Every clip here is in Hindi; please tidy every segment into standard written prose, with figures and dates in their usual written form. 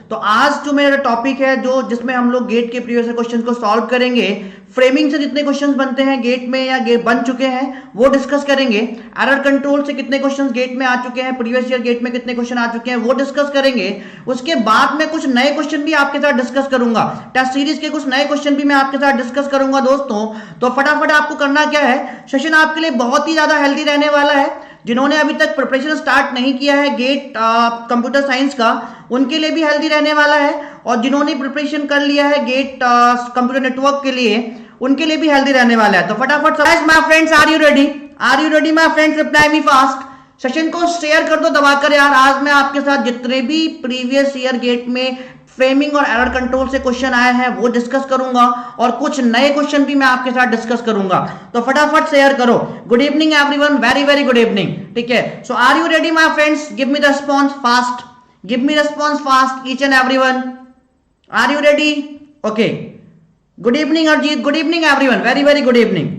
तो आज जो मेरा टॉपिक है जो जिसमें हम लोग गेट के प्रीवियस क्वेश्चन को सॉल्व करेंगे, फ्रेमिंग से जितने क्वेश्चंस बनते हैं गेट में या गेट बन चुके हैं वो डिस्कस करेंगे, एरर कंट्रोल से कितने क्वेश्चंस गेट में आ चुके हैं, प्रीवियस ईयर गेट में कितने क्वेश्चन आ चुके हैं वो डिस्कस करेंगे। उसके बाद में कुछ नए क्वेश्चन भी आपके साथ डिस्कस करूंगा, टेस्ट सीरीज के कुछ नए क्वेश्चन भी मैं आपके साथ डिस्कस करूंगा दोस्तों। तो फटाफट आपको करना क्या है, सेशन आपके लिए बहुत ही ज्यादा हेल्दी रहने वाला है। जिन्होंने अभी तक प्रिपरेशन स्टार्ट नहीं किया है गेट कंप्यूटर साइंस का, उनके लिए भी हेल्दी रहने वाला है, और जिन्होंने प्रिपरेशन कर लिया है गेट कंप्यूटर नेटवर्क के लिए, उनके लिए भी हेल्दी रहने वाला है। तो फटाफट my friends, are you ready? Are you ready my friends? Reply me fast. Session को शेयर कर दो दबाकर यार। आज मैं आपके साथ जितने भी प्रीवियस ईयर गेट में फ्रेमिंग और एरर कंट्रोल से क्वेश्चन आए हैं वो डिस्कस करूंगा, और कुछ नए क्वेश्चन भी मैं आपके साथ डिस्कस करूंगा। तो फटाफट शेयर करो। Good evening everyone, very very good evening. ठीक है, so are you ready my friends? Give me the response fast, give me response fast each and everyone. Are you ready? Okay, good evening Arijit, good evening everyone, very very good evening.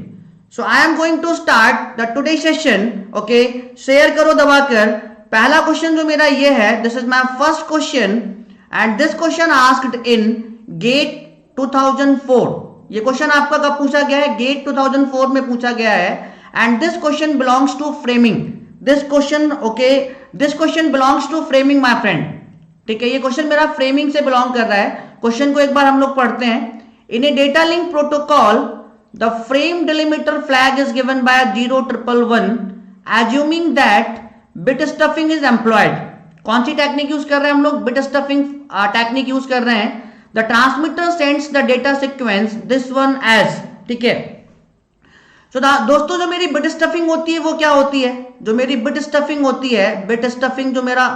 So I am going to start the today session. Okay, share करो दबाकर। पहला क्वेश्चन जो मेरा ये है, this is my first question and this question asked in GATE 2004। ये क्वेश्चन आपका कब पूछा गया है? GATE 2004 में पूछा गया है, and this question belongs to framing। this question, okay, this question belongs to framing my friend। ठीक है, ये क्वेश्चन मेरा फ्रेमिंग से बिलोंग कर रहा है। क्वेश्चन को एक बार हम लोग पढ़ते हैं। In a data link protocol, the frame delimiter flag is given by a 0111, assuming that bit stuffing is employed। कौन सी टेक्निक यूज कर रहे हैं हम लोग? बिट स्टफिंग टेक्निक यूज कर रहे हैं। The transmitter sends the data sequence this one edge. ठीक है, सो दोस्तों जो मेरी बिट स्टफिंग होती है वो क्या होती है? जो मेरी बिट स्टफिंग होती है, बिट स्टफिंग जो मेरा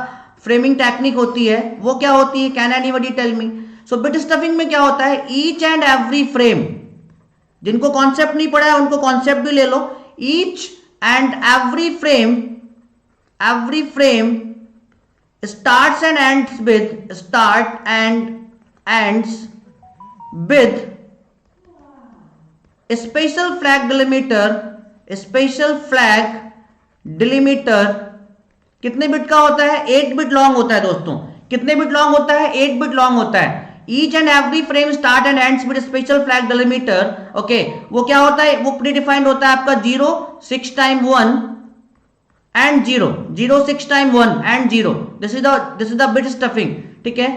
फ्रेमिंग टेक्निक होती है वो क्या होती है? Can anybody tell me? So bit stuffing में क्या होता है, ईच एंड एवरी फ्रेम, जिनको कॉन्सेप्ट नहीं पढ़ा है उनको कॉन्सेप्ट भी ले लो। Each and every frame starts and ends with special flag delimiter कितने बिट का होता है? 8 बिट लॉन्ग होता है दोस्तों। कितने बिट लॉन्ग होता है? 8 बिट लॉन्ग होता है। Each and every frame start and ends with special flag delimiter. Okay, वो क्या होता है? वो प्री डिफाइंड होता है आपका 0 6 time 1 and 0 0 6 time 1 and 0। This is the bit stuffing. ठीक है,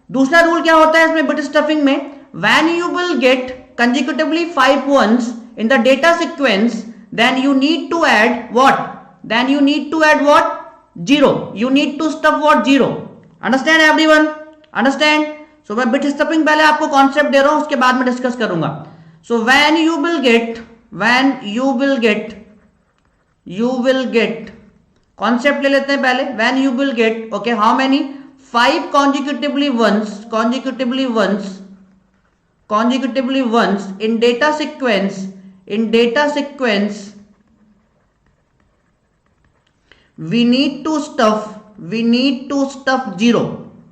दूसरा रूल क्या होता है इसमें बिट स्टफिंग में? When you will get consecutively 5 ones in the data sequence, then you need to add what? Then you need to add what? 0। you need to stuff what? 0। understand everyone? understand? so मैं बिट स्टफिंग पहले आपको कॉन्सेप्ट दे रहा हूं, उसके बाद में डिस्कस करूंगा। so when you will get concept ले लेते हैं पहले। when you will get, okay, how many? 5 consecutively ones in data sequence we need to stuff 0।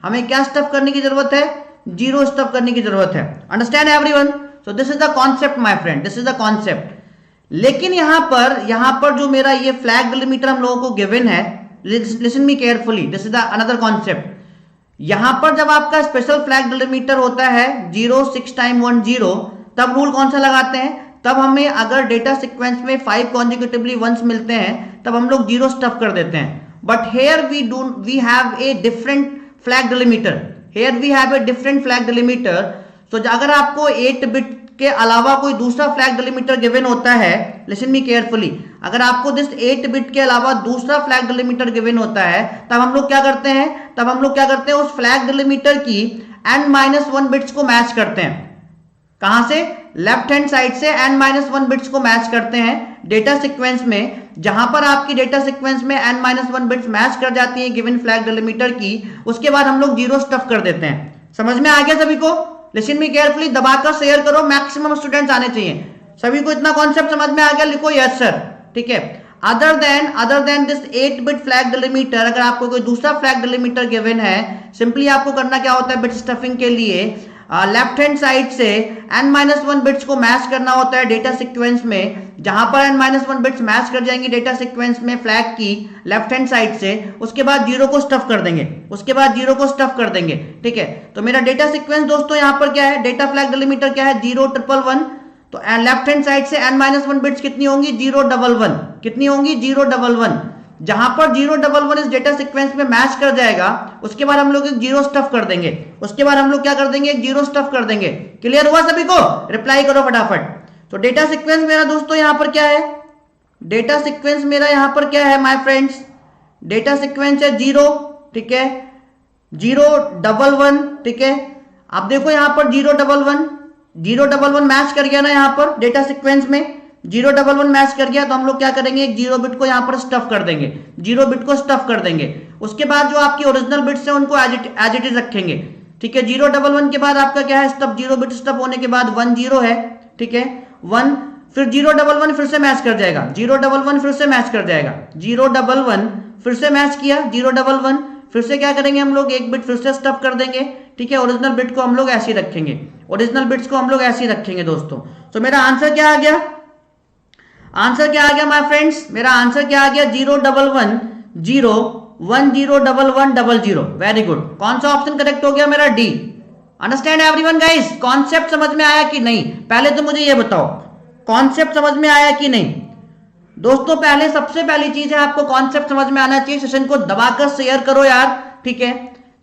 हमें क्या स्टफ करने की जरूरत है? 0 स्टफ करने की जरूरत है। Understand everyone? So this is the concept my friend, this is the concept. लेकिन यहां पर जो मेरा ये फ्लैग डिलिमीटर हम लोगों को गिवन है, listen me carefully, this is the another concept. यहां पर जब आपका स्पेशल फ्लैग डिलिमीटर होता है 0 6 टाइम 1 0, तब रूल कौन सा लगाते हैं? तब हमें अगर डेटा सीक्वेंस में 5 कॉन्जिक्यूटिवली वंस मिलते हैं तब हम लोग 0 स्टफ कर देते हैं। But here we have a different flag delimiter. तो अगर आपको 8 बिट के अलावा कोई दूसरा फ्लैग डिलिमीटर गिवन होता है, लिसन मी केयरफुली, अगर आपको दिस 8 बिट के अलावा दूसरा फ्लैग डिलिमीटर गिवन होता है तब हम लोग क्या करते हैं? उस फ्लैग डिलिमीटर की n-1 बिट्स को मैच करते हैं। कहां से? लेफ्ट हैंड साइड से n-1 बिट्स को मैच करते हैं डेटा सीक्वेंस में। जहां पर आपकी डेटा सीक्वेंस में n-1 बिट्स मैच कर जाती है गिवन फ्लैग डिलिमीटर की, उसके बाद हम लोग 0 स्टफ कर देते हैं। समझ में आ गया सभी को? लिसन मी केयरफुली, दबाकर शेयर करो, मैक्सिमम स्टूडेंट्स आने चाहिए। सभी को इतना कॉन्सेप्ट समझ में आ गया? लिखो यस सर। ठीक है, other than this 8 bit flag delimiter, अगर आपको कोई दूसरा फ्लैग डिलिमीटर गिवन है, सिंपली आपको करना क्या होता है बिट स्टफिंग के लिए? लेफ्ट हैंड साइड से n-1 बिट्स को मैच करना होता है डेटा सीक्वेंस में, जहां पर n-1 बिट्स मैच कर जाएंगे डेटा सीक्वेंस में फ्लैग की लेफ्ट हैंड साइड से, उसके बाद 0 को स्टफ कर देंगे, उसके बाद 0 को स्टफ कर देंगे। ठीक है, तो मेरा डेटा सीक्वेंस दोस्तों यहां पर क्या है, डेटा फ्लैग डिलीमीटर क्या है 011, तो लेफ्ट हैंड साइड से n-1 बिट्स कितनी होंगी 011, कितनी होंगी 011। जहां पर 011 इस डेटा सीक्वेंस में मैच कर जाएगा, उसके बाद हम लोग एक 0 स्टफ कर देंगे, उसके बाद हम लोग क्या कर देंगे, एक 0 स्टफ कर देंगे। क्लियर हुआ सभी को? रिप्लाई करो फटाफट। तो डेटा सीक्वेंस मेरा दोस्तों यहां पर क्या है, डेटा सीक्वेंस मेरा यहां पर क्या है माय फ्रेंड्स, डेटा सीक्वेंस है 0, ठीक है, 011, ठीक है। आप देखो यहां पर 011 मैच कर गया ना, यहां पर डेटा सीक्वेंस में 011 मैच कर गया, तो हम लोग क्या करेंगे, एक 0 बिट को यहां पर स्टफ कर देंगे, 0 बिट को स्टफ कर देंगे। उसके बाद जो आपकी ओरिजिनल बिट्स है उनको एज इट इज रखेंगे। ठीक है, 011 के बाद आपका क्या है स्टफ, 0 बिट स्टफ होने के बाद 10 है, ठीक है 1, फिर 011 फिर से मैच कर जाएगा, 011 फिर से मैच कर जाएगा, 011 फिर से मैच किया, 011 फिर से क्या करेंगे हम लोग, एक बिट फिर से स्टफ कर देंगे। ठीक है, ओरिजिनल बिट को हम लोग ऐसे ही रखेंगे, ओरिजिनल बिट्स को हम लोग ऐसे ही रखेंगे दोस्तों। तो मेरा आंसर क्या आ गया, आंसर क्या आ गया माय फ्रेंड्स, मेरा आंसर क्या आ गया 011 0 1 0 11 00। वेरी गुड, कौन सा ऑप्शन करेक्ट हो गया मेरा, D. Understand everyone guys, concept समझ में आया कि नहीं, पहले तो मुझे ये बताओ कॉन्सेप्ट समझ में आया कि नहीं दोस्तों। पहले सबसे पहली चीज है आपको कॉन्सेप्ट समझ में आना चाहिए, सेशन को दबाकर शेयर करो यार। ठीक है,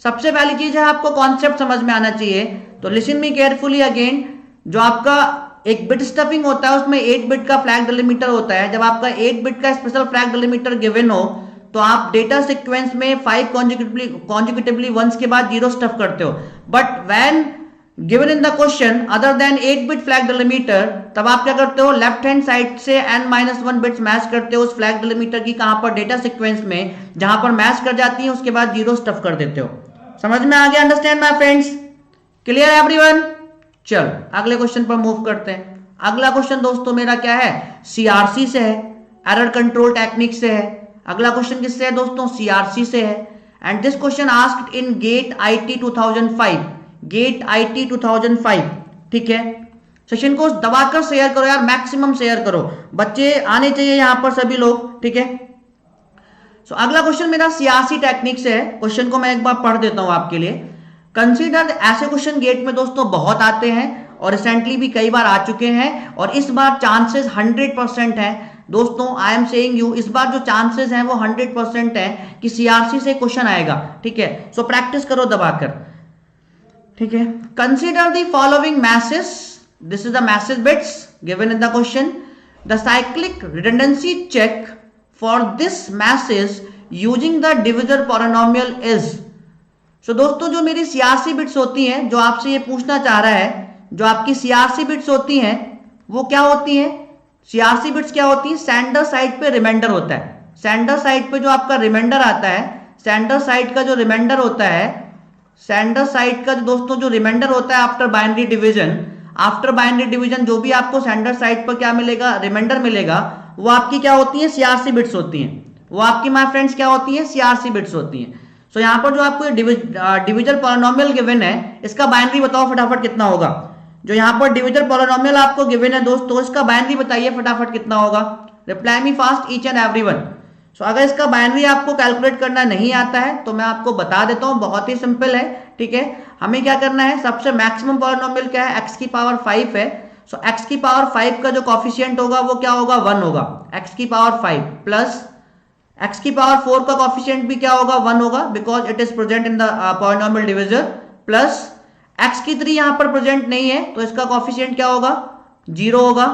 सबसे पहली चीज है आपको कॉन्सेप्ट समझ में आना चाहिए। तो लिसन मी केयरफुली अगेन, जो आपका एक बिट स्टफिंग होता है उसमें 8 बिट का फ्लैग डिलीमीटर होता है। जब आपका 8 बिट का स्पेशल फ्लैग डिलीमीटर गिवन हो तो आप डेटा सीक्वेंस में 5 कॉन्जिक्यूटिवली वंस के बाद 0 स्टफ करते हो, but when given in the question other than 8 bit flag delimiter, तब आप क्या करते हो, लेफ्ट हैंड साइड से n-1 बिट्स मैच करते हो उस फ्लैग डिलीमीटर की, कहां पर डेटा सीक्वेंस में, जहां पर मैच कर जाती है उसके बाद 0 स्टफ कर देते हो। समझ में आ गया? Understand my friends? Clear everyone? चल अगले क्वेश्चन पर मूव करते हैं। अगला क्वेश्चन दोस्तों मेरा क्या है, सीआरसी से है, एरर कंट्रोल टेक्निक से है। अगला क्वेश्चन किससे है दोस्तों, सीआरसी से है। And this question asked in GATE IT 2005, GATE IT 2005। ठीक है, सेशन को दबाकर शेयर करो यार, मैक्सिमम शेयर करो, बच्चे आने चाहिए यहां पर सभी लोग। ठीक है, सो अगला क्वेश्चन मेरा सीआरसी टेक्निक से है। क्वेश्चन को मैं एक बार पढ़ देता हूं आपके लिए। कंसीडर, ऐसे क्वेश्चन गेट में दोस्तों बहुत आते हैं और रिसेंटली भी कई बार आ चुके हैं, और इस बार चांसेस 100% है दोस्तों। आई एम सेइंग यू, इस बार जो चांसेस हैं वो 100% है कि सीआरसी से क्वेश्चन आएगा। ठीक है, सो प्रैक्टिस करो दबाकर। ठीक है, consider the following message, this is the message bits given in the question. The cyclic redundancy check for this message using the divisor polynomial is. So दोस्तों जो मेरी सीआरसी बिट्स होती हैं, जो आपसे ये पूछना चाह रहा है, जो आपकी सीआरसी बिट्स होती हैं वो क्या होती हैं, सीआरसी बिट्स क्या होती हैं, सेंडर साइड पे रिमाइंडर होता है। सेंडर साइड पे जो आपका रिमाइंडर आता है, सेंडर साइड का जो रिमाइंडर होता है, सेंडर साइड का दोस्तों जो रिमाइंडर होता है after binary division, after binary division जो भी आपको सेंडर साइड पर क्या मिलेगा, रिमाइंडर मिलेगा, वो आपकी क्या होती है, सीआरसी बिट्स होती हैं। वो आपकी माय फ्रेंड्स क्या होती है, सीआरसी बिट्स होती हैं। सो यहां पर जो आपको डिविजन पॉलिनोमियल गिवन है, इसका बाइनरी बताओ फटाफट कितना होगा। जो यहां पर डिविजन पॉलिनोमियल आपको गिवन है दोस्तों, इसका बाइनरी बताइए फटाफट कितना होगा। Reply me fast each and everyone. So अगर इसका बाइनरी आपको कैलकुलेट करना नहीं आता है तो मैं आपको बता देता हूं, बहुत ही सिंपल है। ठीक है, हमें क्या करना है, सबसे मैक्सिमम पॉलिनोमियल क्या है, x की पावर 5 है। सो x की पावर 5 का जो कॉफिशिएंट होगा वो क्या होगा, 1 होगा। x की पावर 5 प्लस x की पावर 4 का कॉफिशिएंट भी क्या होगा, 1 होगा, because it is present in the polynomial divisor. Plus x की 3 यहां पर प्रेजेंट नहीं है तो इसका कॉफिशिएंट क्या होगा, 0 होगा।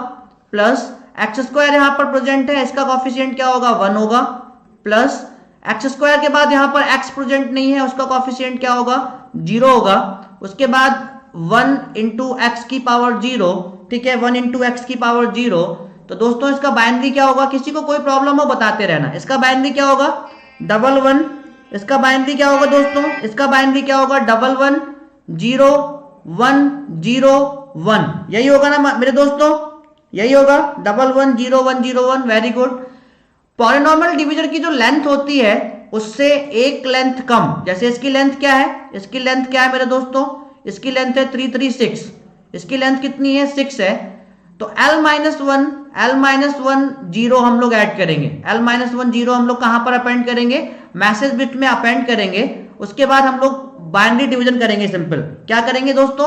प्लस एक्स स्क्वायर यहां पर प्रेजेंट है, इसका कॉफिशिएंट क्या होगा, 1 होगा। प्लस एक्स स्क्वायर के बाद यहां पर x प्रेजेंट नहीं है, उसका कॉफिशिएंट क्या होगा, 0 होगा। उसके बाद 1 इंटू एक्स की पावर 0, ठीक है, 1 इंटू एक्स की पावर 0। तो दोस्तों इसका बाइनरी क्या होगा, किसी को कोई प्रॉब्लम हो बताते रहना। इसका बाइनरी क्या होगा, 11। इसका बाइनरी क्या होगा दोस्तों, इसका बाइनरी क्या होगा, 11 0 1 0 1। यही होगा ना मेरे दोस्तों, यही होगा 11 0 1 0 1। Very good. पॉलिनोमियल डिवीजर की जो लेंथ होती है उससे एक लेंथ कम, जैसे इसकी लेंथ क्या है, इसकी लेंथ क्या है मेरे दोस्तों, इसकी लेंथ है 336, इसकी लेंथ कितनी है 6 है। तो l माइनस वन जीरो हम लोग ऐड करेंगे, l माइनस वन जीरो हम लोग कहां पर अपेंड करेंगे, मैसेज बिट में अपेंड करेंगे। उसके बाद हम लोग बाइनरी डिवीजन करेंगे। सिंपल क्या करेंगे दोस्तों,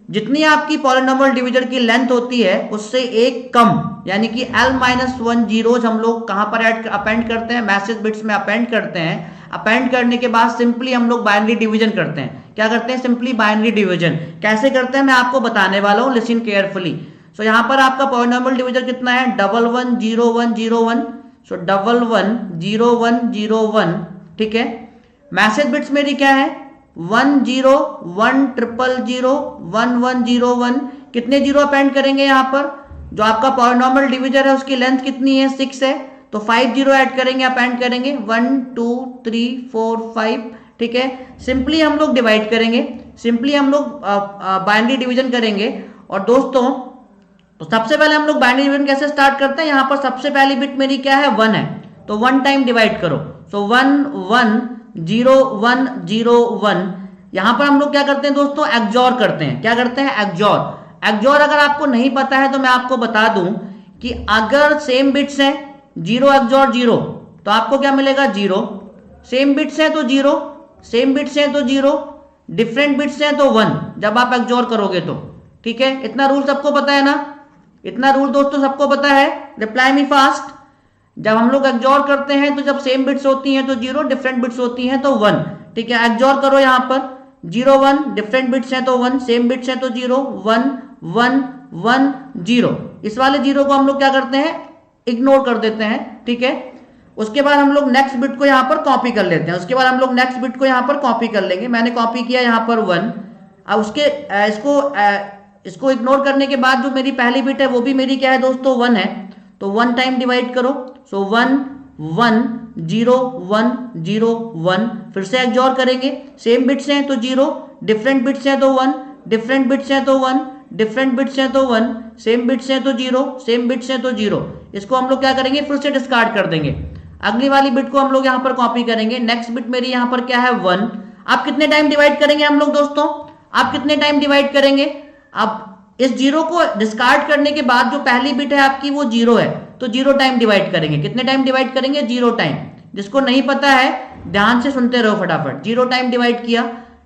जितनी आपकी पॉलिनोमियल डिवीजन की लेंथ होती है उससे एक कम, यानी कि l माइनस वन जीरोज हम लोग कहां पर अपेंड करते हैं, मैसेज बिट्स में अपेंड करते हैं। अपेंड करने के बाद सिंपली हम लोग बाइनरी डिवीजन करते हैं। क्या करते हैं, सिंपली बाइनरी डिवीजन। कैसे करते हैं मैं आपको बताने वाला हूं, लिसन केयरफुली। सो यहां पर आपका पॉलिनोमियल डिवीजन कितना है, 11010101। सो 110101, ठीक है। मैसेज बिट्स मेरी क्या है 1010001101। कितने जीरो अपेंड करेंगे यहाँ पर, जो आपका पॉलिनोमियल डिवीजर है उसकी लेंथ कितनी है 6 है, तो 5 जीरो ऐड करेंगे, अपेंड करेंगे 1 2 3 4 5, ठीक है। सिंपली हम लोग डिवाइड करेंगे, सिंपली हम लोग बाइनरी डिवीजन करेंगे। और दोस्तों तो सबसे पहले हम लोग बाइनरी डिवीजन कैसे स्टार्ट करते हैं, यहाँ पर सबसे पहली बिट मेरी क्या है 1 है, तो 1 टाइम डिवाइड करो। सो 110101। यहां पर हम लोग क्या करते हैं दोस्तों, एक्सॉर करते हैं। क्या करते हैं, एक्सॉर अगर आपको नहीं पता है तो मैं आपको बता दूं कि अगर सेम बिट्स हैं, 0 एक्सॉर 0, तो आपको क्या मिलेगा 0। सेम बिट्स हैं तो 0, सेम बिट्स हैं तो 0, डिफरेंट बिट्स हैं तो 1 जब आप एक्सॉर करोगे तो, ठीक है। इतना रूल सबको पता है ना, इतना रूल दोस्तों सबको पता है। Reply me fast. जब हम लोग एक्सॉर करते हैं तो जब सेम बिट्स होती हैं तो 0, डिफरेंट बिट्स होती हैं तो 1, ठीक है। एक्सॉर करो यहां पर 0 1, डिफरेंट बिट्स हैं तो 1, सेम बिट्स हैं तो 0 1 1 1 0। इस वाले 0 को हम लोग क्या करते हैं, इग्नोर कर देते हैं, ठीक है। उसके बाद हम लोग नेक्स्ट बिट को यहां पर कॉपी कर लेते हैं, उसके बाद हम लोग नेक्स्ट बिट को यहां पर कॉपी कर लेंगे। मैंने कॉपी किया यहां पर 1। अब उसके इसको इग्नोर करने के बाद जो मेरी पहली बिट है वो भी मेरी क्या है दोस्तों 1 है, तो 1 टाइम डिवाइड करो। सो 1 1 0 1 0 1। फिर से एक्सॉर करेंगे, सेम बिट्स हैं तो 0, डिफरेंट बिट्स हैं तो 1, डिफरेंट बिट्स हैं तो 1, डिफरेंट बिट्स हैं तो 1, सेम बिट्स हैं तो 0, सेम बिट्स हैं तो 0। इसको हम लोग क्या करेंगे, फिर से डिस्कार्ड कर देंगे। अगली वाली बिट को हम लोग यहाँ पर कॉपी करेंगे। नेक्स्ट बिट मेरी यहाँ पर क्या है 1। आप कितने टाइम डिवाइड करेंगे हम लोग दोस्तों, आप कितने टाइम डिवाइड करेंगे। अब इस 0 को डिस्कार्ड करने के बाद जो पहली बिट है आपकी वो 0 है, तो 0 टाइम डिवाइड करेंगे। कितने टाइम डिवाइड करेंगे, 0 टाइम। जिसको नहीं पता है ध्यान से सुनते रहो फटाफट। 0 टाइम डिवाइड किया।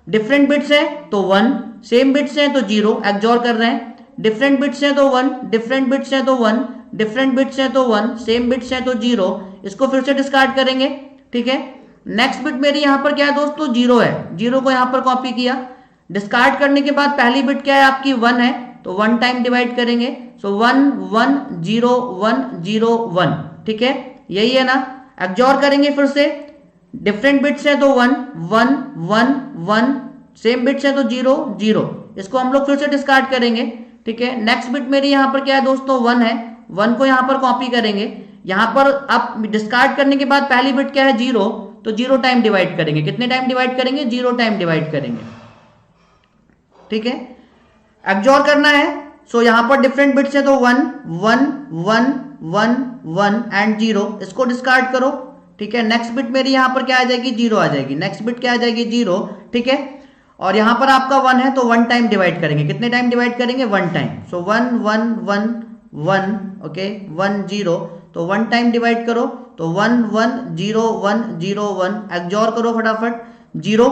डिफरेंट बिट्स है तो 1, सेम बिट्स हैं तो 0, एक्सॉर कर रहे हैं। डिफरेंट बिट्स हैं तो 1, डिफरेंट बिट्स हैं तो 1, डिफरेंट बिट्स हैं तो 1, सेम बिट्स हैं तो 0। इसको फिर से डिस्कार्ड करेंगे, ठीक है। नेक्स्ट बिट मेरी यहाँ पर क्या है दोस्तों 0 है, 0 को यहाँ पर कॉपी किया। डिस्कार्ड करने के बाद पहली बिट क्या है आपकी 1 है, तो 1 टाइम डिवाइड करेंगे। सो 1 1 0 1 0 1, ठीक है, यही है ना। एक्सॉर करेंगे फिर से, डिफरेंट बिट्स है तो 1 1 1 1, सेम बिट्स है तो 0 0। इसको हम लोग फिर से डिस्कार्ड करेंगे, ठीक है। नेक्स्ट बिट मेरी यहाँ पर क्या है दोस्तों 1 है, 1 को यहाँ पर कॉपी करेंगे। यहाँ पर आप डिस्कार्ड करने के बाद पहली बिट क्या है 0, तो 0 टाइम डिवाइड करेंगे। कितने टाइम डिवाइड करेंगे, 0 टाइम डिवाइड करेंगे, ठीक है। एक्सॉर करना है। सो यहां पर डिफरेंट बिट्स है तो 1 1 1 1 1 एंड 0। इसको डिस्कार्ड करो, ठीक है। नेक्स्ट बिट मेरी यहां पर क्या आ जाएगी 0 आ जाएगी। नेक्स्ट बिट क्या आ जाएगी 0, ठीक है। और यहां पर आपका 1 है तो 1 टाइम डिवाइड करेंगे। कितने टाइम डिवाइड करेंगे, 1 टाइम। सो 1 1 1 1, ओके 1 0, तो 1 टाइम डिवाइड करो, तो 1 1 0 1 0 1। एक्सॉर करो फटाफट 0,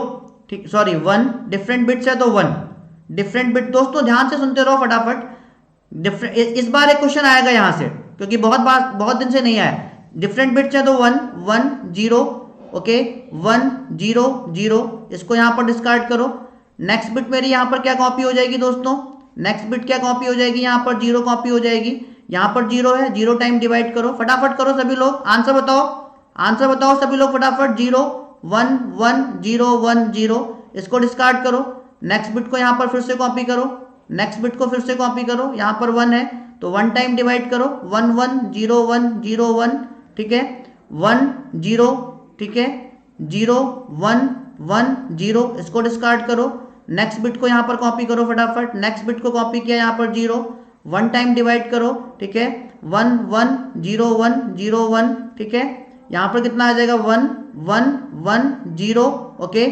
ठीक, सॉरी 1। डिफरेंट बिट्स है तो 1, डिफरेंट बिट। दोस्तों ध्यान से सुनते रहो फटाफट। इस बार एक क्वेश्चन आएगा यहां से, क्योंकि बहुत दिन से नहीं आया। डिफरेंट बिट्स है तो 1 1 0, ओके 1 0 0। इसको यहां पर डिस्कार्ड करो। नेक्स्ट बिट मेरी यहां पर क्या कॉपी हो जाएगी दोस्तों, नेक्स्ट बिट क्या कॉपी हो जाएगी, यहां पर 0 कॉपी हो जाएगी। यहां पर 0 है, 0 टाइम डिवाइड करो। फटाफट करो सभी लोग, आंसर बताओ, आंसर बताओ सभी लोग फटाफट। 0 1 1 0 1 0। इसको डिस्कार्ड करो। नेक्स्ट बिट को यहां पर फिर से कॉपी करो, नेक्स्ट बिट को फिर से कॉपी करो। यहां पर 1 है तो 1 टाइम डिवाइड करो। 1 1 0 1 0 1, ठीक है। 1 0, ठीक है, 0 1 1 0। इसको डिस्कार्ड करो। नेक्स्ट बिट को यहां पर कॉपी करो फटाफट। नेक्स्ट बिट को कॉपी किया, यहां पर 0 1 टाइम डिवाइड करो, ठीक है। 1 1 0 1 0 1, ठीक है। यहां पर कितना आ जाएगा 1 1 1 0, ओके।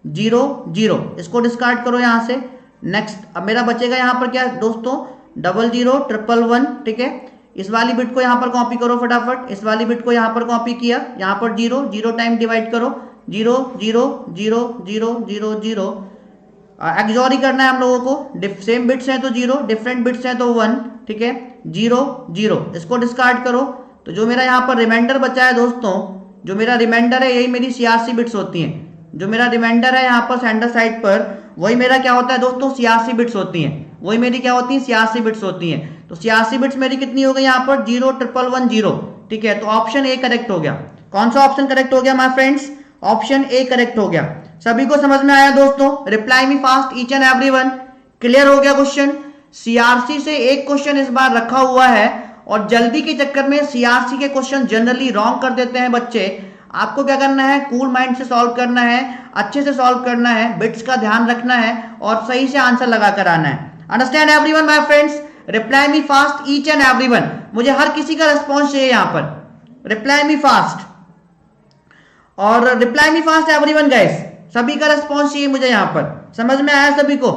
जीरो जीरो, इसको डिस्कार्ड करो यहां से। नेक्स्ट अब मेरा बचेगा यहां पर क्या दोस्तों, डबल जीरो ट्रिपल वन, ठीक है। इस वाली बिट को यहां पर कॉपी करो फटाफट, इस वाली बिट को यहां पर कॉपी किया, यहां पर जीरो जीरो टाइम डिवाइड करो, zero zero zero zero zero zero. XOR ही करना है हम लोगों को, सेम बिट्स हैं तो जीरो, डिफरेंट बिट्स हैं तो वन, ठीक है। जीरो जीरो, इसको डिस्कार्ड करो। तो जो मेरा यहाँ पर रिमाइंडर बचा है दोस्तों, जो मेरा रिमाइंडर है यही मेरी सीआरसी बिट्स होती हैं। जो मेरा रिमाइंडर है यहाँ पर सेंडर साइड पर, वही मेरा क्या होता है दोस्तों, सीआरसी बिट्स होती हैं। वही मेरी क्या होती है, सीआरसी बिट्स होती हैं। तो सीआरसी बिट्स मेरी कितनी हो गई यहाँ पर, जीरो ट्रिपल वन जीरो, ठीक है। तो ऑप्शन ए करेक्ट हो गया। कौन सा ऑप्शन करेक्ट हो गया my friends, option A correct हो गया। सभी को समझ में आया दोस्तों, reply me fast each and everyone, clear हो गया क्वेश्चन। सीआरसी से एक क्वेश्चन इस बार रखा हुआ है और जल्दी के चक्कर में सीआरसी के क्वेश्चन जनरली रॉन्ग कर देते हैं बच्चे। आपको क्या करना है, कूल माइंड से सॉल्व करना है, अच्छे से सॉल्व करना है, बिट्स का ध्यान रखना है और सही से आंसर लगा कर आना है। Understand everyone my friends, reply me fast each and everyone, मुझे हर किसी का रिस्पॉन्स चाहिए यहां पर, रिप्लाई मी फास्ट और reply me fast everyone guys, सभी का रिस्पॉन्स चाहिए मुझे यहां पर। समझ में आया सभी को,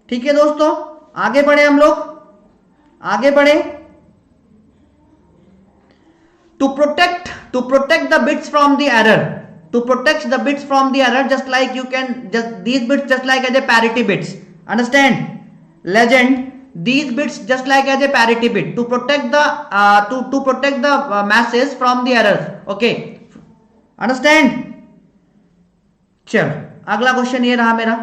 ठीक है दोस्तों। आगे बढ़े हम लोग, आगे बढ़े। To protect the bits from the error, to protect the bits from the error, just like you can just these bits just like as a parity bits, understand legend, these bits just like as a parity bit to protect the masses from the errors, okay, understand। चल अगला क्वेश्चन ये रहा मेरा,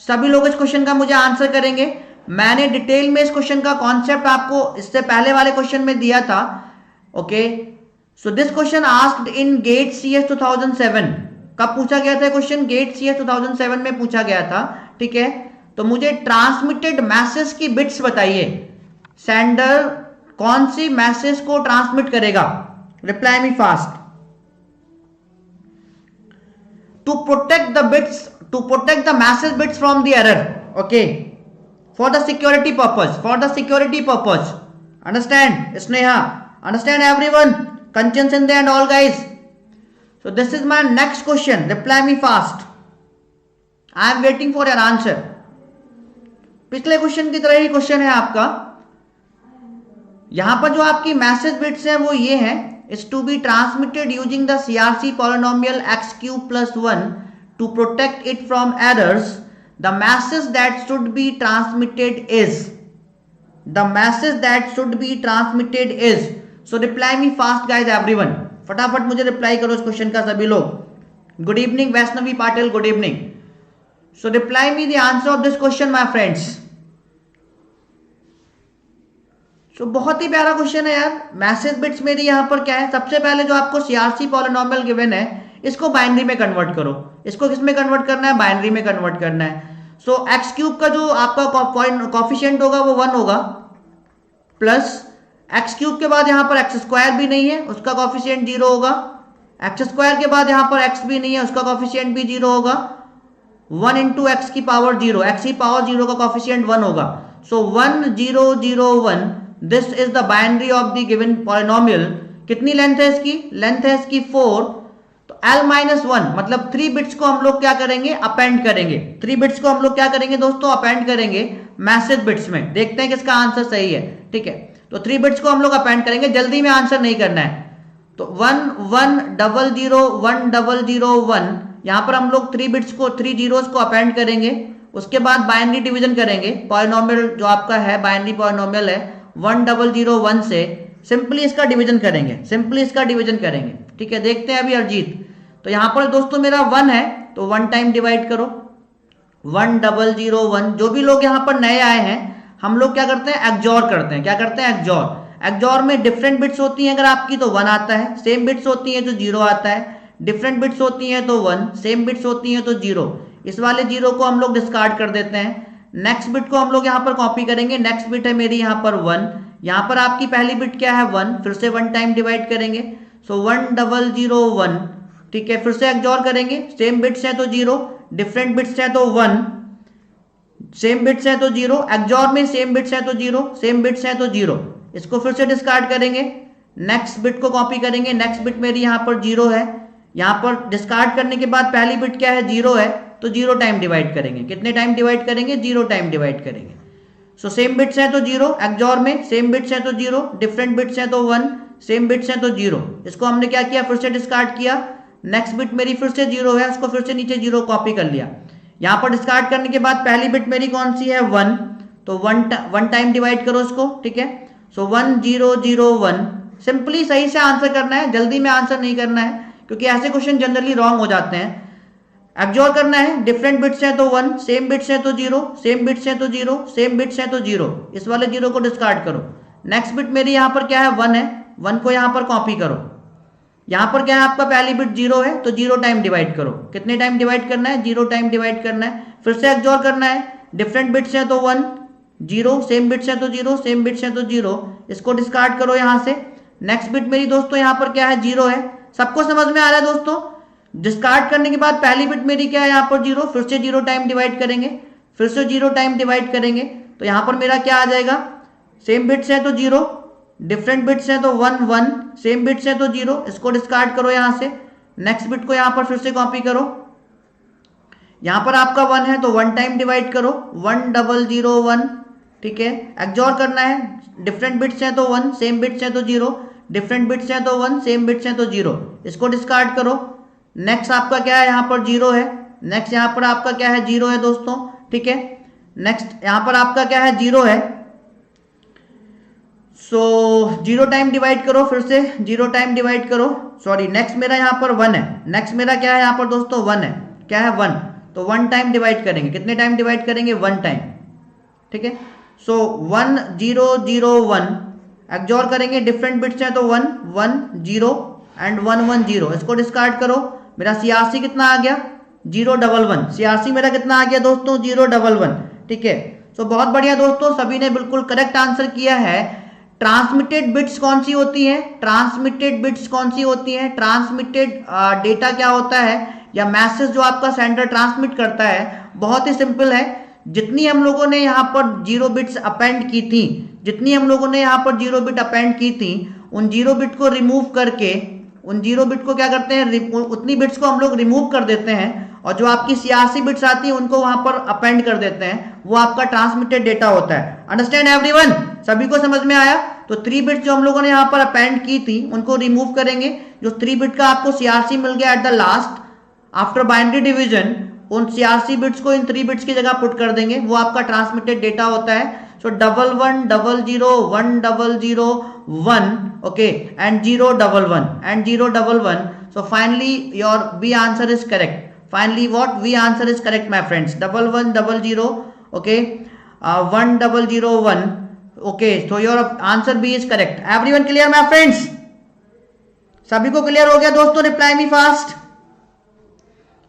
सभी लोग इस क्वेश्चन का मुझे आंसर करेंगे। मैंने डिटेल में इस क्वेश्चन का कॉन्सेप्ट आपको इससे पहले वाले क्वेश्चन में दिया था, okay. So this question asked in GATE CS 2007, कब पूछा गया था क्वेश्चन, गेट CS 2007 में पूछा गया था, ठीक है। तो मुझे ट्रांसमिटेड मैसेज की बिट्स बताइए, सेंडर कौन सी मैसेज को ट्रांसमिट करेगा, reply me fast. To protect the bits, to protect the message bits from the error, okay, for the security purpose, for the security purpose, understand Sneha, understand everyone, Kanchan Sindhe and all guys. So this is my next question, reply me fast, I am waiting for your answer. पिछले क्वेश्चन की तरह ही क्वेश्चन है आपका। यहां पर जो आपकी मैसेज बिट्स है वो ये है, is to be transmitted using the CRC polynomial x³ + 1 to protect it from errors. The message that should be transmitted is, the message that should be transmitted is. So reply me fast guys everyone, फटाफट मुझे रिप्लाई करो इस क्वेश्चन का सभी लोग। Good evening Vaishnavi Patil, good evening. So reply me the answer of this question my friends। So बहुत ही प्यारा क्वेश्चन है यार। मैसेज बिट्स मेरी यहाँ पर क्या है, सबसे पहले जो आपको सीआरसी पॉलिनोमियल गिवन है इसको बाइनरी में कन्वर्ट करो। इसको किस में कन्वर्ट करना है, बाइनरी में कन्वर्ट करना है। सो x³ का जो आपका कॉफिशिएंट होगा वो 1 होगा, प्लस x³ के बाद यहाँ पर x² भी नहीं है, उसका कॉफिशिएंट 0 होगा। x² के बाद यहाँ पर x भी नहीं है, उसका कॉफिशिएंट भी 0 होगा। 1 × x की पावर 0, x की पावर 0 का कॉफिशिएंट 1 होगा। सो 1 0 0 1, this is the binary of the given polynomial. कितनी लेंथ है इसकी, लेंथ है इसकी 4। तो l-1 मतलब 3 बिट्स को हम लोग क्या करेंगे, अपेंड करेंगे। 3 बिट्स को हम लोग क्या करेंगे दोस्तों, अपेंड करेंगे मैसेज बिट्स में। देखते हैं किसका आंसर सही है, ठीक है। तो 3 बिट्स को हम लोग अपेंड करेंगे, जल्दी में आंसर नहीं करना है। तो 1 1 0 0 1 0 0 1, यहां पर हम लोग 3 बिट्स को, 3 जीरोस को अपेंड करेंगे। उसके बाद बाइनरी डिवीजन करेंगे। पॉलिनोमियल जो आपका है बाइनरी पॉलिनोमियल है 1 0 0 1 से सिंपली इसका डिवीजन करेंगे, सिंपली इसका डिवीजन करेंगे, ठीक है। देखते हैं अभी अरजीत। तो यहां पर दोस्तों मेरा 1 है तो 1 टाइम डिवाइड करो, 1 0 0 1। जो भी लोग यहां पर नए आए हैं, हम लोग क्या करते हैं, एक्सॉर करते हैं। क्या करते हैं, एक्सॉर। एक्सॉर में डिफरेंट बिट्स होती हैं अगर आपकी तो 1 आता है, सेम बिट्स होती हैं तो 0 आता है, डिफरेंट बिट्स होती हैं तो 1, सेम बिट्स होती हैं तो 0। इस वाले 0 को हम लोग डिस्कार्ड कर देते हैं। नेक्स्ट बिट को हम लोग यहाँ पर कॉपी करेंगे। नेक्स्ट बिट है मेरी यहाँ पर 1, यहाँ पर आपकी पहली बिट क्या है 1, फिर से 1 टाइम डिवाइड करेंगे। सो 1 0 0 1, ठीक है। फिर से एक्सॉर करेंगे, सेम बिट्स हैं तो 0, डिफरेंट बिट्स हैं तो 1, सेम बिट्स हैं तो 0। एक्सॉर में सेम बिट्स हैं तो 0, सेम बिट्स हैं तो 0। इसको फिर से डिस्कार्ड करेंगे, नेक्स्ट बिट को कॉपी करेंगे। नेक्स्ट बिट मेरी यहाँ पर 0 है, यहाँ पर डिस्कार्ड करने के बाद पहली बिट क्या है, 0 है, तो 0 टाइम डिवाइड करेंगे। कितने टाइम डिवाइड करेंगे, 0 टाइम डिवाइड करेंगे। सो सेम बिट्स हैं तो 0, एक्सओर में सेम बिट्स हैं तो 0, डिफरेंट बिट्स हैं तो 1, सेम बिट्स हैं तो 0। इसको हमने क्या किया, फिर से डिस्कार्ड किया। नेक्स्ट बिट मेरी फिर से 0 है, उसको फिर से नीचे 0 कॉपी कर लिया। यहाँ पर डिस्कार्ड करने के बाद पहली बिट मेरी कौन सी है, 1, तो 1 टाइम डिवाइड करो इसको, ठीक है। सो 1 0 0 1, सिंपली सही से आंसर करना है, जल्दी में आंसर नहीं करना है, क्योंकि ऐसे क्वेश्चन जनरली रॉन्ग हो जाते हैं। एब्जॉर्ब करना है, डिफरेंट बिट्स हैं तो 1, सेम बिट्स हैं तो 0, सेम बिट्स हैं तो 0, सेम बिट्स हैं तो 0, इस वाले 0 को डिस्कार्ड करो। नेक्स्ट बिट मेरी यहाँ पर क्या है, 1 है, 1 को यहाँ पर कॉपी करो। यहाँ पर क्या है, आपका पहली बिट 0 है, तो 0 टाइम डिवाइड करो। कितने टाइम डिवाइड करना है, 0 टाइम डिवाइड करना है। फिर से एब्जॉर्ब करना है, डिफरेंट बिट्स हैं तो 1 0, सेम बिट्स हैं तो 0, सेम बिट्स हैं तो 0, इसको डिस्कार्ड करो यहाँ से। नेक्स्ट बिट मेरी दोस्तों यहाँ पर क्या है, 0 है। सबको समझ में आ रहा है दोस्तों? डिस्कार्ड करने के बाद पहली बिट मेरी क्या है, यहाँ पर 0, फिर से 0 टाइम डिवाइड करेंगे, फिर से 0 टाइम डिवाइड करेंगे, तो यहाँ पर मेरा क्या आ जाएगा, सेम बिट्स हैं तो 0, डिफरेंट बिट्स हैं तो 1 1, सेम बिट्स हैं तो 0, इसको डिस्कार्ड करो यहाँ से। नेक्स्ट बिट को यहाँ पर फिर से कॉपी करो। यहाँ पर आपका 1 है तो 1 टाइम डिवाइड करो, 1 0 0 1, ठीक है। एक्सओर करना है, डिफरेंट बिट्स हैं तो 1, सेम बिट्स हैं तो 0, डिफरेंट बिट्स हैं तो 1, सेम बिट्स हैं तो 0, इसको डिस्कार्ड करो। नेक्स्ट आपका क्या है, यहाँ पर 0 है, नेक्स्ट यहाँ पर आपका क्या है, 0 है दोस्तों, ठीक है। नेक्स्ट यहाँ पर आपका क्या है, 0 है। सो 0 टाइम डिवाइड करो, फिर से 0 टाइम डिवाइड करो, सॉरी नेक्स्ट मेरा यहाँ पर 1 है, नेक्स्ट मेरा क्या है यहाँ पर दोस्तों, 1 है, क्या है 1, तो 1 टाइम डिवाइड करेंगे। कितने टाइम डिवाइड करेंगे, 1 टाइम, ठीक है। सो 1 0 0 1, एक्सओर करेंगे, डिफरेंट बिट्स हैं तो 1 1 0 एंड 1 1 0, इसको डिस्कार्ड करो। मेरा CRC कितना आ गया, 0 1 1, CRC मेरा कितना आ गया दोस्तों, 0 1 1, ठीक है। सो बहुत बढ़िया दोस्तों, सभी ने बिल्कुल करेक्ट आंसर किया है। ट्रांसमिटेड बिट्स कौन सी होती है, ट्रांसमिटेड बिट्स कौन सी होती है, ट्रांसमिटेड डेटा क्या होता है, या मैसेज जो आपका सेंडर ट्रांसमिट करता है, बहुत ही सिंपल है। जितनी हम लोगों ने यहाँ पर 0 बिट्स अपेंड की थी, जितनी हम लोगों ने यहाँ पर 0 बिट अपेंड की थी, उन 0 बिट को रिमूव करके, उन 0 बिट को क्या करते हैं, उतनी बिट्स को हम लोग रिमूव कर देते हैं, और जो आपकी CRC बिट्स आती है उनको वहां पर अपेंड कर देते हैं, वो आपका ट्रांसमिटेड डेटा होता है। अंडरस्टैंड एवरीवन, सभी को समझ में आया? तो 3 बिट्स जो हम लोगों ने यहाँ पर अपेंड की थी उनको रिमूव करेंगे। जो 3 बिट का आपको CRC मिल गया at the last after binary division, उन CRC बिट्स को इन 3 बिट्स की जगह पुट कर देंगे, वो आपका ट्रांसमिटेड डेटा होता है। सो 1 1 0 0 1 0 0 1, okay, and 0 1 1 and 0 1 1. So finally your B answer is correct. Finally what V answer is correct, my friends. 1 1 0 0, okay, 1 0 0 1, okay. So your answer B is correct. Everyone clear, my friends? सभी को क्लियर हो गया दोस्तों? Reply me fast.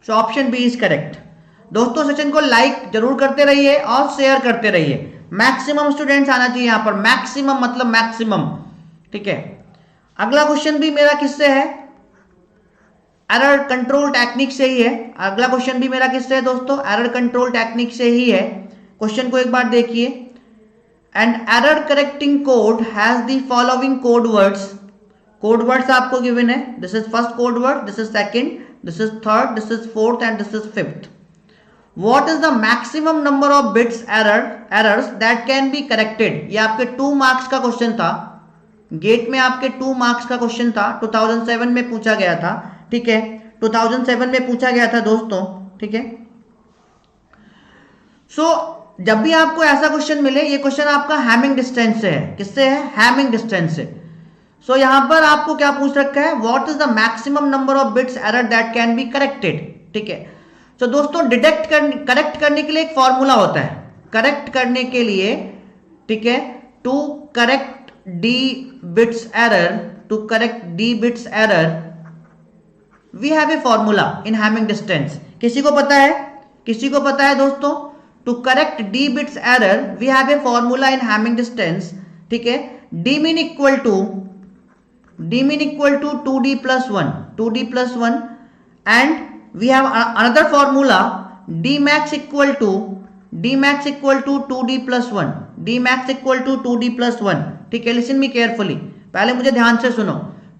So option B is correct. दोस्तों सेशन को लाइक जरूर करते रहिए और शेयर करते रहिए। मैक्सिमम स्टूडेंट्स आना चाहिए यहाँ पर, मैक्सिमम मतलब मैक्सिमम, ठीक है। अगला क्वेश्चन भी मेरा किससे है, एरर कंट्रोल टेक्निक से ही है। अगला क्वेश्चन भी मेरा किससे है दोस्तों, एरर कंट्रोल टेक्निक से ही है। क्वेश्चन को एक बार देखिए। And error correcting code has the following code words. Code words आपको गिवन है, this is first code word, this is second, this is third, this is fourth and this is fifth. What is the maximum number of bits errors that can be corrected? ये आपके 2 मार्क्स का क्वेश्चन था, गेट में आपके 2 मार्क्स का क्वेश्चन था, 2007 में पूछा गया था, ठीक है, 2007 में पूछा गया था दोस्तों, ठीक है। सो जब भी आपको ऐसा क्वेश्चन मिले, ये क्वेश्चन आपका हैमिंग डिस्टेंस से है। किससे है, हैमिंग डिस्टेंस से। सो यहां पर आपको क्या पूछ रखा है, what is the maximum number of bits error that can be corrected, ठीक है। तो दोस्तों करेक्ट करने के लिए एक फॉर्मूला होता है, करेक्ट करने के लिए, ठीक है, to correct D bits error, to correct D bits error we have a formula in Hamming distance। किसी को पता है, किसी को पता है दोस्तों? To correct D bits error we have a formula in Hamming distance, ठीक है। D min equal to 2D plus 1, 2D plus 1, and we have another formula D max equal to 2D plus 1, D max equal to 2D plus 1, ठीक है। लिसन मी केयरफुली, पहले मुझे ध्यान से सुनो।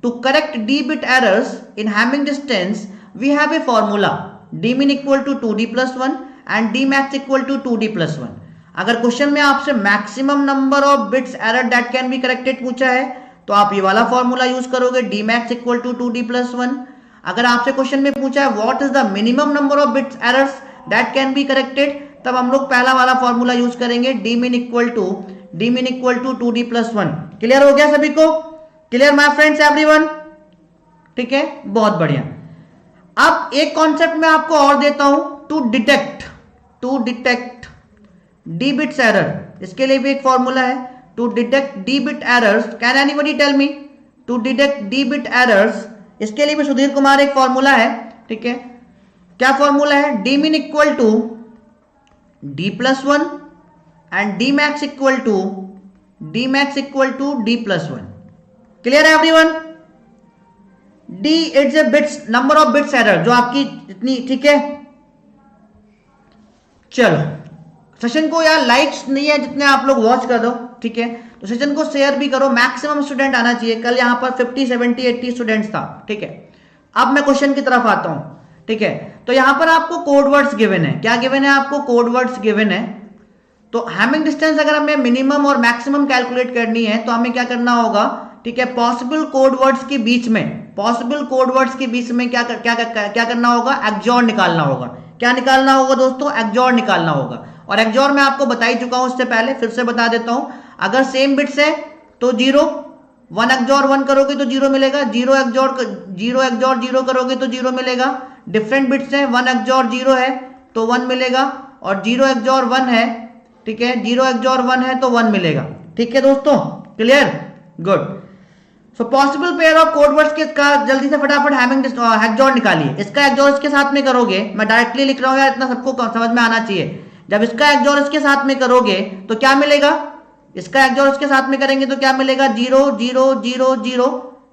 To correct d bit errors in Hamming distance, we have a formula d min equal to 2d plus 1 and d max equal to 2d plus 1. अगर क्वेश्चन में आपसे maximum number of bits error that can be corrected पूछा है तो आप ये वाला फॉर्मूला यूज करोगे d max equal to 2d plus 1. अगर आपसे क्वेश्चन में पूछा है what is the minimum number of bits errors that can be corrected, तब हम लोग पहला वाला फॉर्मूला यूज करेंगे d min equal to 2d plus 1. Clear हो गया सभी को? Clear my friends everyone? ठीक है, बहुत बढ़िया. अब एक कॉन्सेप्ट मैं आपको और देता हूं, to detect D bits error. इसके लिए भी एक फॉर्मूला है, to detect D bit errors. Can anybody tell me? To detect D bit errors, इसके लिए भी सुधीर कुमार एक फॉर्मूला है. ठीक है, क्या फॉर्मूला है? D min equal to D plus 1 and D max equal to D plus 1. Clear है everyone? D it's a bits, number of bits error जो आपकी जितनी. ठीक है, चलो सेशन को यार लाइक्स नहीं है जितने आप लोग वॉच कर दो. ठीक है, तो सेशन को शेयर भी करो. मैक्सिमम स्टूडेंट आना चाहिए. कल यहां पर 50 70 80 स्टूडेंट्स था. ठीक है, अब मैं क्वेश्चन की तरफ आता हूं. ठीक है, तो यहां पर आपको कोड वर्ड्स गिवन है. क्या गिवन है आपको? कोड वर्ड्स गिवन है. तो हैमिंग डिस्टेंस अगर हमें मिनिमम और मैक्सिमम कैलकुलेट करनी है तो हमें क्या करना होगा? ठीक है, पॉसिबल कोड वर्ड्स के बीच में क्या करना होगा? एक्सऑर निकालना होगा. क्या निकालना होगा दोस्तों? एक्सऑर निकालना होगा. और एक्सऑर मैं आपको बता ही चुका हूं इससे पहले, फिर से बता देता हूं. अगर सेम बिट्स है तो 0, 1 एक्सऑर 1 करोगे तो 0 मिलेगा. 0 एक्सऑर 0 करोगे तो 0 मिलेगा. डिफरेंट बिट्स है, 1 एक्सऑर 0 है तो 1 मिलेगा, और 0 एक्सऑर 1 है. ठीक है, 0 एक्सऑर 1 है तो 1 मिलेगा. ठीक है दोस्तों, clear? Good. So possible pair of code words के का जल्दी से फटाफट हैमिंग एक्सऑर निकालिए. इसका एक्सऑर इसके साथ में करोगे, मैं डायरेक्टली लिख रहा हूं यार, इतना सबको समझ में आना चाहिए. जब इसका एक्सऑर इसके साथ में करोगे तो क्या मिलेगा? इसका एक्सऑर इसके साथ में करेंगे तो क्या मिलेगा? 0 0 0 0,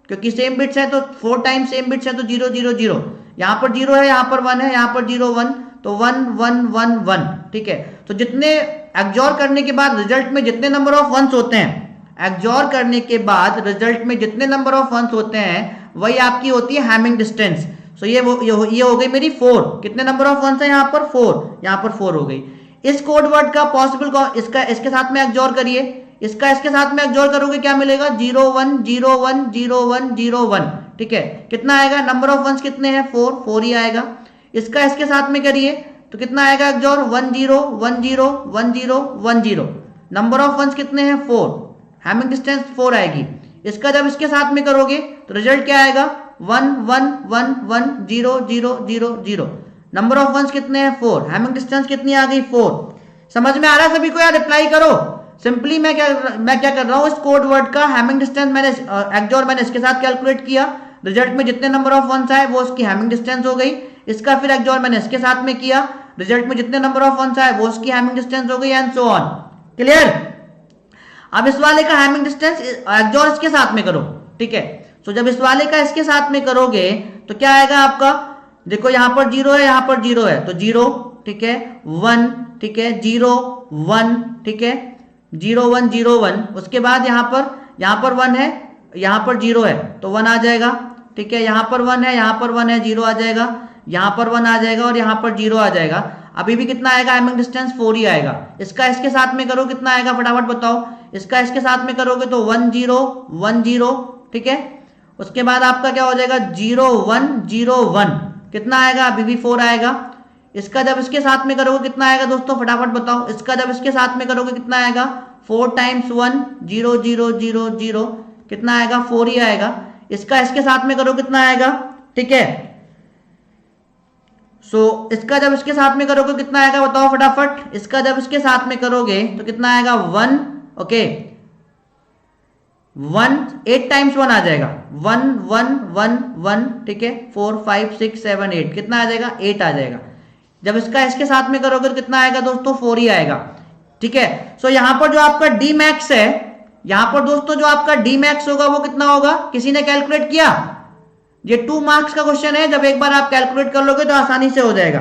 क्योंकि सेम बिट्स है तो 4 टाइम्स सेम बिट्स है तो 0 0 0. यहां पर 0 है, यहां पर 1 है, यहां पर 0 1, तो 1 1 1 1. ठीक है, तो जितने एक्सऑर करने के बाद रिजल्ट में जितने नंबर ऑफ वंस होते हैं, एक्सऑर करने के बाद रिजल्ट में जितने नंबर ऑफ वंस होते हैं वही आपकी होती है हैमिंग डिस्टेंस. सो ये हो गई मेरी 4. कितने नंबर ऑफ वंस है यहाँ पर? 4. यहाँ पर 4 हो गई. इस कोड वर्ड का पॉसिबल इसके साथ में एक्सऑर करिए. इसका इसके साथ में एक्सऑर करोगे क्या मिलेगा? 0 1 0 1 0 1 0 1. ठीक है, कितना आएगा? नंबर ऑफ वंस कितने हैं? 4 ही आएगा. इसका इसके साथ में करिए तो कितना आएगा एक्सऑर? 1 0 1 0 1 0 1 0. नंबर ऑफ वंस कितने हैं? 4. हैमिंग डिस्टेंस 4 आएगी. इसका जब इसके साथ में करोगे तो रिजल्ट क्या आएगा? 1 1 1 1 0 0 0 0. नंबर ऑफ वंस कितने हैं? 4. हैमिंग डिस्टेंस कितनी आ गई? 4. समझ में आ रहा है सभी को? यार रिप्लाई करो. सिंपली मैं क्या कर रहा हूं, इस कोड वर्ड का हैमिंग डिस्टेंस मैंने एक्सऑर मैंने इसके साथ कैलकुलेट किया. रिजल्ट में जितने नंबर ऑफ वंस आए वो उसकी हैमिंग डिस्टेंस हो गई. इसका फिर एक्सऑर मैंने इसके साथ में किया. रिजल्ट में जितने नंबर ऑफ वंस आए वो उसकी हैमिंग डिस्टेंस हो गई, एंड सो ऑन. क्लियर? अब इस वाले का हैमिंग डिस्टेंस एक्सऑर इसके साथ में करो. ठीक है, तो जब इस वाले का इसके साथ में करोगे तो क्या आएगा आपका? देखो यहां पर 0 है, यहां पर 0 है तो 0. ठीक है, 1. ठीक है, 0 1. ठीक है, 0 1 0 1. उसके बाद यहां पर 1 है, यहां पर 0 है तो 1 आ जाएगा. ठीक है, यहां पर 1 है, यहां पर 1 है, 0 आ जाएगा. यहां पर 1 आ जाएगा और यहां पर 0 आ जाएगा. अभी भी कितना आएगा? हैमिंग डिस्टेंस 4 ही आएगा. इसका इसके साथ में करो कितना आएगा? फटाफट बताओ. इसका इसके साथ में करोगे तो 1 0 1 0. ठीक है, उसके बाद आपका क्या हो जाएगा? 0 1 0 1. कितना आएगा? अभी भी 4 आएगा. इसका जब इसके साथ में करोगे कितना आएगा दोस्तों? फटाफट बताओ. इसका जब इसके साथ में करोगे कितना आएगा? 4 टाइम्स 1 0 0 0 0. कितना आएगा? 4 ही आएगा. इसका इसके साथ में करो कितना आएगा? ठीक है, इसका जब इसके साथ में करोगे कितना आएगा? बताओ फटाफट. इसका जब इसके साथ में करोगे तो कितना आएगा? 1. ओके, 1 8 टाइम्स 1 आ जाएगा. 1 1 1 1. ठीक है, 4 5 6 7 8. कितना आ जाएगा? 8 आ जाएगा. जब इसका इसके साथ में करोगे तो कितना आएगा दोस्तों? 4 ही आएगा. ठीक है, सो यहां पर जो आपका डी मैक्स है, यहां पर दोस्तों जो आपका डी मैक्स होगा वो कितना होगा? किसी ने कैलकुलेट किया? ये 2 मार्क्स का क्वेश्चन है. जब एक बार आप कैलकुलेट कर लोगे तो आसानी से हो जाएगा.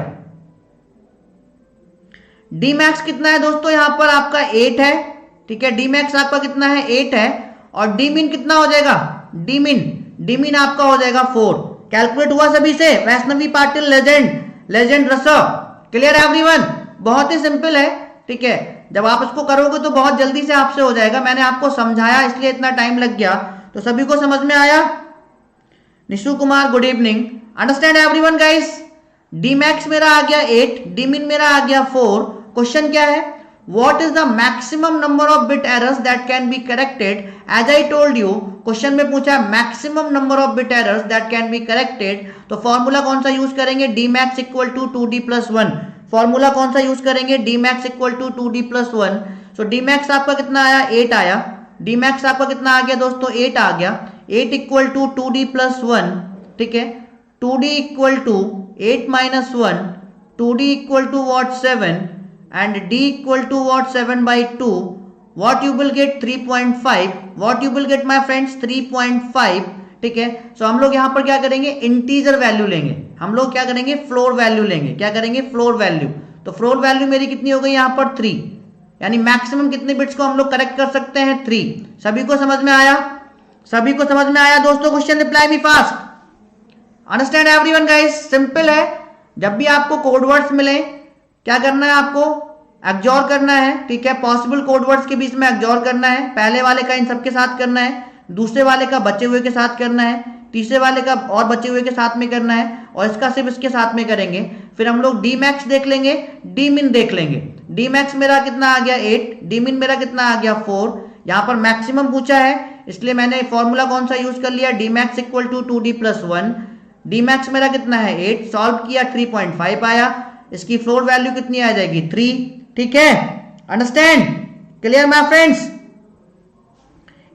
डी मैक्स कितना है दोस्तों? यहां पर आपका 8 है. ठीक है, डी मैक्स आपका कितना है? 8 है. और डी मिन कितना हो जाएगा? डी डी मीन आपका हो जाएगा 4। कैलकुलेट हुआ सभी से? वैष्णवी पाटिल लेजेंड रसो। Clear everyone? बहुत ही सिंपल है, ठीक है। जब आप इसको करोगे तो बहुत जल्दी से आपसे हो जाएगा। मैंने आपको समझाया इसलिए इतना टाइम लग गया। तो सभी को समझ में आया? Nishu Kumar good evening. Understand everyone guys? D max मेरा आ गया 8, डी मिन मेरा आ गया 4। क्वेश्चन क्या है? What is the maximum number of bit errors that can be corrected? As I told you, question में पूछा maximum number of bit errors that can be corrected, तो फॉर्मूला कौन सा यूज करेंगे? dmax equal to 2d plus 1। Formula कौन सा यूज करेंगे? dmax equal to 2d plus 1। So dmax आपका कितना आया? 8 आया। dmax आपका कितना आ गया दोस्तों? 8 आ गया। 8 इक्वल टू 2d प्लस 1, ठीक है। 2d equal to 8 minus 1, 2d equal to what 7 and d equal to what 7 by 2, what you will get 3.5, what you will get my friends 3.5, ठीक है। सो हम लोग यहां पर क्या करेंगे? इंटीजर वैल्यू लेंगे। हम लोग क्या करेंगे? फ्लोर वैल्यू लेंगे। क्या करेंगे? Floor value. तो फ्लोर वैल्यू मेरी कितनी हो गई यहां पर? 3, यानी मैक्सिमम कितने बिट्स को हम लोग करेक्ट कर सकते हैं? 3। सभी को समझ में आया? सभी को समझ में आया दोस्तों? Question reply me fast. Understand everyone guys? Simple है। जब भी आपको कोड वर्ड्स मिले क्या करना है? आपको एग्जॉर करना है, ठीक है। पॉसिबल कोड वर्ड्स के बीच में एग्जॉर करना है। पहले वाले का इन सब के साथ करना है, दूसरे वाले का बचे हुए के साथ करना है, तीसरे वाले का और बचे हुए के साथ में करना है, और इसका सिर्फ इसके साथ में करेंगे। फिर हम लोग डी मैक्स देख लेंगे, डी मिन देख लेंगे। डी मैक्स मेरा कितना आ गया? 8। डी मिन मेरा कितना आ गया? 4। यहां पर मैक्सिमम पूछा है इसलिए मैंने फॉर्मूला कौन सा यूज कर लिया? D max equal to 2d plus 1। D max मेरा कितना है? 8। सॉल्व किया 3.5 आया। इसकी फ्लोर वैल्यू कितनी आ जाएगी? 3, ठीक है। Understand? Clear my friends?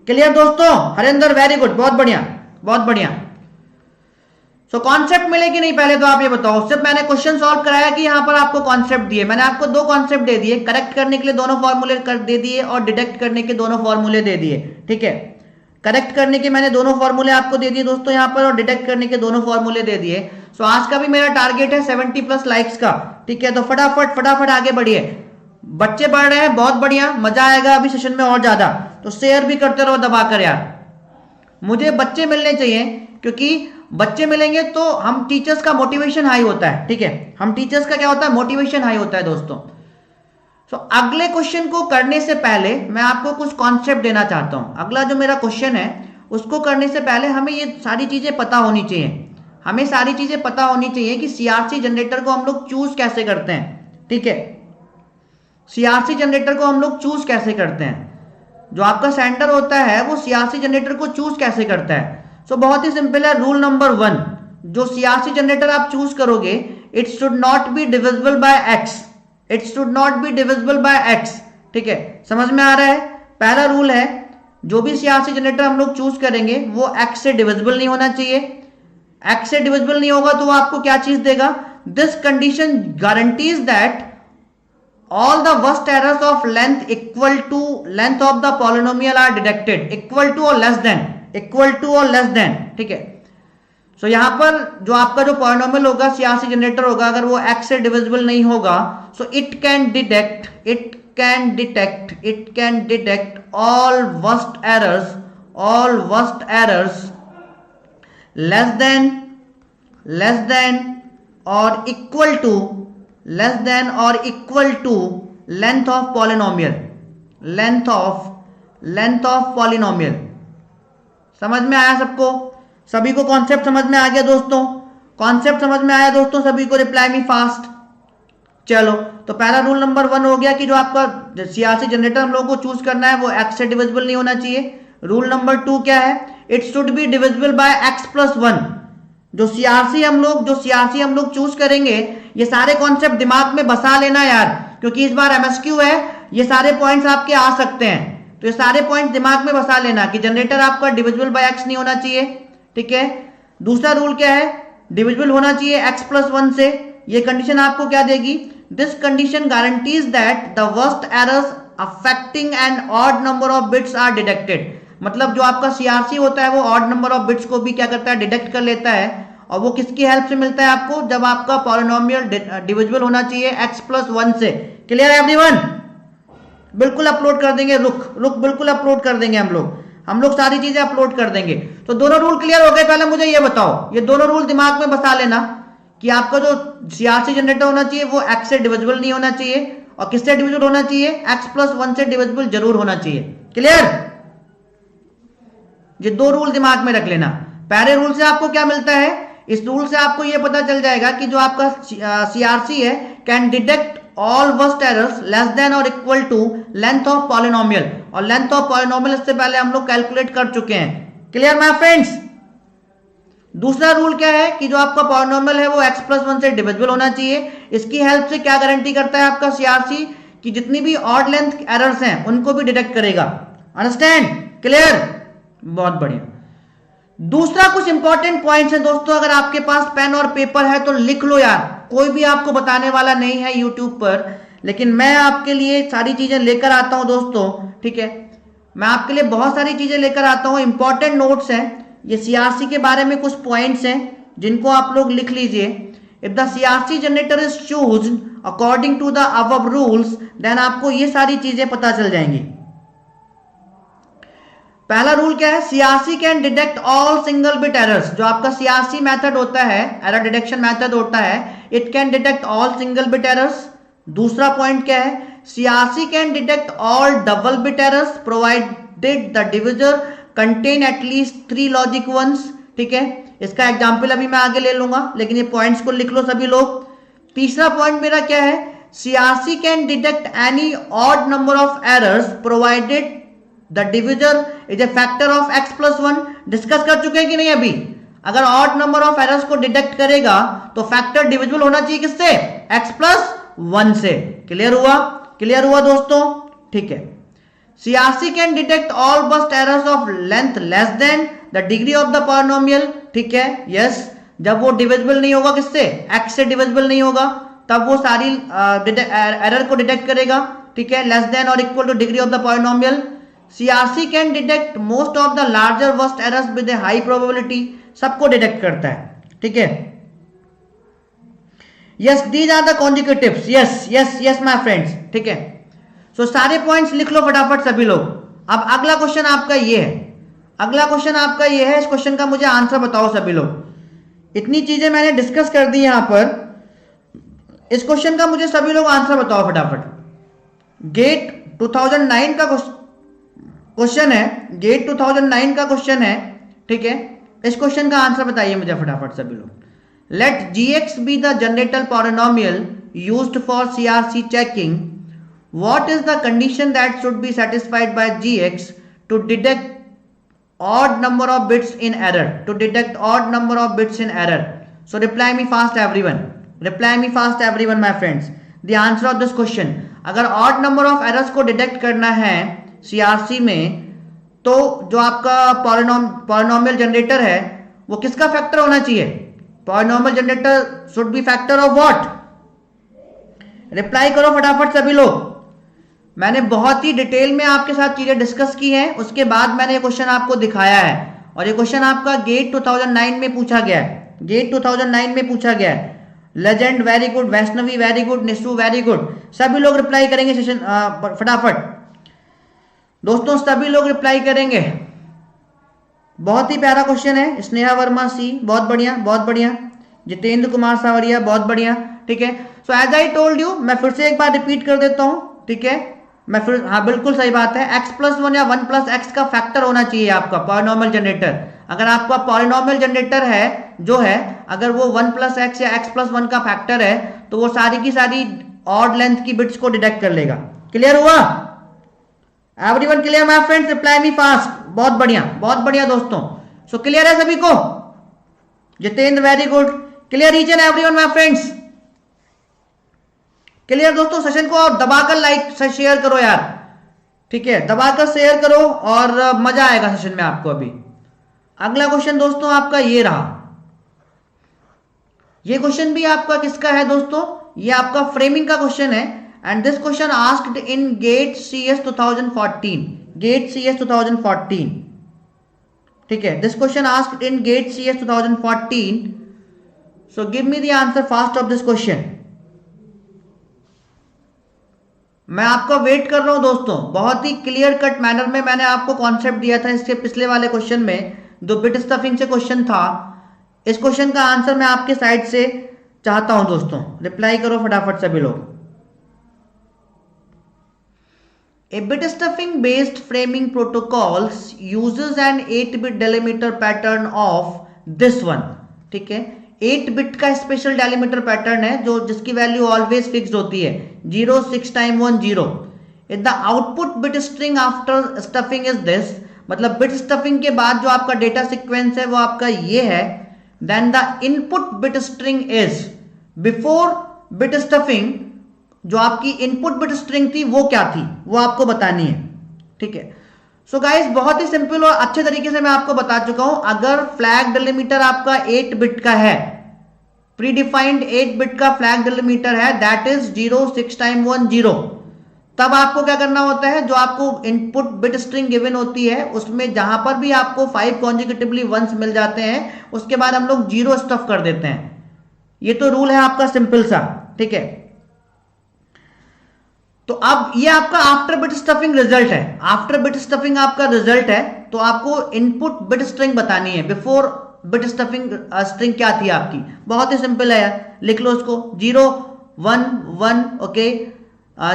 Clear दोस्तों? हरिंदर वेरी गुड, बहुत बढ़िया बहुत बढ़िया। सो कॉन्सेप्ट मिले कि नहीं पहले तो आप ये बताओ। सिर्फ मैंने क्वेश्चन सॉल्व कराया कि यहां पर आपको कॉन्सेप्ट दिए। मैंने आपको 2 कॉन्सेप्ट दे दिए, करेक्ट करने के लिए दोनों फॉर्मूले दे दिए और डिटेक्ट करने के दोनों फॉर्मूले दे दिए, ठीक है। करेक्ट करने के मैंने दोनों फॉर्मूले आपको दे दिए दोस्तों यहां पर, और डिटेक्ट करने के दोनों फॉर्मूले दे दिए। सो आज का भी मेरा टारगेट है 70 प्लस लाइक्स का, ठीक है। तो फटाफट आगे बढ़िए। बच्चे बढ़ रहे हैं, बहुत बढ़िया, मजा आएगा अभी सेशन में और ज्यादा। तो शेयर भी करते रहो दबाकर यार। मुझे बच्चे मिलने चाहिए, क्योंकि बच्चे मिलेंगे तो हम टीचर्स का मोटिवेशन हाई होता है, ठीक है। हम टीचर्स का क्या होता है? मोटिवेशन हाई होता है दोस्तों। सो अगले क्वेश्चन को करने से पहले मैं आपको कुछ कॉन्सेप्ट देना चाहता हूं। अगला जो मेरा क्वेश्चन है उसको करने से पहले हमें ये सारी चीजें पता होनी चाहिए। हमें सारी चीजें पता होनी चाहिए कि सीआरसी जनरेटर को हम लोग चूज कैसे करते हैं, ठीक है। सीआरसी जनरेटर को हम लोग चूज कैसे करते हैं? जो आपका सेंटर होता है वो सीआरसी जनरेटर को चूज कैसे करता है? सो बहुत ही सिंपल है। रूल नंबर 1, जो सीआरसी जनरेटर आप चूज करोगे, it should not be divisible by x. It should not be divisible by x, ठीक है। समझ में आ रहा है? पहला रूल है, जो भी सीआरसी जनरेटर हम लोग चूज करेंगे वो एक्स से डिविजिबल नहीं होना चाहिए। एक्स से डिविजिबल नहीं होगा तो वो आपको क्या चीज देगा? This condition guarantees that all the worst errors of length equal to length of the polynomial are detected, equal to or less than, ठीक है। सो यहां पर जो आपका जो पॉलिनोमियल होगा, सीआरसी जनरेटर होगा, अगर वो x से डिविजिबल नहीं होगा, so it can detect all worst errors less than or equal to length of polynomial। समझ में आया सबको? सभी को कॉन्सेप्ट समझ में आ गया दोस्तों? कॉन्सेप्ट समझ में आया दोस्तों सभी को? Reply me fast. चलो, तो पहला रूल नंबर 1 हो गया कि जो आपका सीआरसी जनरेटर हम लोग को चूज करना है वो एक्स से डिविजिबल नहीं होना चाहिए। रूल नंबर 2 क्या है? It should be divisible by x plus 1। जो सीआरसी हम लोग चूज करेंगे, ये सारे कॉन्सेप्ट दिमाग में बसा लेना यार, क्योंकि इस बार एमएसक्यू है, ये सारे पॉइंट्स आपके आ सकते हैं। तो ये सारे पॉइंट्स दिमाग में बसा लेना कि जनरेटर आपका डिविजिबल बाय एक्स नहीं होना चाहिए, ठीक है। दूसरा रूल क्या है? डिविजिबल होना चाहिए एक्स प्लस 1 से। ये कंडीशन आपको क्या देगी? This condition guarantees that the worst errors affecting an odd number of bits are detected. मतलब जो आपका सीआरसी होता है वो ऑड नंबर ऑफ बिट्स को भी क्या करता है? डिटेक्ट कर लेता है। और वो किसकी हेल्प से मिलता है आपको? जब आपका पॉलिनोमियल डिविजिबल होना चाहिए x प्लस 1 से। क्लियर है एवरीवन? बिल्कुल अपलोड कर देंगे, रुक बिल्कुल अपलोड कर देंगे हम लोग सारी चीजें अपलोड कर देंगे। तो दोनों रूल क्लियर हो गए। पहले मुझे ये बताओ, ये दोनों रूल दिमाग में बसा लेना कि आपका जो सीआरसी जनरेटर होना चाहिए वो एक्स से डिविजिबल नहीं होना चाहिए, और किससे डिविजिबल होना चाहिए, x+1 से डिविजिबल जरूर होना चाहिए। क्लियर? ये दो रूल दिमाग में रख लेना। पहले रूल से आपको क्या मिलता है, इस रूल से आपको यह पता चल जाएगा कि जो आपका सीआरसी है can detect all burst errors less than और equal to length of polynomial, और लेंथ ऑफ पॉलिनोमियल इससे पहले हम लोग कैलकुलेट कर चुके हैं। Clear my friends? दूसरा रूल क्या है कि जो आपका पॉलिनोमियल है वो x+1 से डिविजिबल होना चाहिए। इसकी हेल्प से क्या गारंटी करता है आपका सीआरसी कि जितनी भी ऑड लेंथ एरर्स हैं उनको भी डिटेक्ट करेगा। अंडरस्टैंड? क्लियर? बहुत बढ़िया। दूसरा कुछ इंपॉर्टेंट पॉइंट्स है दोस्तों, अगर आपके पास पेन और पेपर है तो लिख लो यार। कोई भी आपको बताने वाला नहीं है यूट्यूब पर, लेकिन मैं आपके लिए सारी चीजें लेकर आता हूं दोस्तों। ठीक है, मैं आपके लिए बहुत सारी चीजें लेकर आता हूं, इंपॉर्टेंट नोट्स हैं। ये सीआरसी के बारे में कुछ पॉइंट्स हैं जिनको आप लोग लिख लीजिए। If the CRC generator is choose according to the above rules, then आपको ये सारी चीजें पता चल जाएंगी। पहला रूल क्या है, CRC can detect all single bit errors. जो आपका सीआरसी मेथड होता है, एरर डिटेक्शन मेथड होता है, it can detect all single bit errors. दूसरा पॉइंट क्या है, CRC can detect all double bit errors provided the divisor contain at least 3 logic ones. ठीक है, इसका एग्जाम्पल अभी मैं आगे ले लूंगा, लेकिन ये पॉइंट्स को लिख लो सभी लोग। तीसरा पॉइंट मेरा क्या है, CRC can detect any odd number of errors provided the divisor is a factor of x+1। Discuss कर चुके हैं कि नहीं अभी? अगर ऑड नंबर ऑफ एरर्स को डिटेक्ट करेगा तो फैक्टर डिविजिबल होना चाहिए किससे, x+1 से। क्लियर हुआ? क्लियर हुआ दोस्तों? ठीक है। CRC can detect all burst errors of length less than the degree of the polynomial. ठीक है, यस। जब वो डिविजिबल नहीं होगा किससे, x से डिविजिबल नहीं होगा, तब वो सारी एरर को डिटेक्ट करेगा। ठीक है, लेस देन और equal to degree of the polynomial. CRC can detect most of the larger burst errors with a high probability. सबको डिटेक्ट करता है। ठीक है, yes, these are the consecutives. Yes yes yes my friends. ठीक है, सो सारे पॉइंट्स लिख लो फटाफट सभी लोग। अब अगला क्वेश्चन आपका ये है, अगला क्वेश्चन आपका ये है। इस क्वेश्चन का मुझे आंसर बताओ सभी लोग। इतनी चीजें मैंने डिस्कस कर दी यहां पर, इस क्वेश्चन का मुझे सभी लोग आंसर बताओ फटाफट। गेट 2009 का क्वेश्चन है, गेट 2009 का क्वेश्चन है। ठीक है, इस क्वेश्चन का आंसर बताइए मुझे फटाफट सभी लोग। Let gx be the generator polynomial used for CRC checking. What is the condition that should be satisfied by gx to detect odd number of bits in error? To detect odd number of bits in error. So reply me fast everyone. Reply me fast everyone my friends. The answer of this question. अगर odd number of errors को detect करना है CRC में, तो जो आपका पॉलिनोमियल जनरेटर है वो किसका फैक्टर होना चाहिए? Polynomial generator should be factor of what? Reply करो फटाफट सभी लोग। मैंने बहुत ही डिटेल में आपके साथ चीजें डिस्कस की हैं, उसके बाद मैंने ये क्वेश्चन आपको दिखाया है, और ये क्वेश्चन आपका गेट 2009 में पूछा गया है। गेट 2009 में पूछा गया है। Legend very good, Vaishnavi very good, Nishu very good. सभी लोग रिप्लाई करेंगे सेशन फटाफट दोस्तों, सभी लोग रिप्लाई करेंगे। बहुत ही प्यारा क्वेश्चन है। स्नेहा वर्मा सी, बहुत बढ़िया बहुत बढ़िया। जितेंद्र कुमार सावरिया, बहुत बढ़िया। ठीक है, so as I told you, मैं फिर से एक बार रिपीट कर देता हूं। ठीक है, मैं फिर, हाँ बिल्कुल सही बात है, x+1 या 1+x का फैक्टर होना चाहिए आपका पॉलिनोमियल जनरेटर। अगर आपका पॉलिनोमियल जनरेटर है जो है, अगर वो 1+x या x+1 का फैक्टर है, तो वो सारी की सारी ऑड लेंथ की बिट्स को डिटेक्ट कर लेगा। क्लियर हुआ? Everyone clear my friends? Reply me fast. बहुत बढ़िया दोस्तों। सो क्लियर है सभी को? Jitendra very good. Clear each and everyone my friends? Clear दोस्तों? सेशन को और दबाकर लाइक से शेयर करो यार। ठीक है, दबाकर शेयर करो और मजा आएगा सेशन में आपको। अभी अगला क्वेश्चन दोस्तों आपका ये रहा। ये क्वेश्चन भी आपका किसका है दोस्तों? ये आपका फ्रेमिंग का क्वेश्चन है, and this question asked in GATE CS 2014। GATE CS 2014। ठीक है, this question asked in GATE CS 2014। So give me the answer fast of this question. मैं आपका वेट कर रहा हूं दोस्तों। बहुत ही क्लियर कट मैनर में मैंने आपको कॉन्सेप्ट दिया था इसके पिछले वाले क्वेश्चन में, जो बिट स्टफिंग से क्वेश्चन था, इस क्वेश्चन का आंसर मैं आपके साइड से चाहता हूं दोस्तों। रिप्लाई करो फटाफट सभी लोग। A bit stuffing based framing protocols uses an 8-bit delimiter pattern of this one। ठीक है, 8 बिट का स्पेशल डेलीमीटर पैटर्न है जो जिसकी वैल्यू ऑलवेज फिक्स्ड होती है, 0 6 time 1 0। If the output bit string after stuffing is this, मतलब बिट स्टफिंग के बाद जो आपका डेटा सीक्वेंस है वो आपका ये है, then the input bit string is before bit stuffing, जो आपकी इनपुट बिट स्ट्रिंग थी वो क्या थी वो आपको बतानी है। ठीक है, सो गाइस बहुत ही सिंपल और अच्छे तरीके से मैं आपको बता चुका हूं। अगर फ्लैग डिलीमीटर आपका 8 बिट का है, प्री डिफाइंड 8 बिट का फ्लैग डिलीमीटर है, दैट इज 0 6 टाइम 1 0, तब आपको क्या करना होता है, जो आपको इनपुट बिट स्ट्रिंग गिवन होती है उसमें जहां पर भी आपको 5 कॉन्जिक्यूटिवली वंस मिल जाते हैं उसके बाद हम लोग 0 स्टफ कर देते हैं। ये तो रूल है आपका सिंपल सा। ठीक है, तो अब ये आपका आफ्टर बिट स्टफिंग रिजल्ट है। आफ्टर बिट स्टफिंग आपका रिजल्ट है, तो आपको इनपुट बिट स्ट्रिंग बतानी है। बिफोर बिट स्टफिंग स्ट्रिंग क्या थी आपकी, बहुत ही सिंपल है, लिख लो इसको 0 1 1, ओके,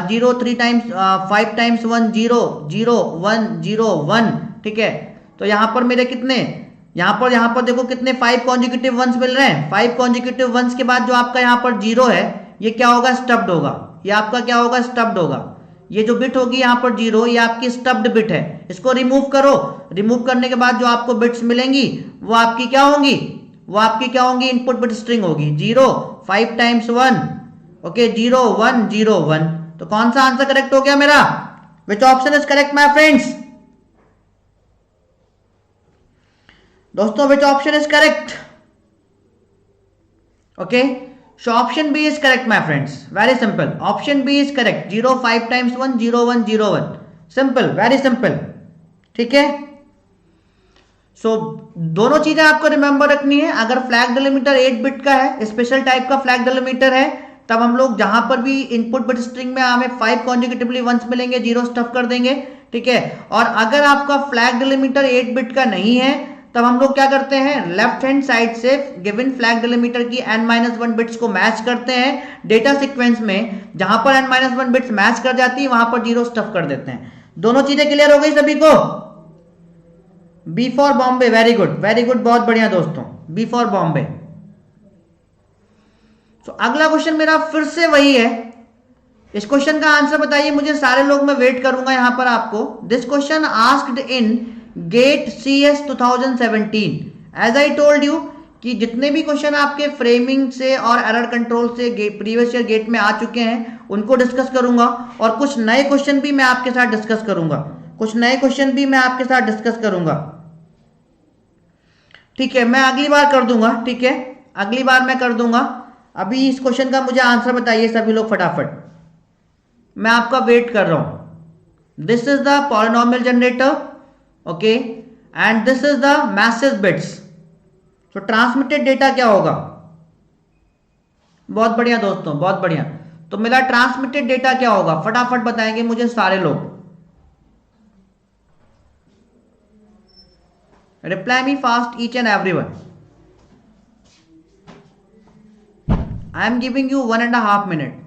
0 3 टाइम्स 5 टाइम्स 1 0 0 1 0 1। ठीक है, तो यहां पर मेरे कितने, यहां पर देखो कितने 5 कॉन्जिक्यूटिव वंस मिल रहे हैं। 5 कॉन्जिक्यूटिव वंस के बाद जो आपका यहां पर 0 है ये क्या होगा, स्टफ्ड होगा। ये आपका क्या होगा, स्टफ्ड होगा। ये जो बिट होगी यहां पर 0, ये आपकी स्टफ्ड बिट है। इसको रिमूव करो, रिमूव करने के बाद जो आपको बिट्स मिलेंगी वो आपकी क्या होंगी, वो आपकी क्या होंगी, इनपुट बिट स्ट्रिंग होगी। 0 5 टाइम्स 1, ओके, 0 1 0 1। तो कौन सा आंसर करेक्ट हो गया मेरा, which option is correct my friends? दोस्तों which option is correct? Okay, so option B is correct my friends, very simple, option B is correct, 0 5 times 1 0 1 0 1, simple, very simple। ठीक है, सो दोनों चीजें आपको रिमेंबर रखनी है। अगर फ्लैग डिलीमीटर 8 बिट का है, स्पेशल टाइप का फ्लैग डिलीमीटर है, तब हम लोग जहां पर भी इनपुट बिट स्ट्रिंग में हमें 5 कॉन्जिक्यूटिवली वंस मिलेंगे 0 स्टफ कर देंगे। ठीक है, और अगर आपका फ्लैग डिलीमीटर 8 बिट का नहीं है तब हम लोग क्या करते हैं, लेफ्ट हैंड साइड से गिवन फ्लैग डिलीमीटर की n-1 बिट्स को मैच करते हैं डेटा सीक्वेंस में। जहां पर n-1 बिट्स मैच कर जाती है वहां पर 0 स्टफ कर देते हैं। दोनों चीजें क्लियर हो गई सभी को? B for Bombay, very good very good, बहुत बढ़िया दोस्तों, बी फॉर बॉम्बे। तो अगला क्वेश्चन मेरा फिर से वही है। इस क्वेश्चन का आंसर बताइए मुझे, सारे लोग, मैं वेट करूंगा यहां पर आपको। This question asked in GATE CS 2017। As I told you कि जितने भी क्वेश्चन आपके फ्रेमिंग से और एरर कंट्रोल से प्रीवियस ईयर गेट में आ चुके हैं उनको डिस्कस करूंगा, और कुछ नए क्वेश्चन भी मैं आपके साथ डिस्कस करूंगा, कुछ नए क्वेश्चन भी मैं आपके साथ डिस्कस करूंगा। ठीक है, मैं अगली बार कर दूंगा। ठीक है, अगली बार मैं कर दूंगा। अभी इस क्वेश्चन का मुझे आंसर बताइए सभी लोग फटाफट, मैं आपका वेट कर रहा हूं। This is the polynomial generator, okay, and this is the message bits. तो ट्रांसमिटेड डेटा क्या होगा? बहुत बढ़िया दोस्तों, बहुत बढ़िया। तो मेरा ट्रांसमिटेड डेटा क्या होगा, फटाफट बताएंगे मुझे सारे लोग। Reply me fast each and everyone. I am giving you 1.5 minute.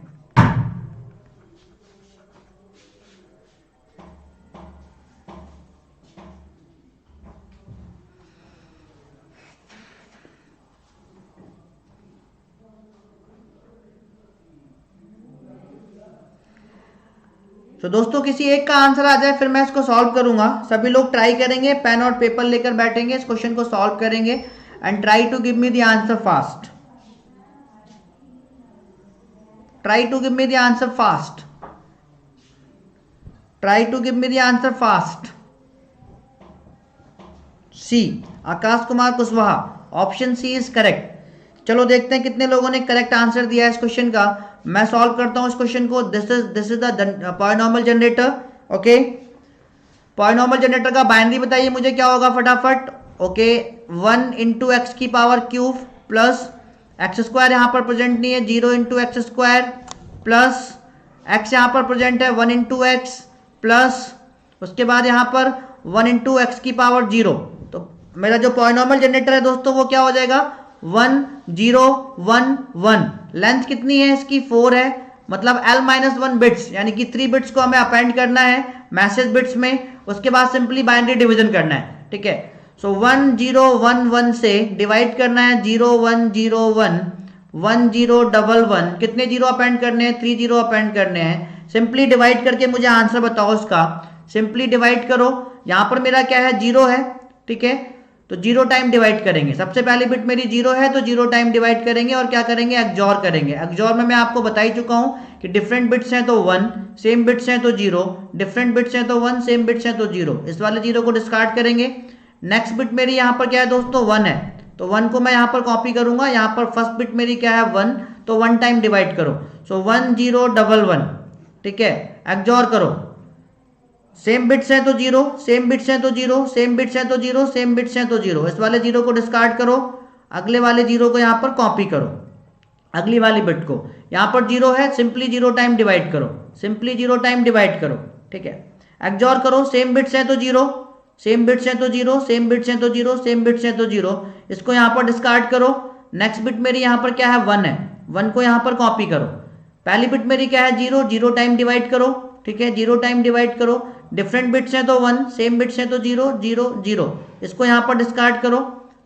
तो दोस्तों किसी एक का आंसर आ जाए फिर मैं इसको सॉल्व करूंगा। सभी लोग ट्राई करेंगे, पेन और पेपर लेकर बैठेंगे, इस क्वेश्चन को सॉल्व करेंगे and try to give me the answer fast. Try to give me the answer fast, try to give me the answer fast. C, Akash Kumar Kushwaha, option C is correct. चलो देखते हैं कितने लोगों ने करेक्ट आंसर दिया है इस क्वेश्चन का। मैं सॉल्व करता हूं इस क्वेश्चन को। This is the polynomial generator, okay. Polynomial generator का बाइनरी बताइए मुझे क्या होगा फटाफट। ओके, 1 इंटू एक्स की power cube plus x square यहाँ पर प्रेजेंट नहीं है, 0 into x square plus x यहाँ पर प्रेजेंट है 1 इंटू एक्स प्लस उसके बाद यहाँ पर 1 इंटू एक्स की पावर 0। तो मेरा जो पॉलिनॉमियल जनरेटर है दोस्तों वो क्या हो जाएगा 1 0 1 1। लेंथ कितनी है इसकी 4 है, मतलब L-1 बिट्स यानी कि 3 बिट्स को हमें अपेंड करना है मैसेज बिट्स में, उसके बाद सिंपली बाइनरी डिवीजन करना है। ठीक है, सो 1 0 1 1 से डिवाइड करना है 0 1 0 1 1 0 1 1। कितने जीरो अपेंड करने हैं 3 जीरो अपेंड करने हैं। सिंपली डिवाइड करके मुझे आंसर बताओ इसका। सिंपली डिवाइड करो, यहां पर मेरा क्या है 0 है। ठीक है, तो 0 टाइम डिवाइड करेंगे। सबसे पहली बिट मेरी 0 है तो 0 टाइम डिवाइड करेंगे और क्या करेंगे एक्सजॉर करेंगे। एक्सजॉर में मैं आपको बता ही चुका हूं कि डिफरेंट बिट्स हैं तो 1, सेम बिट्स हैं तो 0, डिफरेंट बिट्स हैं तो 1, सेम बिट्स हैं तो 0। इस वाले 0 को डिस्कार्ड करेंगे। नेक्स्ट बिट मेरी यहां पर क्या है दोस्तों 1 है, तो 1 को मैं यहां पर कॉपी करूंगा। यहां पर फर्स्ट बिट मेरी क्या है 1, तो 1 टाइम डिवाइड करो, सो 1 0 1 1। ठीक है, एक्सजॉर करो, सेम बिट्स हैं तो 0, सेम बिट्स हैं तो 0, सेम बिट्स हैं तो 0, सेम बिट्स हैं तो 0। इस वाले 0 को डिस्कार्ड करो, अगले वाले 0 को यहां पर कॉपी करो, अगली वाली बिट को। यहां पर 0 है, सिंपली 0 टाइम डिवाइड करो, सिंपली 0 टाइम डिवाइड करो। ठीक है, एक्सजॉर करो, सेम बिट्स हैं तो 0, सेम बिट्स हैं तो 0, सेम बिट्स हैं तो 0, सेम बिट्स हैं तो 0। इसको यहां पर डिस्कार्ड करो। नेक्स्ट बिट मेरी यहां पर क्या है 1 है, 1 को यहां पर कॉपी करो। पहली बिट मेरी क्या है 0, 0 टाइम डिवाइड करो। ठीक है, 0 टाइम डिवाइड करो। डिफरेंट बिट्स हैं तो 1, सेम बिट्स हैं तो 0 0 0। इसको यहां पर डिस्कार्ड करो,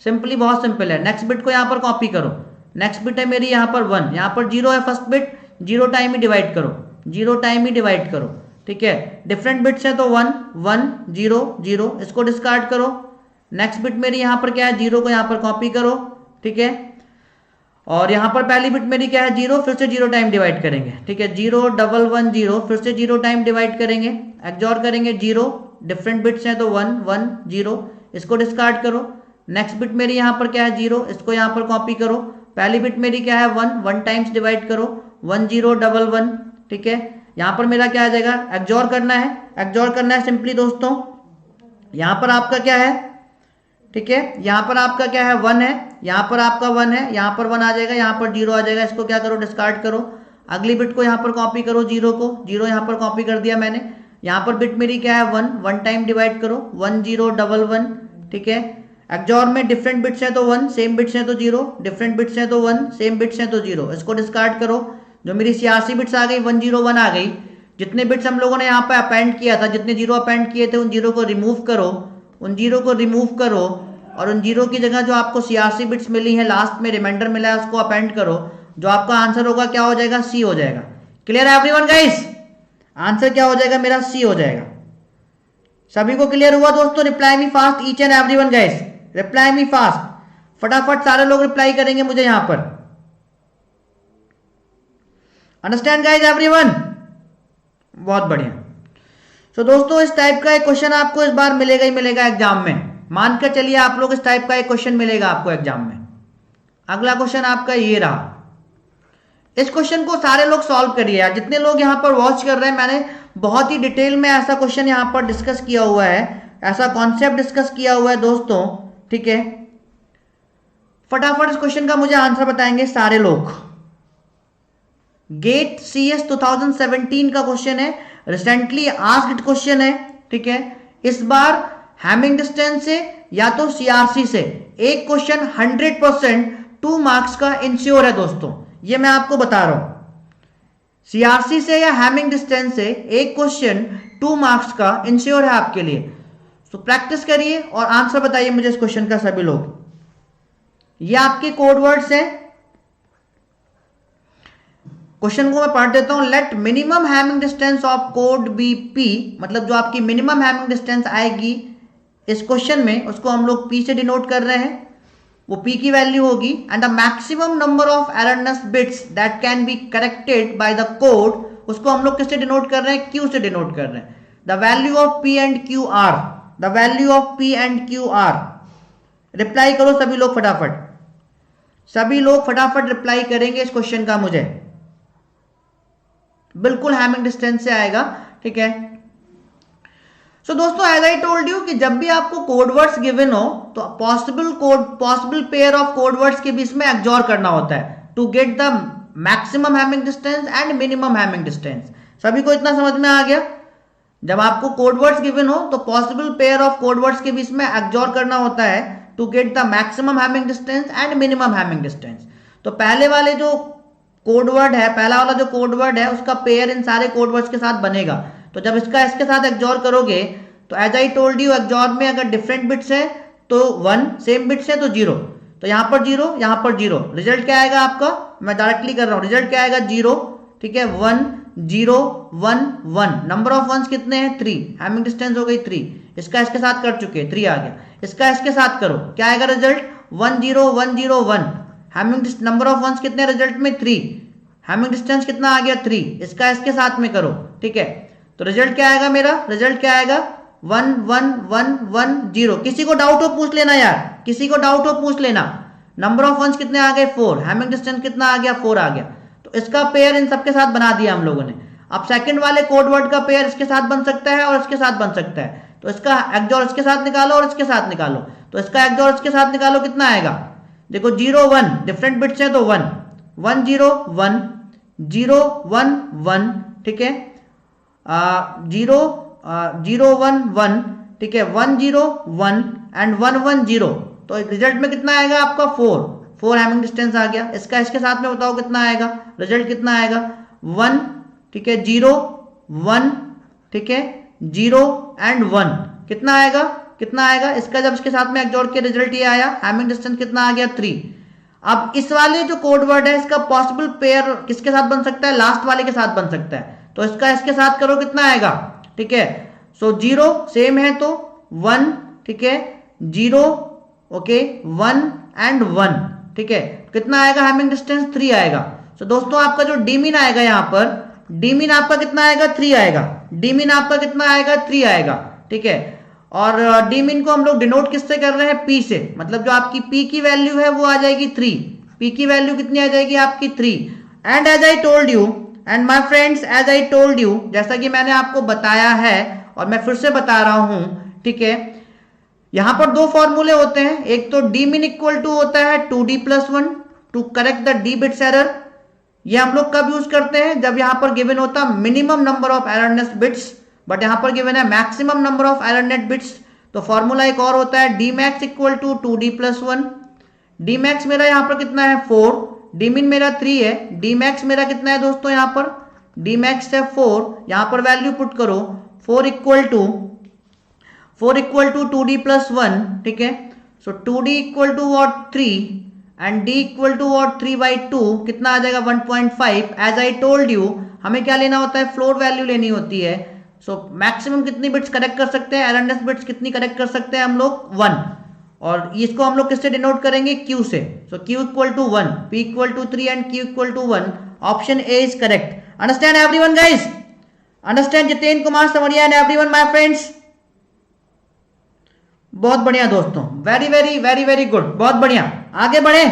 सिंपली बहुत सिंपल है। नेक्स्ट बिट को यहां पर कॉपी करो। नेक्स्ट बिट है मेरी यहां पर 1, यहां पर 0 है फर्स्ट बिट, 0 टाइम ही डिवाइड करो, 0 टाइम ही डिवाइड करो। ठीक है, डिफरेंट बिट्स हैं तो 1 1 0 0। इसको डिस्कार्ड करो। नेक्स्ट बिट मेरी यहां पर क्या है 0 को यहां पर कॉपी करो। ठीक है, और यहां पर पहली बिट मेरी क्या है 0, फिर से 0 टाइम डिवाइड करेंगे। ठीक है, 0 1 1 0, फिर से 0 टाइम डिवाइड करेंगे, एक्सजॉर करेंगे 0, डिफरेंट बिट्स हैं तो 1 1 0। इसको डिस्कार्ड करो। नेक्स्ट बिट मेरी यहां पर क्या है 0, इसको यहां पर कॉपी करो। पहली बिट मेरी क्या है 1, 1 टाइम्स डिवाइड करो, 1 0 1 1। ठीक है, यहां पर मेरा क्या आ जाएगा एक्सजॉर करना है, एक्सजॉर करना है सिंपली दोस्तों। यहां पर आपका क्या है, ठीक है, यहां पर आपका क्या है 1 है, यहां पर आपका 1 है, यहां पर 1 आ जाएगा, यहां पर 0 आ जाएगा। इसको क्या करो डिस्कार्ड करो। अगली बिट को यहां पर कॉपी करो, 0 को, 0 यहां पर कॉपी कर दिया मैंने। यहां पर बिट मेरी क्या है 1, 1 टाइम डिवाइड करो, 1 0 1 1। ठीक है, एक्सजॉर में डिफरेंट बिट्स हैं तो 1, सेम बिट्स हैं तो 0, डिफरेंट बिट्स हैं तो 1, सेम बिट्स हैं तो 0। इसको डिस्कार्ड करो। जो मेरी 86 बिट्स आ गई 1 0 1 आ गई। जितने बिट्स हम लोगों ने यहाँ पे अपेंड किया था, जितने 0 अपेंड किए थे उन 0 को रिमूव करो, उन 0 को रिमूव करो और उन 0 की जगह जो आपको 86 बिट्स मिली है, लास्ट में रिमाइंडर मिला है, उसको अपेंड करो। जो आपका आंसर होगा क्या हो जाएगा सी हो जाएगा। क्लियर है एवरीवन गाइस? आंसर क्या हो जाएगा मेरा सी हो जाएगा। सभी को क्लियर हुआ दोस्तों? Reply me fast each and everyone guys, reply me fast, फटाफट सारे लोग रिप्लाई करेंगे मुझे यहां पर। Understand guys everyone? बहुत बढ़िया। सो दोस्तों इस टाइप का एक क्वेश्चन आपको इस बार मिलेगा ही मिलेगा एग्जाम में। मानकर चलिए आप लोग इस टाइप का एक क्वेश्चन मिलेगा आपको एग्जाम में। अगला क्वेश्चन आपका ये रहा। इस क्वेश्चन को सारे लोग सॉल्व करिए यार, जितने लोग यहां पर वॉच कर रहे हैं। मैंने बहुत ही डिटेल में ऐसा क्वेश्चन यहां पर डिस्कस किया हुआ है, ऐसा कॉन्सेप्ट डिस्कस किया हुआ है दोस्तों। ठीक है, फटाफट इस क्वेश्चन का मुझे आंसर बताएंगे सारे लोग। गेट CS 2017 का क्वेश्चन है, रिसेंटली आस्क्ड क्वेश्चन है। ठीक है, इस बार हैमिंग डिस्टेंस से या तो CRC से एक क्वेश्चन 100% 2 मार्क्स का इंश्योर है दोस्तों, ये मैं आपको बता रहा हूं। CRC से या हैमिंग डिस्टेंस से एक क्वेश्चन 2 मार्क्स का इंश्योर है आपके लिए। तो प्रैक्टिस करिए और आंसर बताइए मुझे इस क्वेश्चन का सभी लोग। ये आपके कोड वर्ड्स हैं। क्वेश्चन को मैं पढ़ देता हूं। Let minimum Hamming distance of code be P, मतलब जो आपकी मिनिमम हैमिंग डिस्टेंस आएगी इस क्वेश्चन में, उसको हम लोग P से डिनोट कर रहे हैं, वो P की वैल्यू होगी। And the maximum number of erroneous bits that can be corrected by the code, उसको हम लोग किससे डिनोट कर रहे हैं? Q से डिनोट कर रहे हैं। The value of P and Q are, the value of P and Q are. Reply करो सभी लोग फटाफट, सभी लोग फटाफट रिप्लाई करेंगे इस क्वेश्चन का मुझे। बिल्कुल हैमिंग डिस्टेंस से आएगा। ठीक है, सो दोस्तों एज आई टोल्ड यू कि जब भी आपको कोड वर्ड्स गिवन हो तो possible pair of code words के बीच में एक्सजॉर करना होता है to get the maximum Hamming distance and minimum Hamming distance. सभी को इतना समझ में आ गया? जब आपको कोड वर्ड्स गिवन हो तो possible pair of code words के बीच में एक्सजॉर करना होता है to get the maximum Hamming distance and minimum Hamming distance. तो पहले वाले जो कोड वर्ड है, पहला वाला जो कोड वर्ड है उसका पेयर इन सारे कोड वर्ड्स के साथ बनेगा। तो जब इसका इसके साथ एक्सॉर करोगे तो as I told you XOR में अगर डिफरेंट बिट्स है तो 1, सेम बिट्स है तो 0। तो यहां पर 0, यहां पर 0, रिजल्ट क्या आएगा आपका, मैं डायरेक्टली कर रहा हूं, रिजल्ट क्या आएगा 0, ठीक है, 1 0 1 1। नंबर ऑफ वंस कितने हैं 3, हैमिंग डिस्टेंस हो गई 3। इसका इसके साथ कर चुके 3 आ गया, इसका इसके साथ करो क्या आएगा result 1 0 1 0 1। Hamming number of ones कितने रिजल्ट में 3, हैमिंग डिस्टेंस कितना आ गया 3, इसका इसके साथ में करो, ठीक है। तो रिजल्ट क्या आएगा मेरा, रिजल्ट क्या आएगा 1 1 1 1 0। किसी को डाउट हो पूछ लेना यार, किसी को डाउट हो पूछ लेना। नंबर ऑफ वंस कितने आ गए 4, हैमिंग डिस्टेंस कितना आ गया 4 आ गया। तो इसका पेयर इन सबके साथ बना दिया हम लोगों ने। अब सेकंड वाले कोड वर्ड का पेयर इसके साथ बन सकता है और इसके साथ बन सकता है। तो इसका एक्सॉर इसके साथ निकालो और इसके साथ निकालो। तो इसका एक्सॉर इसके साथ निकालो कितना आएगा, देखो 0 1 डिफरेंट बिट्स हैं तो 1 1 0 1 0 1 1, ठीक है, 0 0 1 1, ठीक है, 1 0 1 एंड 1 1 0। तो रिजल्ट में कितना आएगा आपका 4 हैमिंग डिस्टेंस आ गया। इसका इसके साथ में बताओ कितना आएगा, रिजल्ट कितना आएगा 1, ठीक है, 0 1, ठीक है, 0 एंड 1। कितना आएगा, कितना आएगा, इसका जब इसके साथ में एक्सॉर के रिजल्ट ये आया, हैमिंग डिस्टेंस कितना आ गया 3। अब इस वाले जो कोड वर्ड है इसका पॉसिबल पेयर किसके साथ बन सकता है, लास्ट वाले के साथ बन सकता है। तो इसका इसके साथ करो कितना आएगा, ठीक है। सो 0 सेम है तो 1, ठीक है, 0, ओके, 1 एंड 1, ठीक है, कितना आएगा हैमिंग डिस्टेंस 3 आएगा। सो दोस्तों आपका जो डी मीन आएगा यहाँ पर, डी मीन आपका कितना आएगा 3 आएगा, डी मीन आपका कितना आएगा 3 आएगा, ठीक है। और डी मीन को हम लोग डिनोट किससे कर रहे हैं, पी से, मतलब जो आपकी पी की वैल्यू है वो आ जाएगी 3, पी की वैल्यू कितनी आ जाएगी आपकी 3। And as I told you and my friends, as I told you, जैसा कि मैंने आपको बताया है और मैं फिर से बता रहा हूं, ठीक है, यहां पर दो फॉर्मूले होते हैं। एक तो डी मीन इक्वल टू होता है 2d + 1 to correct the D bits error. ये हम लोग कब यूज करते हैं, जब यहां पर गिवन होता minimum number of erroneous bits, but यहां पर गिवन है maximum number of erroneous bits. तो फॉर्मूला एक और होता है D max equal to 2d + 1। D max मेरा यहां पर कितना है 4, डी मीन मेरा 3 है, डी मैक्स मेरा कितना है दोस्तों, यहां पर डी मैक्स है 4, यहां पर वैल्यू पुट करो 4 इक्वल टू 2d + 1, ठीक है। So 2d equal to what 3 and d equal to what 3/2, कितना आ जाएगा 1.5। एज आई टोल्ड यू हमें क्या लेना होता है, फ्लोर वैल्यू लेनी होती है। सो मैक्सिमम कितनी बिट्स करेक्ट कर सकते हैं, एररनेस बिट्स कितनी करेक्ट कर सकते हैं हम लोग 1, और इसको हम लोग किससे डिनोट करेंगे, q से। So q equal to 1, p equal to 3 and q equal to 1। Option A is correct. Understand everyone guys, understand Jitendra Kumar Samaria and everyone my friends. बहुत बढ़िया दोस्तों, very very very very good, बहुत बढ़िया, आगे बढ़े।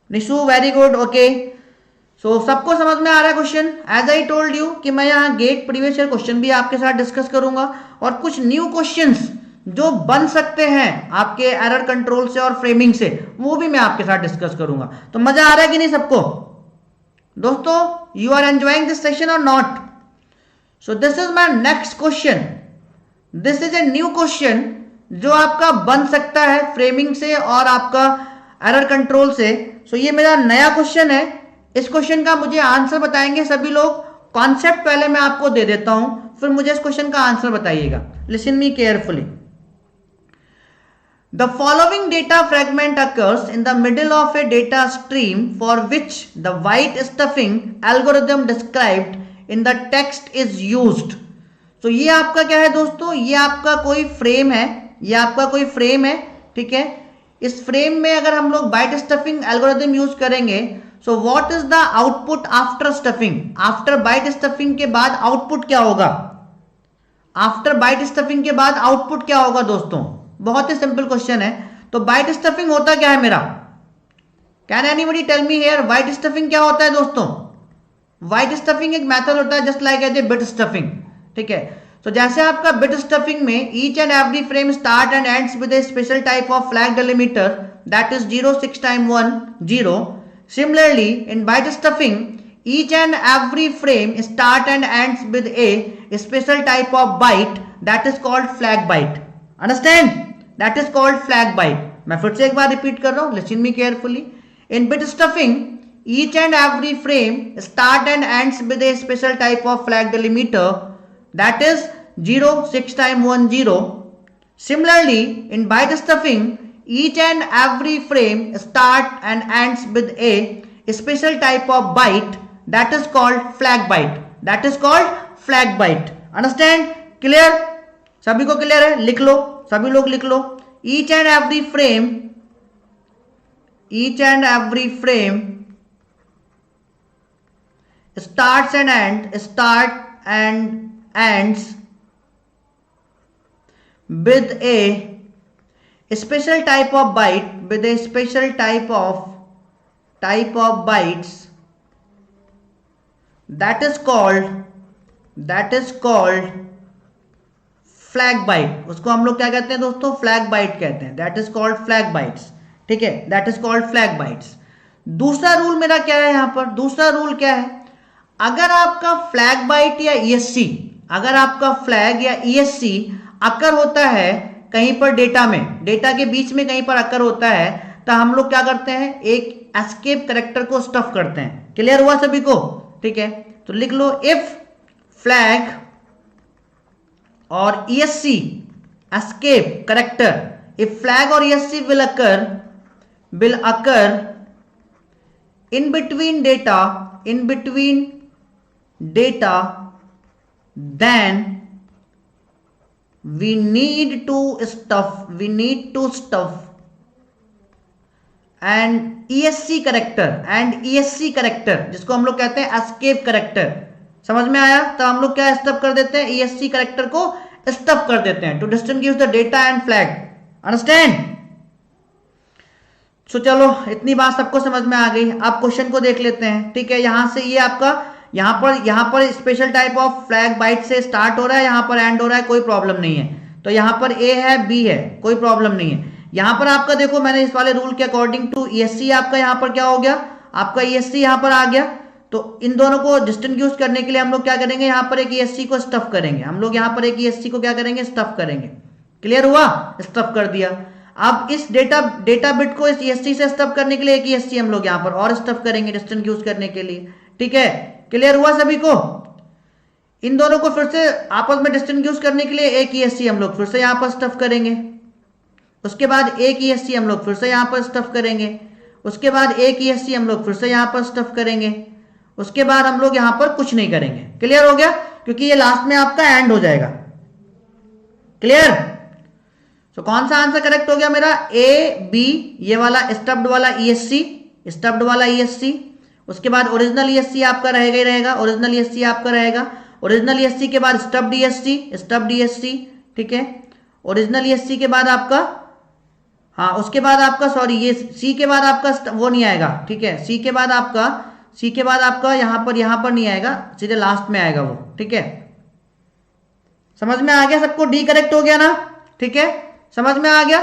Nishu very good, okay. So सबको समझ में आ रहा है question. As I told you कि मैं यहाँ गेट प्रीवियस ईयर क्वेश्चन भी आपके साथ डिस्कस करूंगा और कुछ न्यू क्वेश्चंस जो बन सकते हैं आपके एरर कंट्रोल से और फ्रेमिंग से, वो भी मैं आपके साथ डिस्कस करूंगा। तो मजा आ रहा है कि नहीं सबको दोस्तों, you are enjoying this session और not. So this is my next question, this is a new question जो आपका बन सकता है फ्रेमिंग से और आपका एरर कंट्रोल से। सो ये मेरा नया क्वेश्चन है, इस क्वेश्चन का मुझे आंसर बताएंगे सभी लोग। कॉन्सेप्ट पहले मैं आपको दे देता हूं, फिर मुझे इस क्वेश्चन का आंसर बताइएगा। Listen me carefully. The following data fragment occurs in the middle of a data stream for which the white stuffing algorithm described in the text is used. तो ये आपका क्या है दोस्तों, ये आपका कोई फ्रेम है, ये आपका कोई फ्रेम है, ठीक है। इस फ्रेम में अगर हम लोग बाइट स्टफिंग एल्गोरिथम यूज करेंगे, so what is the output after stuffing, after byte stuffing के बाद आउटपुट क्या होगा, आफ्टर बाइट स्टफिंग के बाद आउटपुट क्या होगा दोस्तों। बहुत ही सिंपल क्वेश्चन है। तो बाइट स्टफिंग होता क्या है मेरा, can anybody tell me here, byte stuffing क्या होता है दोस्तों। बाइट स्टफिंग एक मेथड होता है just like as a bit stuffing, ठीक है। तो जैसे आपका बिट स्टफिंग में each and every frame start and ends with a special type of flag delimiter that is 0 6 times 1 0. Similarly in byte stuffing each and every frame start and ends with a special type of byte that is called flag byte. Understand? That is called flag byte. मैं फिर से एक बार रिपीट कर रहा हूं, listen me carefully. In bit stuffing each and every frame start and ends with a special type of flag delimiter, that is 0, 6 times 1 0. Similarly, in byte stuffing, each and every frame start and ends with a special type of byte, that is called flag byte. That is called flag byte. Understand? Clear? सभी को क्लियर है? लिख लो, सभी लोग लिख लो। each and every frame starts and ends with a special type of byte, with a special type of bytes, that is called flag byte. उसको हम लोग क्या कहते हैं दोस्तों? flag byte कहते हैं। that is called flag bytes। ठीक है, that is called flag bytes। दूसरा रूल मेरा क्या है यहां पर? दूसरा रूल क्या है? अगर आपका फ्लैग बाइट या ईएससी, अगर आपका फ्लैग या ईएससी अकर होता है कहीं पर डेटा में, डेटा के बीच में कहीं पर अकर होता है, तो हम लोग क्या करते हैं? एक एस्केप कैरेक्टर को स्टफ करते हैं। क्लियर हुआ सभी को? ठीक है, तो लिख लो, इफ फ्लैग और ESC escape character, if flag और ESC will occur in between data, then we need to stuff and ESC character जिसको हम लोग कहते हैं एस्केप कैरेक्टर। समझ में आया? तो हम लोग क्या स्टफ कर देते हैं? ESC कैरेक्टर को स्टफ कर देते हैं to distinguish the data and flag. Understand? So चलो, इतनी बात सबको समझ में आ गई। अब क्वेश्चन को देख लेते हैं। ठीक है, यहां से ये आपका यहां पर special type of flag byte से स्टार्ट हो रहा है, यहां पर एंड हो रहा है, कोई प्रॉब्लम नहीं है। तो यहां पर ए है, बी है, कोई प्रॉब्लम नहीं है। यहां पर आपका देखो, मैंने इस वाले रूल के अकॉर्डिंग टू ईएससी आपका यहां पर क्या हो गया? आपका ईएससी यहां पर आ गया। तो इन दोनों को डिस्टिंग्विश करने के लिए हम लोग क्या करेंगे? यहां पर एक ईएससी को स्टफ करेंगे। हम लोग यहां पर एक ईएससी को क्या करेंगे? स्टफ करेंगे। क्लियर हुआ? स्टफ कर दिया। अब इस डेटा बिट को इस ईएससी से स्टफ करने के लिए एक ईएससी हम लोग यहां पर और स्टफ करेंगे डिस्टिंग्विश करने के लिए। ठीक है, क्लियर हुआ सभी को? इन दोनों को फिर से आपस में डिस्टिंग्विश करने के लिए एक ईएससी हम लोग फिर से यहां पर स्टफ करेंगे। उसके बाद एक ईएससी हम लोग फिर से यहां पर स्टफ करेंगे। उसके बाद एक ईएससी हम लोग फिर से यहां पर स्टफ करेंगे। उसके बाद हम लोग यहां पर कुछ नहीं करेंगे। क्लियर हो गया? क्योंकि ये लास्ट में आपका एंड हो जाएगा। क्लियर? तो कौन सा आंसर करेक्ट हो गया मेरा? ए, बी, ये वाला स्टफ्ड वाला ईएससी। उसके बाद ओरिजिनल ईएससी आपका रहेगा ही रहेगा, ओरिजिनल ईएससी आपका रहेगा। ओरिजिनल ईएससी के बाद स्टफ्ड ईएससी। ठीक है, ओरिजिनल ईएससी के बाद आपका, हाँ उसके बाद आपका, सॉरी ये सी के बाद आपका वो नहीं आएगा। ठीक है, सी के बाद आपका यहां पर नहीं आएगा, सीधे लास्ट में आएगा वो। ठीक है, समझ में आ गया सबको? डी करेक्ट हो गया ना? ठीक है, समझ में आ गया?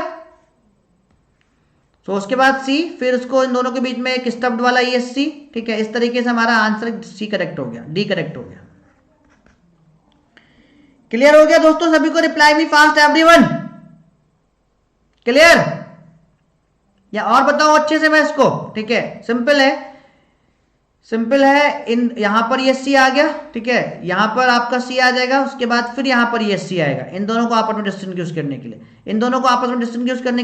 तो उसके बाद सी, फिर उसको इन दोनों के बीच में एक स्टफ्ड वाला ईएससी। ठीक है, इस तरीके से हमारा आंसर सी करेक्ट हो गया, डी करेक्ट हो गया। क्लियर हो गया दोस्तों सभी को? Reply me fast everyone. Clear? या और बताओ अच्छे से मैं इसको? ठीक है, सिंपल है। इन यहां पर ये सी आ गया। ठीक है, यहां पर आपका सी आ जाएगा, उसके बाद फिर यहां पर ये सी आएगा। इन दोनों को आपस में डिस्टिंग्विश करने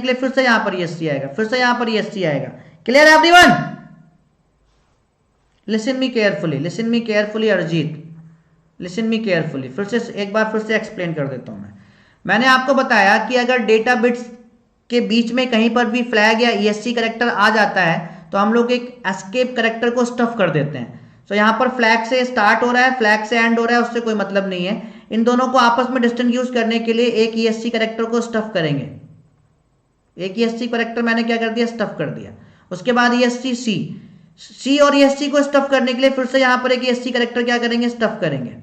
के लिए, फिर से यहां पर ये सी आएगा, फिर से यहां पर ये सी आएगा। Clear everyone? Listen me carefully Arijit, listen me carefully. एक बार फिर से एक्सप्लेन कर देता हूं। मैंने आपको बताया कि अगर डेटा बिट्स के बीच में कहीं पर भी फ्लैग या ईएससी कैरेक्टर आ जाता है तो हम लोग एक एस्केप कैरेक्टर को स्टफ कर देते हैं। तो यहां पर फ्लैग से स्टार्ट हो रहा है, फ्लैग से एंड हो रहा है, उससे कोई मतलब नहीं है। इन दोनों को आपस में डिस्टिंग्विश करने के लिए एक ईएससी कैरेक्टर को स्टफ करेंगे। एक ईएससी कैरेक्टर मैंने क्या कर दिया? स्टफ कर दिया। उसके बाद ईएससी सी और ईएससी को स्टफ करने के लिए फिर से यहां पर एक ईएससी कैरेक्टर क्या करेंगे? स्टफ करेंगे।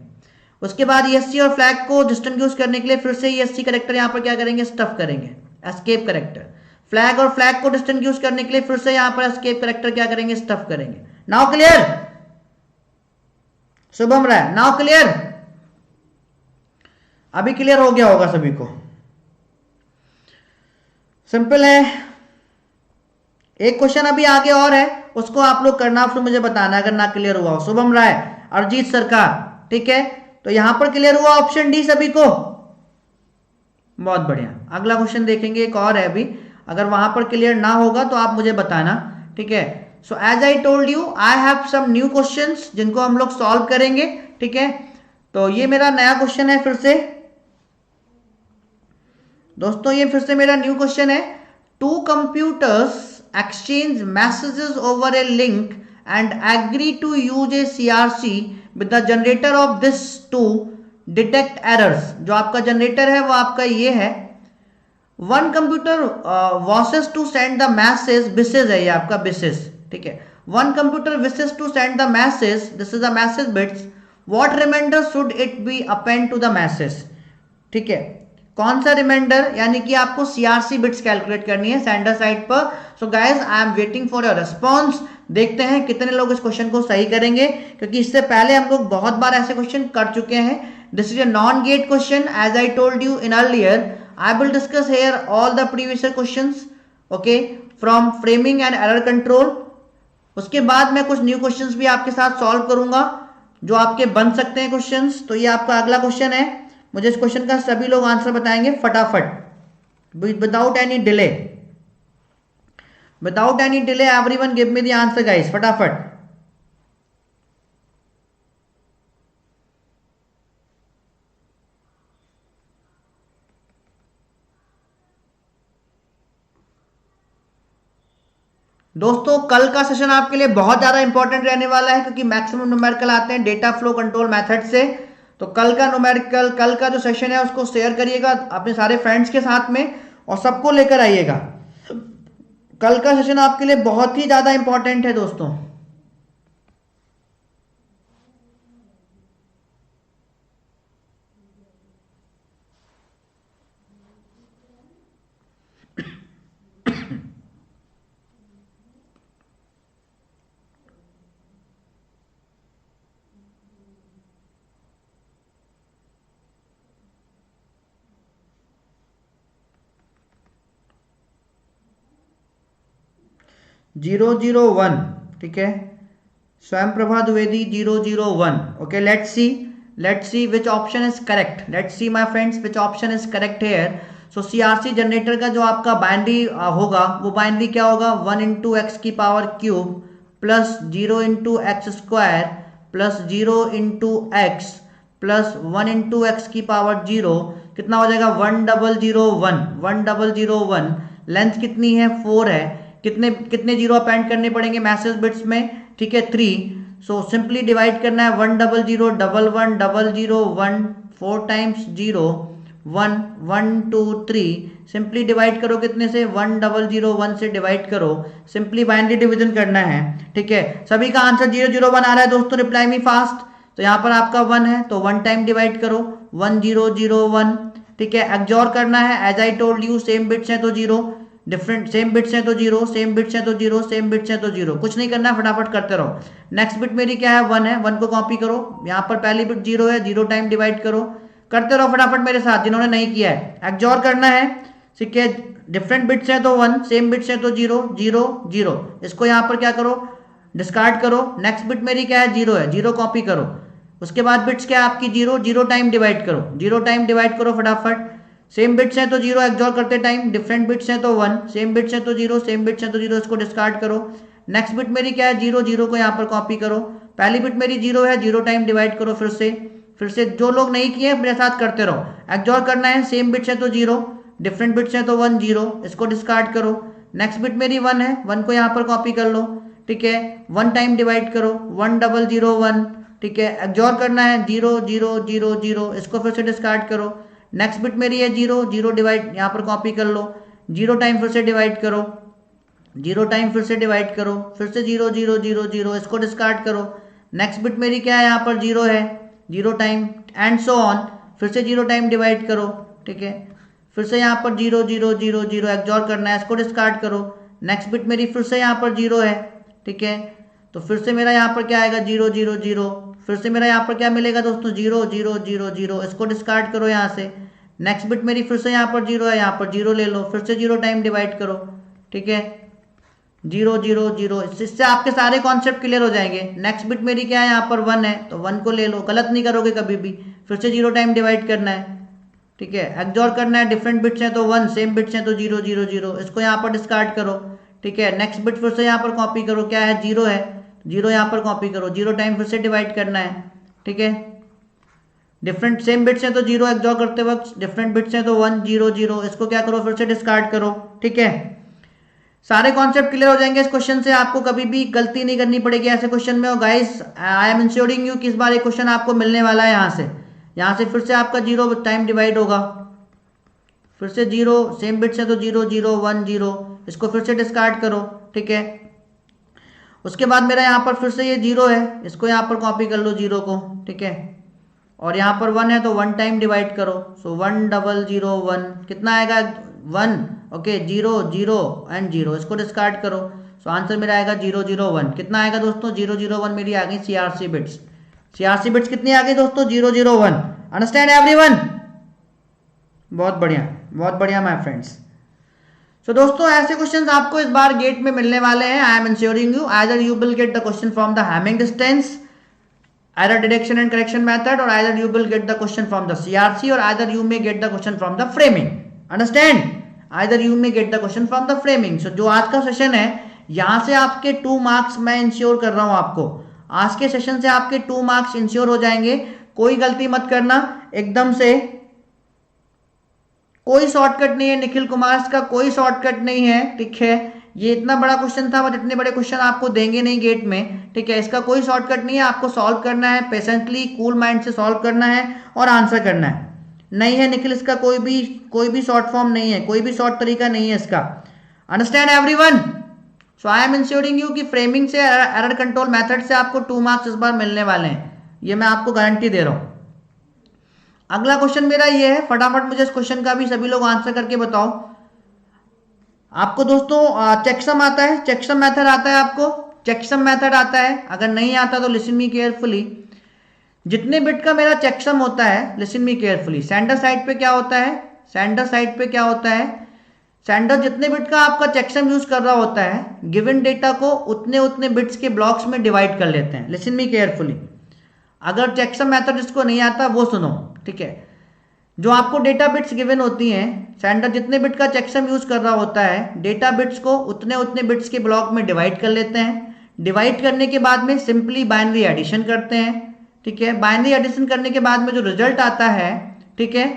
उसके बाद ईएससी और फ्लैग को डिस्टिंग्विश करने के लिए फिर से ईएससी कैरेक्टर यहां पर क्या करेंगे? स्टफ करेंगे, एस्केप कैरेक्टर। फ्लैग और फ्लैग को डिस्टिंग्विश करने के लिए फिर से यहां पर एस्केप कैरेक्टर क्या करेंगे? स्टफ करेंगे। Now clear? Shubham Rai, now clear? अभी क्लियर हो गया होगा सभी को? सिंपल है, एक क्वेश्चन अभी आगे और है, उसको आप लोग करना, फिर मुझे बताना अगर ना क्लियर हुआ हो। शुभम राय, अरिजीत सरकार, ठीक है, तो यहां पर क्लियर हुआ ऑप्शन डी सभी को। बहुत बढ़िया, अगला क्वेश्चन देखेंगे, एक और है अभी, अगर वहां पर क्लियर ना होगा तो आप मुझे बताना, ठीक है। So as I told you, I have some new questions जिनको हम लोग सॉल्व करेंगे, ठीक है। तो ये मेरा नया क्वेश्चन है, फिर से दोस्तों ये फिर से मेरा न्यू क्वेश्चन है। Two computers exchange messages over a link and agree to use a CRC with the generator of this to detect errors. जो आपका जनरेटर है वो आपका ये है। One computer wishes to send the message, बिसेज है ये आपका बिसेज, ठीक है। One computer wishes to send the message, this is the message bits, what remainder should it be append to the message, ठीक है। कौन सा रिमाइंडर, यानी कि आपको सीआरसी बिट्स कैलकुलेट करनी है सेंडर साइड पर। So guys I am waiting for your response. देखते हैं कितने लोग इस क्वेश्चन को सही करेंगे, क्योंकि इससे पहले हम लोग बहुत बार ऐसे क्वेश्चन कर चुके हैं। This is a non-gate question, as I told you in earlier. I will discuss here all the previous questions, okay, from framing and error control. उसके बाद मैं कुछ न्यू क्वेश्चंस भी आपके साथ सॉल्व करूंगा जो आपके बन सकते हैं क्वेश्चंस। तो ये आपका अगला क्वेश्चन है, मुझे इस क्वेश्चन का सभी लोग आंसर बताएंगे फटाफट, without any delay. Without any delay everyone give me the answer guys, फटाफट। दोस्तों कल का सेशन आपके लिए बहुत ज्यादा इंपॉर्टेंट रहने वाला है, क्योंकि मैक्सिमम न्यूमेरिकल आते हैं डेटा फ्लो कंट्रोल मेथड से। तो कल का न्यूमेरिकल, कल का जो सेशन है उसको शेयर करिएगा अपने सारे फ्रेंड्स के साथ में और सबको लेकर आइएगा। कल का सेशन आपके लिए बहुत ही ज्यादा इंपॉर्टेंट है दोस्तों। जीरो जीरो वन, ठीक है, स्वयं Prabha Dwivedi 001। Okay, let's see which option is correct. Let's see my friends which option is correct here. So CRC generator का जो आपका बाइनरी होगा वो बाइनरी क्या होगा, 1 इंटू एक्स की power cube plus 0 into x square plus 0 into x plus 1 into x की पावर 0, कितना हो जाएगा 1001। लेंथ कितनी है 4 है, कितने कितने जीरो अपेंड करने पड़ेंगे मैसेज बिट्स में, ठीक है 3। सो सिंपली डिवाइड करना है 1001100 4 टाइम्स 0 1 1 2 3। सिंपली डिवाइड करो कितने से, 1001 से डिवाइड करो, सिंपली बाइनरी डिवीजन करना है, ठीक है। सभी का आंसर 001 आ रहा है दोस्तों, रिप्लाई मी फास्ट। तो यहाँ पर आपका 1 है तो 1 टाइम डिवाइड करो 1001, ठीक है। एक्सोर करना है, as I told you, same bits हैं तो 0, डिफरेंट सेम बिट्स हैं तो 0, सेम बिट्स हैं तो 0, सेम बिट्स हैं तो 0, कुछ नहीं करना, फटाफट करते रहो। नेक्स्ट बिट मेरी क्या है 1 है, 1 को कॉपी करो, यहाँ पर पहली बिट 0 है, 0 टाइम डिवाइड करो, करते रहो फटाफट मेरे साथ जिन्होंने नहीं किया है। एक्सोर करना है, ठीक है, डिफरेंट बिट्स हैं तो 1, सेम बिट्स हैं तो 0 0 0, इसको यहाँ पर क्या करो डिस्कार्ड करो। नेक्स्ट बिट मेरी क्या है 0 है, 0 कॉपी करो, उसके बाद बिट्स क्या है आपकी 0 0 टाइम डिवाइड करो, 0 टाइम डिवाइड करो फटाफट। सेम बिट्स हैं तो 0 एक्सोर करते टाइम, डिफरेंट बिट्स हैं तो 1, सेम बिट्स हैं तो 0, सेम बिट्स हैं तो 0, इसको डिस्कार्ड करो। नेक्स्ट बिट मेरी क्या है 0 0 को यहाँ पर कॉपी करो, पहली बिट मेरी 0 है, 0 टाइम डिवाइड करो फिर से जो लोग नहीं किए मेरे साथ करते रहो। एक्सोर करना है, सेम बिट्स है तो 0, डिफरेंट बिट्स है तो 1 0, इसको डिस्कार्ड करो। नेक्स्ट बिट मेरी 1 है, 1 को यहाँ पर कॉपी कर लो, ठीक है, 1 टाइम डिवाइड करो 1001, ठीक है। एक्सोर करना है 0 0 0 0, इसको फिर से डिस्कार्ड करो। नेक्स्ट बिट मेरी है 0 0 डिवाइड, यहाँ पर कॉपी कर लो, 0 टाइम फिर से डिवाइड करो, 0 टाइम फिर से डिवाइड करो, फिर से 0 0 0 0, इसको डिस्कार्ड करो। नेक्स्ट बिट मेरी क्या है यहाँ पर 0 है, 0 टाइम एंड सो ऑन, फिर से 0 टाइम डिवाइड करो, ठीक है, फिर से यहाँ पर 0 0 0 0 एक्सोर करना है, इसको डिस्कार्ड करो। नेक्स्ट बिट मेरी फिर से यहाँ पर 0 है, ठीक है, तो फिर से मेरा यहाँ पर क्या आएगा 0 0 0, फिर से मेरा यहाँ पर क्या मिलेगा दोस्तों 0 0 0 0, इसको डिस्कार्ड करो यहाँ से। नेक्स्ट बिट मेरी फिर से यहाँ पर 0 है, यहाँ पर 0 ले लो, फिर से 0 टाइम डिवाइड करो, ठीक है, जीरो जीरो जीरो, इससे आपके सारे कॉन्सेप्ट क्लियर हो जाएंगे। नेक्स्ट बिट मेरी क्या है, यहाँ पर 1 है तो 1 को ले लो, गलत नहीं करोगे कभी भी। फिर से 0 टाइम डिवाइड करना है, ठीक है। एक्सओर करना है, डिफरेंट बिट्स हैं तो 1, सेम बिट्स हैं तो 0 0 0, इसको यहाँ पर डिस्कार्ड करो, ठीक है। नेक्स्ट बिट फिर से यहाँ पर कॉपी करो, क्या है 0 है, 0 यहाँ पर कॉपी करो, 0 टाइम फिर से डिवाइड करना है, ठीक है। डिफरेंट सेम बिट्स हैं तो 0 एक्सओर करते वक्त, डिफरेंट बिट्स हैं तो 1 0 0, इसको क्या करो फिर से डिस्कार्ड करो, ठीक है। सारे कॉन्सेप्ट क्लियर हो जाएंगे इस क्वेश्चन से, आपको कभी भी गलती नहीं करनी पड़ेगी ऐसे क्वेश्चन में। और guys I am ensuring you कि इस बार एक क्वेश्चन आपको मिलने वाला है यहाँ से फिर से आपका 0 टाइम डिवाइड होगा, फिर से 0, सेम बिट्स है तो 0 0 1 0, इसको फिर से डिस्कार्ड करो, ठीक है। उसके बाद मेरा यहाँ पर फिर से ये 0 है, इसको यहाँ पर कॉपी कर लो 0 को, ठीक है। और यहाँ पर 1 है तो 1 टाइम डिवाइड करो, सो 1 0 0 1, कितना आएगा 1, ओके 0 0 एंड 0, इसको डिस्कार्ड करो, सो आंसर मेरा आएगा 0 0 1। कितना आएगा दोस्तों 0 0 1 मेरी आ गई सीआरसी बिट्स। सीआरसी बिट्स कितनी आ गई दोस्तों 0 0 1। Understand everyone? बहुत बढ़िया माय फ्रेंड्स। सो दोस्तों ऐसे क्वेश्चंस आपको इस बार गेट में मिलने वाले हैं। I am ensuring you either you will get the question from the Hamming distance, either deduction and correction method, or either you will get the question from the CRC, or either you may get the question from the framing. Understand? Either you may get the question from the framing. So जो आज का सेशन है यहाँ से आपके 2 मार्क्स मैं इंश्योर कर रहा हूँ आपको, आज के सेशन से आपके 2 मार्क्स इंश्योर हो जाएंगे। कोई गलती मत करना एकदम से, कोई शॉर्टकट नहीं है निखिल कुमार का, कोई शॉर्टकट नहीं है, ठीक है। ये इतना बड़ा क्वेश्चन था बट इतने बड़े क्वेश्चन आपको देंगे नहीं गेट में, ठीक है। इसका कोई शॉर्टकट नहीं है, आपको सॉल्व करना है, पेशेंटली कूल माइंड से सॉल्व करना है और आंसर करना है। नहीं है निखिल इसका कोई भी शॉर्ट फॉर्म नहीं है, कोई भी शॉर्ट तरीका नहीं है इसका। Understand everyone? So I M ensuring you कि फ्रेमिंग से, एरर कंट्रोल मेथड से आपको 2 मार्क्स इस बार मिलने वाले हैं, ये मैं आपको गारंटी दे रहा हूं। अगला क्वेश्चन मेरा ये है, फटाफट मुझे इस क्वेश्चन का भी सभी लोग आंसर करके बताओ। आपको दोस्तों चेकसम आता है, चेकसम मेथड आता है आपको, चेकसम मेथड आता है? अगर नहीं आता तो लिसन मी केयरफुली। जितने बिट का मेरा चेकसम होता है, listen me carefully, sender side पे क्या होता है, सेंडर साइड पे क्या होता है, सेंडर जितने बिट का आपका चेकसम यूज कर रहा होता है, गिवन डेटा को उतने बिट्स के ब्लॉक्स में डिवाइड कर लेते हैं। लिसन मी केयरफुली, अगर चेकसम मेथड जिसको नहीं आता वो सुनो, ठीक है। जो आपको डेटा बिट्स गिवन होती हैं, सेंडर जितने बिट का चेकसम यूज कर रहा होता है, डेटा बिट्स को उतने बिट्स के ब्लॉक में डिवाइड कर लेते हैं। डिवाइड करने के बाद में सिंपली बाइनरी एडिशन करते हैं, ठीक है। बाइनरी एडिशन करने के बाद में जो रिजल्ट आता है, ठीक है,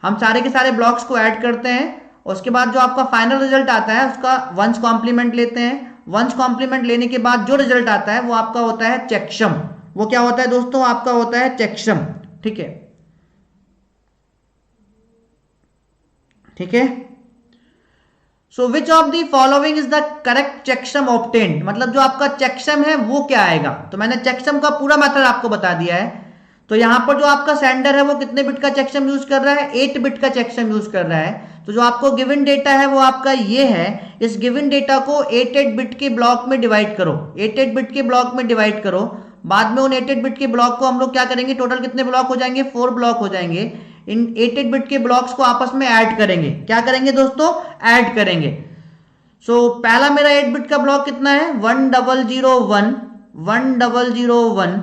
हम सारे के सारे ब्लॉक्स को ऐड करते हैं। उसके बाद जो आपका फाइनल रिजल्ट आता है उसका वंस कॉम्प्लीमेंट लेते हैं। वंस कॉम्प्लीमेंट लेने के बाद जो रिजल्ट आता है वो आपका होता है चेकसम। वो क्या होता है दोस्तों, आपका होता है चेकसम, ठीक है, ठीक है। So which of the following is the correct checksum obtained, मतलब जो आपका चेकसम है वो क्या आएगा। तो मैंने चेकसम का पूरा मेथड आपको बता दिया है। तो यहां पर जो आपका सेंडर है वो कितने बिट का चेकसम यूज कर रहा है, 8 बिट का चेकसम यूज कर रहा है। तो जो आपको गिवन डेटा है वो आपका ये है, इस गिवन डेटा को 8 बिट के ब्लॉक में डिवाइड करो, 8 बिट के ब्लॉक में डिवाइड करो। बाद में उन 8 बिट के ब्लॉक को हम लोग क्या करेंगे, टोटल कितने ब्लॉक हो जाएंगे, 4 ब्लॉक हो जाएंगे। इन 8 बिट के ब्लॉक्स को आपस में ऐड करेंगे। क्या करेंगे दोस्तों, ऐड करेंगे। सो पहला मेरा 8 बिट का ब्लॉक कितना है, 1 0 0 1 1 0 0 1,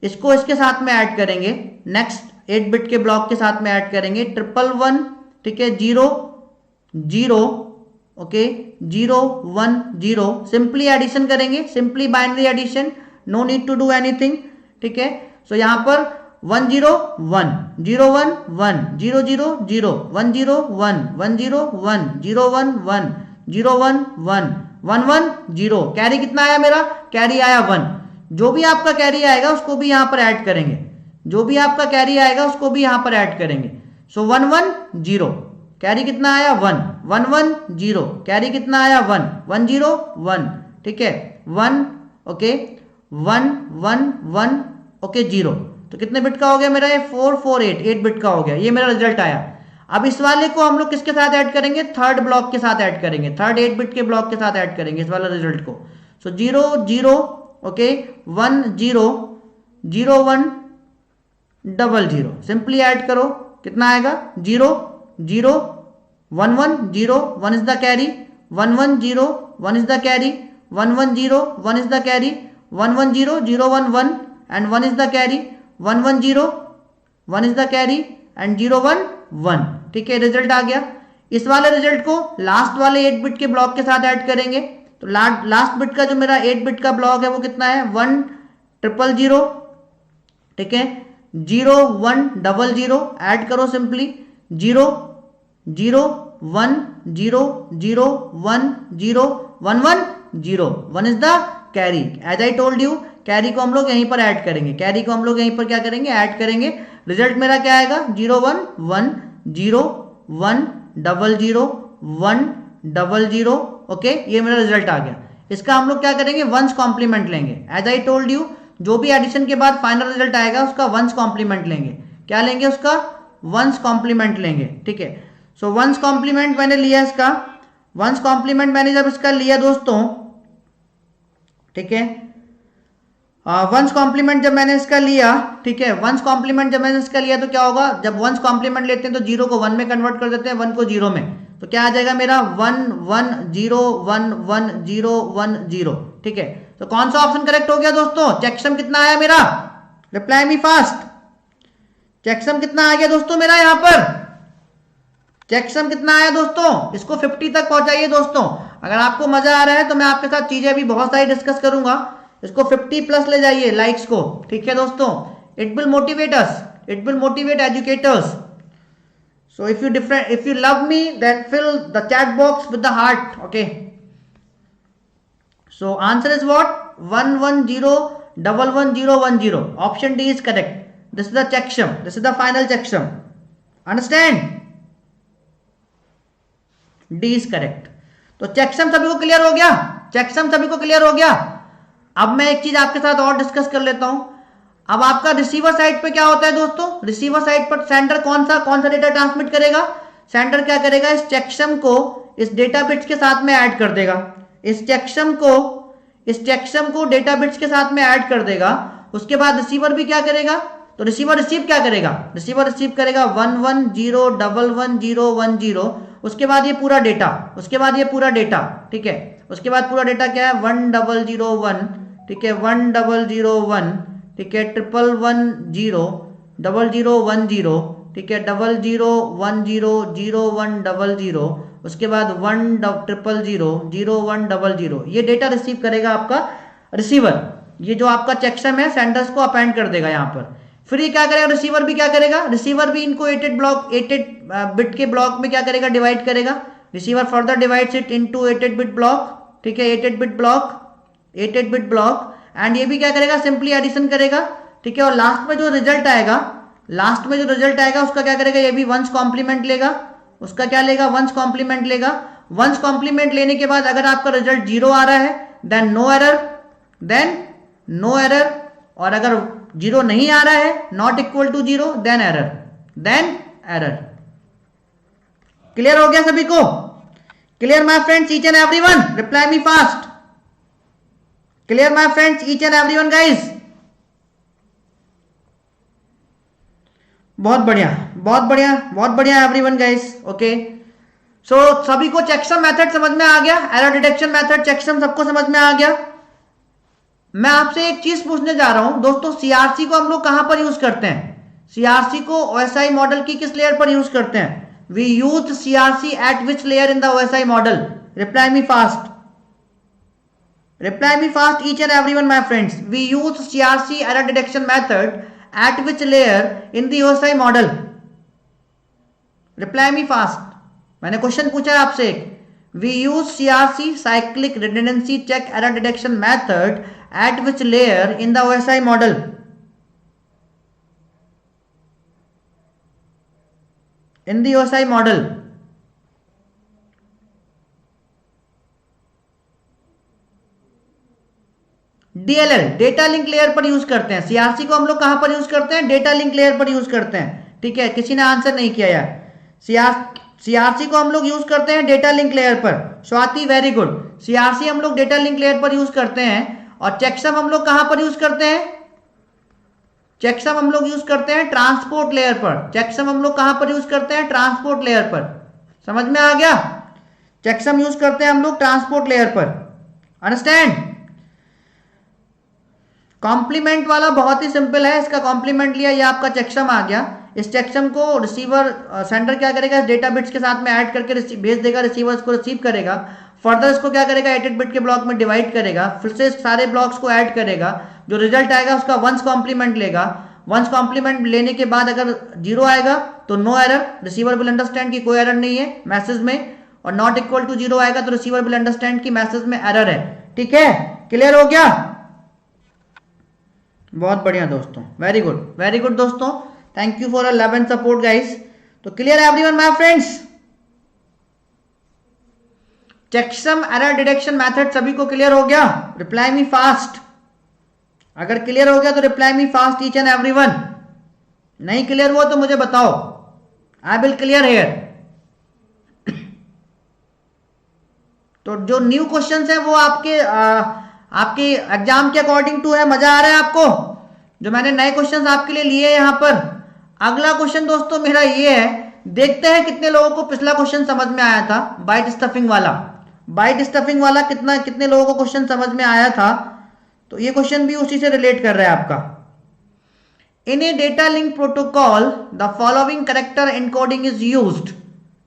इसको इसके साथ में ऐड करेंगे। नेक्स्ट 8 बिट के ब्लॉक के साथ में ऐड करेंगे 1 1 1, ठीक है, 0 0, ओके 0 1 0, सिंपली एडिशन करेंगे, simply binary addition, no need to do anything, ठीक है। सो यहां पर 1 0 1 0 1 1 0 0 0 1 0 1 1 0 1 0 1 1 0 1 1 1 1 0। कैरी कितना आया मेरा, कैरी आया 1। जो भी आपका कैरी आएगा उसको भी यहां पर ऐड करेंगे, जो भी आपका कैरी आएगा उसको भी यहां पर ऐड करेंगे। सो 1 1 0, कैरी कितना आया 1 1 1 0, कैरी कितना आया 1 1 0 1, ठीक है 1, ओके 1 1 1, ओके 0। तो कितने बिट का हो गया मेरा, ये 4 4 8 बिट का हो गया, ये मेरा रिजल्ट आया। अब इस वाले को हम लोग किसके साथ ऐड करेंगे, थर्ड ब्लॉक के साथ ऐड करेंगे, थर्ड 8 बिट के ब्लॉक के साथ ऐड करेंगे इस वाला रिजल्ट को। सो 0 0, ओके 1 0 0 1 0 0, सिंपली ऐड करो, कितना आएगा 0 0 1 1 0, 1 is the carry, 1 1 0 1 is the carry, 1 1 0 1 is the carry, 1 1 0 0 1 1 and 1 is the carry, 1 1 0 1 is the carry and 0 1 1। ठीक है, रिजल्ट आ गया। इस वाले रिजल्ट को लास्ट वाले 8 बिट के ब्लॉक के साथ ऐड करेंगे तो लास्ट बिट का जो मेरा 8 बिट का ब्लॉक है वो कितना है 1 0 0 0। ठीक है, 0 1 0 0 ऐड करो simply 0 0 1 0 0 1 0 1 1 0 1 is the carry. As I told you carry को हम लोग यहीं पर ऐड करेंगे, कैरी को हम लोग यहीं पर क्या करेंगे ऐड करेंगे। रिजल्ट मेरा क्या आएगा 0 1 1 0 1 0 0 1 0 0। ओके, ये मेरा रिजल्ट आ गया। इसका हम लोग क्या करेंगे वंस कॉम्प्लीमेंट लेंगे। एज आई टोल्ड यू जो भी एडिशन के बाद फाइनल रिजल्ट आएगा उसका वंस कॉम्प्लीमेंट लेंगे। क्या लेंगे उसका वंस कॉम्प्लीमेंट लेंगे। ठीक है, सो वंस कॉम्प्लीमेंट मैंने लिया इसका, वंस कॉम्प्लीमेंट मैंने जब इसका लिया दोस्तों, ठीक है, वंस कॉम्प्लीमेंट जब मैंने इसका लिया, ठीक है, वंस कॉम्प्लीमेंट जब मैंने इसका लिया तो क्या होगा जब वंस कॉम्प्लीमेंट लेते हैं तो 0 को 1 में कन्वर्ट कर देते हैं, 1 को 0 में, तो क्या आ जाएगा मेरा 1 1 0 1 1 0 1 0। ठीक है, तो कौन सा ऑप्शन करेक्ट हो गया दोस्तों? चेकसम कितना आया मेरा? Reply me fast. चेकसम कितना आ गया दोस्तों मेरा यहाँ पर? चेकसम कितना आया दोस्तों? इसको 50 तक पहुंचाइए दोस्तों। अगर आपको मजा आ रहा है तो मैं आपके साथ चीजें भी बहुत सारी डिस्कस करूंगा। इसको 50 प्लस ले जाइए लाइक्स को। ठीक है दोस्तों, it will motivate us, it will motivate educators. So if you love me, then fill the chat box with the heart. Okay. So answer is what? 1 1 0 1 1 0 1 0. Option D is correct. This is the checksum. This is the final checksum. Understand? D is correct. तो checksum सभी को क्लियर हो गया? checksum सभी को क्लियर हो गया? अब मैं एक चीज आपके साथ और डिस्कस कर लेता हूं। अब आपका रिसीवर साइड पे क्या होता है दोस्तों? रिसीवर साइड पर सेंडर कौन सा डेटा ट्रांसमिट करेगा? सेंडर क्या करेगा इस चेकसम को इस डेटा बिट्स के साथ में ऐड कर देगा। इस चेकसम को डेटा बिट्स के साथ में ऐड कर देगा। उसके बाद रिसीवर भी क्या करेगा? तो रिसीवर रिसीव क्या करेगा? रिसीवर रिसीव करेगा 1 1 0 1 1 0 1 0। उसके बाद ये पूरा डेटा, ठीक है, उसके बाद पूरा डेटा क्या है 1 0 0 1, ठीक है, 1 0 0 1, ठीक है, 1 1 0 0 0 1 0, ठीक है, 0 0 1 0 0 1 0 0। उसके बाद 1 0 0 0 1 0 0। ये डेटा रिसीव करेगा आपका रिसीवर। ये जो आपका चेकसम है सेंडर्स को अपेंड कर देगा यहाँ पर। फिर ये क्या करेगा? रिसीवर भी क्या करेगा? रिसीवर भी इनको 8 बिट के ब्लॉक में क्या करेगा? डिवाइड करेगा। Receiver further divides it into 8 bit block, ठीक है, 8 बिट ब्लॉक एंड ये भी क्या करेगा? सिंपली एडिशन करेगा, ठीक है, और लास्ट में जो रिजल्ट आएगा उसका क्या करेगा? ये भी वंस कॉम्प्लीमेंट लेगा। उसका क्या लेगा? वंस कॉम्प्लीमेंट लेगा। वंस कॉम्प्लीमेंट लेने के बाद अगर आपका रिजल्ट 0 आ रहा है देन नो एरर, और अगर 0 नहीं आ रहा है not equal to 0 then error. Clear हो गया सभी को? Clear my friends each and everyone? Reply me fast. Clear my friends, each and everyone guys? बहुत बढ़िया एवरीवन गाइस। ओके, सो सभी को चेकसम मेथड समझ में आ गया? एरर डिटेक्शन मेथड, चेकसम सबको समझ में आ गया? मैं आपसे एक चीज पूछने जा रहा हूं दोस्तों, सीआरसी को हम लोग कहां पर यूज करते हैं? सीआरसी को ओएसआई मॉडल की किस लेयर पर यूज करते हैं? We use CRC at which layer in the OSI model? Reply me fast. Reply me fast each and everyone my friends. We use CRC error detection method at which layer in the OSI model? Reply me fast. मैंने क्वेश्चन पूछा है आपसे। We use CRC cyclic redundancy check error detection method at which layer in the OSI model? In the OSI model. DLL data link layer पर यूज करते हैं। सीआरसी को हम लोग कहां पर यूज करते हैं? डेटा लिंक लेयर पर यूज करते हैं। ठीक है, किसी ने आंसर नहीं किया यार। सीआरसी को हम लोग यूज करते हैं डेटा लिंक लेयर पर। Swati very good. सीआरसी हम लोग डेटा लिंक लेयर पर यूज करते हैं। और चेकसम हम लोग कहां पर यूज करते हैं? चेकसम हम लोग यूज करते हैं ट्रांसपोर्ट लेयर पर। चेकसम हम लोग कहां पर यूज करते हैं? ट्रांसपोर्ट लेयर पर। समझ में आ गया? चेकसम यूज करते हैं हम लोग ट्रांसपोर्ट लेयर पर, अंडरस्टैंड। कॉम्प्लीमेंट वाला बहुत ही सिंपल है, इसका कॉम्प्लीमेंट लिया, ये आपका चेकसम आ गया। इस चेकसम को रिसीवर सेंडर क्या करेगा, इस डेटा बिट्स के साथ में ऐड करके भेज देगा, रिसीवर इसको रिसीव करेगा, फर्दर इसको क्या करेगा 8 बिट के ब्लॉक में डिवाइड करेगा, फिर से सारे ब्लॉक्स को ऐड करेगा, जो रिजल्ट आएगा उसका वंस कॉम्प्लीमेंट लेगा। वंस कॉम्प्लीमेंट लेने के बाद अगर 0 आएगा तो no error, receiver will understand कि कोई एरर नहीं है मैसेज में, और नॉट इक्वल टू 0 आएगा तो रिसीवर विल अंडरस्टैंड कि मैसेज में एरर है। ठीक है, क्लियर हो गया? बहुत बढ़िया दोस्तों, वेरी गुड दोस्तों, thank you for love and support guys. तो क्लियर है everyone my friends? Checksum error detection method सभी को क्लियर हो गया? Reply me fast. अगर क्लियर हो गया तो reply me fast each and everyone. नहीं क्लियर हुआ तो मुझे बताओ, आई विल क्लियर हियर। तो जो न्यू क्वेश्चंस है वो आपके एग्जाम के अकॉर्डिंग टू है। मजा आ रहा है आपको जो मैंने नए क्वेश्चंस आपके लिए लिए यहां पर? अगला क्वेश्चन दोस्तों मेरा ये है, देखते हैं कितने लोगों को पिछला क्वेश्चन समझ में आया था, बाइट स्टफिंग वाला। बाइट स्टफिंग वाला कितने लोगों को क्वेश्चन समझ में आया था? तो ये क्वेश्चन भी उसी से रिलेट कर रहा है आपका। In a data link protocol the following character encoding is used.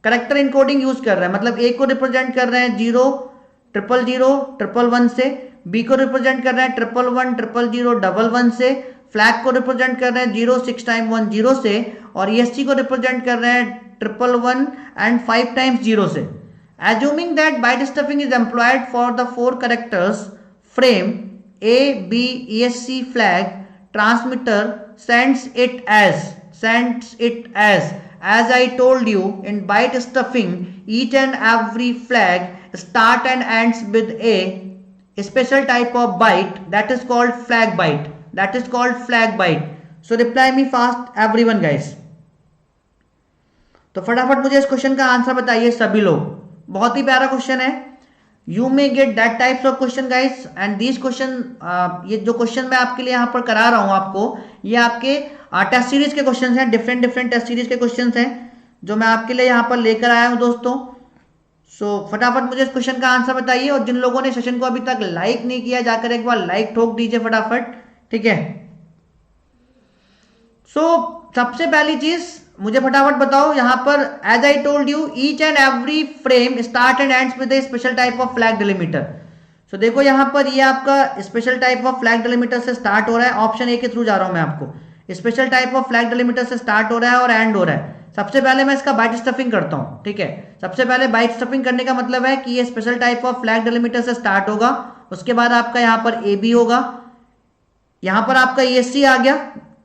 Character encoding use कर रहा है, मतलब ए को रिप्रेजेंट कर रहे हैं 0 0 0 1 1 से, बी को रिप्रेजेंट कर रहे हैं 1 1 1 0 0 1 1 से, फ्लैग को रिप्रेजेंट कर रहे हैं 0 6 टाइम 1 0 से, और ESC को रिप्रेजेंट कर रहे हैं 1 1 1 एंड 5 टाइम्स 0 से। Assuming that byte stuffing is employed for the 4 characters frame A, B, ESC flag, transmitter sends it as I told you in byte stuffing, each and every flag start and ends with a special type of byte that is called flag byte. So reply me fast everyone guys. तो फटाफट मुझे इस क्वेश्चन का आंसर बताइए सभी लोग। बहुत ही प्यारा क्वेश्चन है। You may get that types of question guys and this question, ये जो क्वेश्चन मैं आपके लिए यहाँ पर करा रहा हूँ आपको, ये आपके टेस्ट सीरीज के क्वेश्चन हैं, डिफरेंट टेस्ट सीरीज के क्वेश्चन हैं जो मैं आपके लिए यहाँ पर लेकर आया हूँ दोस्तों। सो फटाफट मुझे इस क्वेश्चन का आंसर बताइए, और जिन लोगों ने सेशन को अभी तक लाइक नहीं किया जाकर एक बार लाइक ठोक दीजिए फटाफट, ठीक है। सो सबसे पहली चीज मुझे फटाफट बताओ यहाँ पर, as I told you each and every frame start and ends with a special type of flag delimiter. So देखो यहाँ पर ये आपका special type of flag delimiter से स्टार्ट हो रहा है, ऑप्शन ए के थ्रू जा रहा हूं मैं आपको। Special type of flag delimiter से स्टार्ट हो रहा है और एंड हो रहा है। सबसे पहले मैं इसका बाइट स्टफिंग करता हूँ, ठीक है। सबसे पहले बाइट स्टफिंग करने का मतलब है कि ये special type of flag delimiter से स्टार्ट होगा, उसके बाद आपका यहाँ पर ए बी होगा, यहाँ पर आपका ESC आ गया,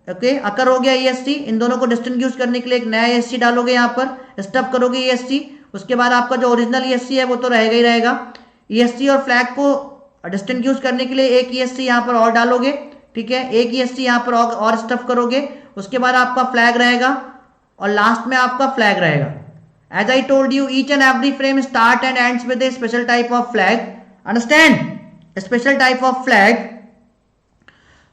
ओके, अकर हो गया ESC। इन दोनों को डिस्टिंग्विश करने के लिए एक नया ESC डालोगे, यहाँ पर स्टफ करोगे ESC, उसके बाद आपका जो ओरिजिनल ESC है वो तो रहेगा ही रहेगा। ESC और फ्लैग को डिस्टिंग्विश करने के लिए एक ESC यहाँ पर और डालोगे, ठीक है, एक ESC यहाँ पर और स्टफ करोगे, उसके बाद आपका फ्लैग रहेगा और लास्ट में आपका फ्लैग रहेगा। As I told you each and every frame start and ends with a special type of flag, understand, special type of flag.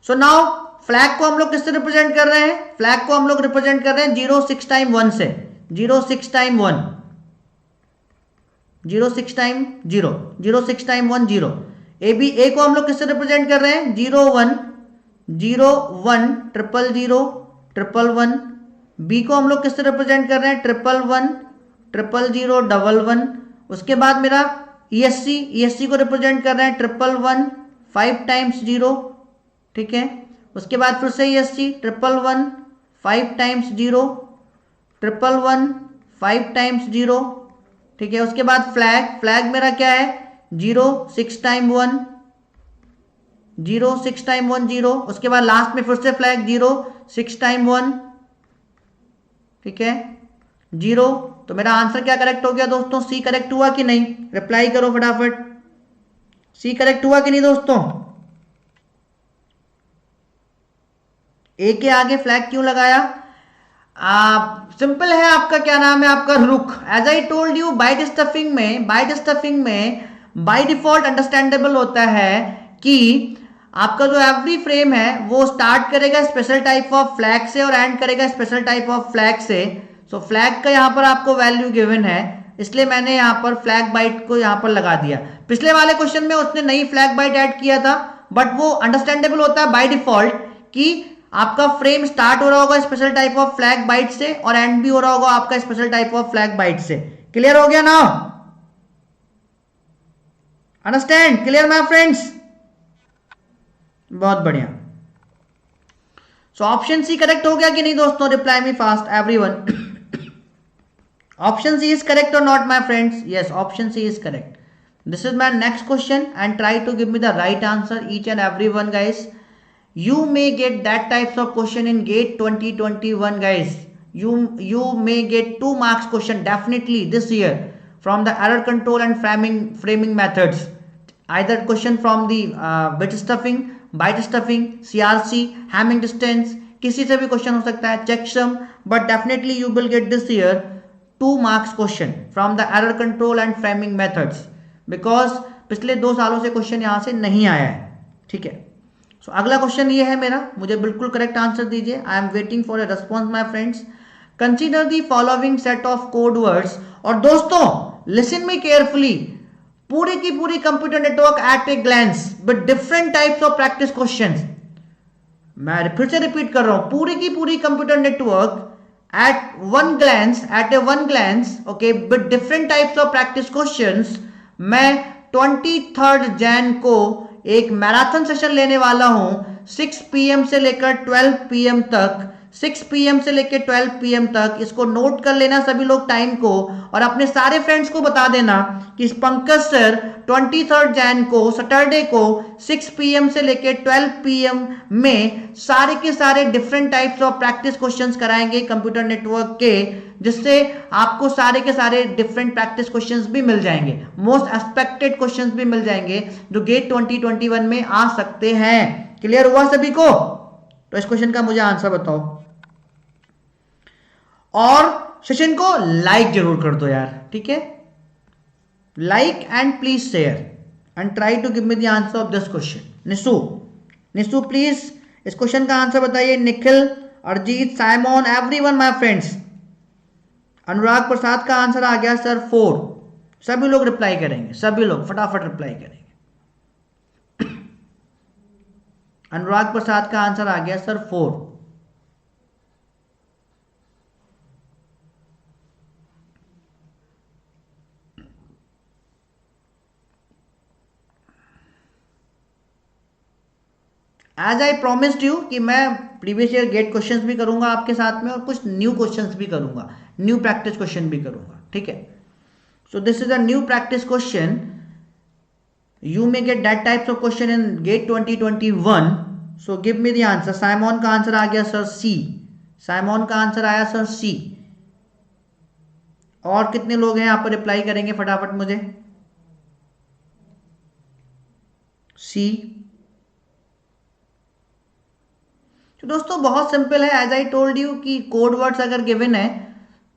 So now flag को हम लोग किससे रिप्रेजेंट कर रहे हैं? फ्लैग को हम लोग रिप्रेजेंट कर रहे हैं 0 6 टाइम 1 से, 0 6 टाइम 1, 0 6 टाइम 0, 0 6 टाइम 1 0। ए को हम लोग किससे रिप्रेजेंट कर रहे हैं? 0 1 0 1 0 0 1 1। बी को हम लोग किससे रिप्रेजेंट कर रहे हैं? 1 1 0 0 1 1। उसके बाद मेरा ESC को रिप्रेजेंट कर रहे हैं 1 1 5 टाइम्स 0, ठीक है। उसके बाद फिर से ESC 1 1 5 टाइम्स 0, 1 1 5 टाइम्स 0, ठीक है। उसके बाद फ्लैग मेरा क्या है? 0 6 टाइम 1, 0 6 टाइम 1 0। उसके बाद लास्ट में फिर से फ्लैग 0 6 टाइम 1, ठीक है, 0। तो मेरा आंसर क्या करेक्ट हो गया दोस्तों? सी करेक्ट हुआ कि नहीं? रिप्लाई करो फटाफट, सी करेक्ट हुआ कि नहीं दोस्तों? ए के आगे फ्लैग क्यों लगाया? सिंपल है, आपका क्या नाम है, आपका रुख। As I told you byte stuffing में बाय डिफॉल्ट अंडरस्टैंडेबल होता है कि आपका जो एवरी फ्रेम है वो स्टार्ट करेगा स्पेशल टाइप ऑफ फ्लैग से और एंड करेगा स्पेशल टाइप ऑफ फ्लैग से। सो फ्लैग का यहाँ पर आपको वैल्यू गिवन है, इसलिए मैंने यहाँ पर फ्लैग बाइट को यहाँ पर लगा दिया। पिछले वाले क्वेश्चन में उसने नई फ्लैग बाइट ऐड किया था, बट वो अंडरस्टैंडेबल होता है बाय डिफॉल्ट कि आपका फ्रेम स्टार्ट हो रहा होगा special type of flag byte से और एंड भी हो रहा होगा आपका special type of flag byte से। क्लियर हो गया ना? अंडरस्टैंड? Clear my friends? बहुत बढ़िया। सो ऑप्शन सी करेक्ट हो गया कि नहीं दोस्तों? Reply me fast everyone. Option C is correct और not my friends? Yes, option C is correct. This is my next question and try to give me the right answer each and every one, guys. You may get that types of question in GATE 2021, guys. You may get 2 marks question definitely this year from the error control and framing methods. Either question from the bit stuffing, byte stuffing, CRC, Hamming distance, किसी से भी क्वेश्चन हो सकता है, checksum, but definitely you will get this year 2 marks question from the error control and framing methods. Because पिछले 2 सालों से क्वेश्चन यहां से नहीं आया है। ठीक है, सो अगला क्वेश्चन ये है मेरा, मुझे बिल्कुल करेक्ट आंसर दीजिए। I am waiting for a response my friends. Consider the following set of code words. और दोस्तों लिसन मी केयरफुली, पूरी की पूरी computer network at a glance with different types of practice questions. मैं फिर से रिपीट कर रहा हूं, पूरी की पूरी computer network at one glance, okay, with different types of practice questions. मैं 23 जैन को एक मैराथन सेशन लेने वाला हूं 6 PM से लेकर 12 PM तक। 6 PM से लेकर 12 PM तक इसको नोट कर लेना सभी लोग टाइम को, और अपने सारे फ्रेंड्स को बता देना कि पंकज सर 23 जैन को सैटरडे को 6 PM से लेकर 12 PM में सारे के सारे different types of practice questions कराएंगे कंप्यूटर नेटवर्क के, जिससे आपको सारे के सारे डिफरेंट प्रैक्टिस क्वेश्चंस भी मिल जाएंगे, मोस्ट एक्सपेक्टेड क्वेश्चंस भी मिल जाएंगे जो गेट 2021 में आ सकते हैं। क्लियर हुआ सभी को? तो इस क्वेश्चन का मुझे आंसर बताओ, और सेशन को लाइक जरूर कर दो यार, ठीक है? Like and please share and try to give me the answer of this question. Nishu please इस क्वेश्चन का आंसर बताइए। Nikhil, Arijit, Simon, everyone my friends. Anurag Prasad का आंसर आ गया सर 4। सभी लोग रिप्लाई करेंगे, सभी लोग फटाफट रिप्लाई करेंगे। अनुराग प्रसाद का आंसर आ गया sir 4। As I promised you कि मैं प्रीवियस ईयर गेट क्वेश्चंस भी करूंगा आपके साथ में, और कुछ न्यू क्वेश्चंस भी करूंगा, न्यू प्रैक्टिस क्वेश्चन भी करूंगा, ठीक है? So this is a new practice question. You may get that types of question in GATE 2021। So give me the answer. Simon का आंसर आ गया सर सी। साइमन का आंसर आया सर सी। और कितने लोग हैं यहाँ पर रिप्लाई करेंगे फटाफट मुझे? सी। तो दोस्तों बहुत सिंपल है, एज आई टोल्ड यू कि कोड वर्ड्स अगर गिवन है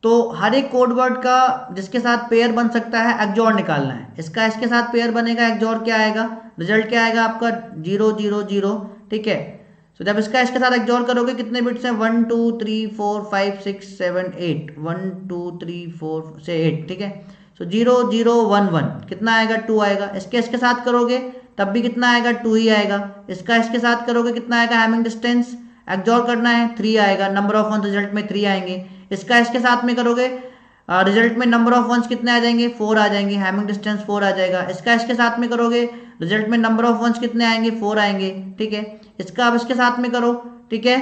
तो हर एक कोड वर्ड का जिसके साथ पेयर बन सकता है एक्सओर निकालना है। इसका इसके साथ पेयर बनेगा, एक्सओर क्या आएगा, रिजल्ट क्या आएगा आपका 0 0 0, ठीक है? सो जब इसका इसके साथ एक्सओर करोगे कितने बिट्स हैं? 1 2 3 4 5 6 7 8, 1 2 3 4 से 8, ठीक है? सो 0 0 1 1 कितना आएगा? 2 आएगा। इसके इसके साथ करोगे तब भी कितना आएगा? 2 ही आएगा। इसका इसके साथ करोगे कितना आएगा? हैमिंग डिस्टेंस एक्सओर करना है 3 आएगा, नंबर ऑफ वन रिजल्ट में 3 आएंगे। इसका इसके साथ में करोगे रिजल्ट में नंबर ऑफ वंस कितने आ जाएंगे? 4 आ जाएंगे, हैमिंग डिस्टेंस 4 आ जाएगा। इसका इसके साथ में करोगे रिजल्ट में नंबर ऑफ वंस कितने आएंगे? 4 आएंगे, ठीक है? इसका अब इसके साथ में करो, ठीक है?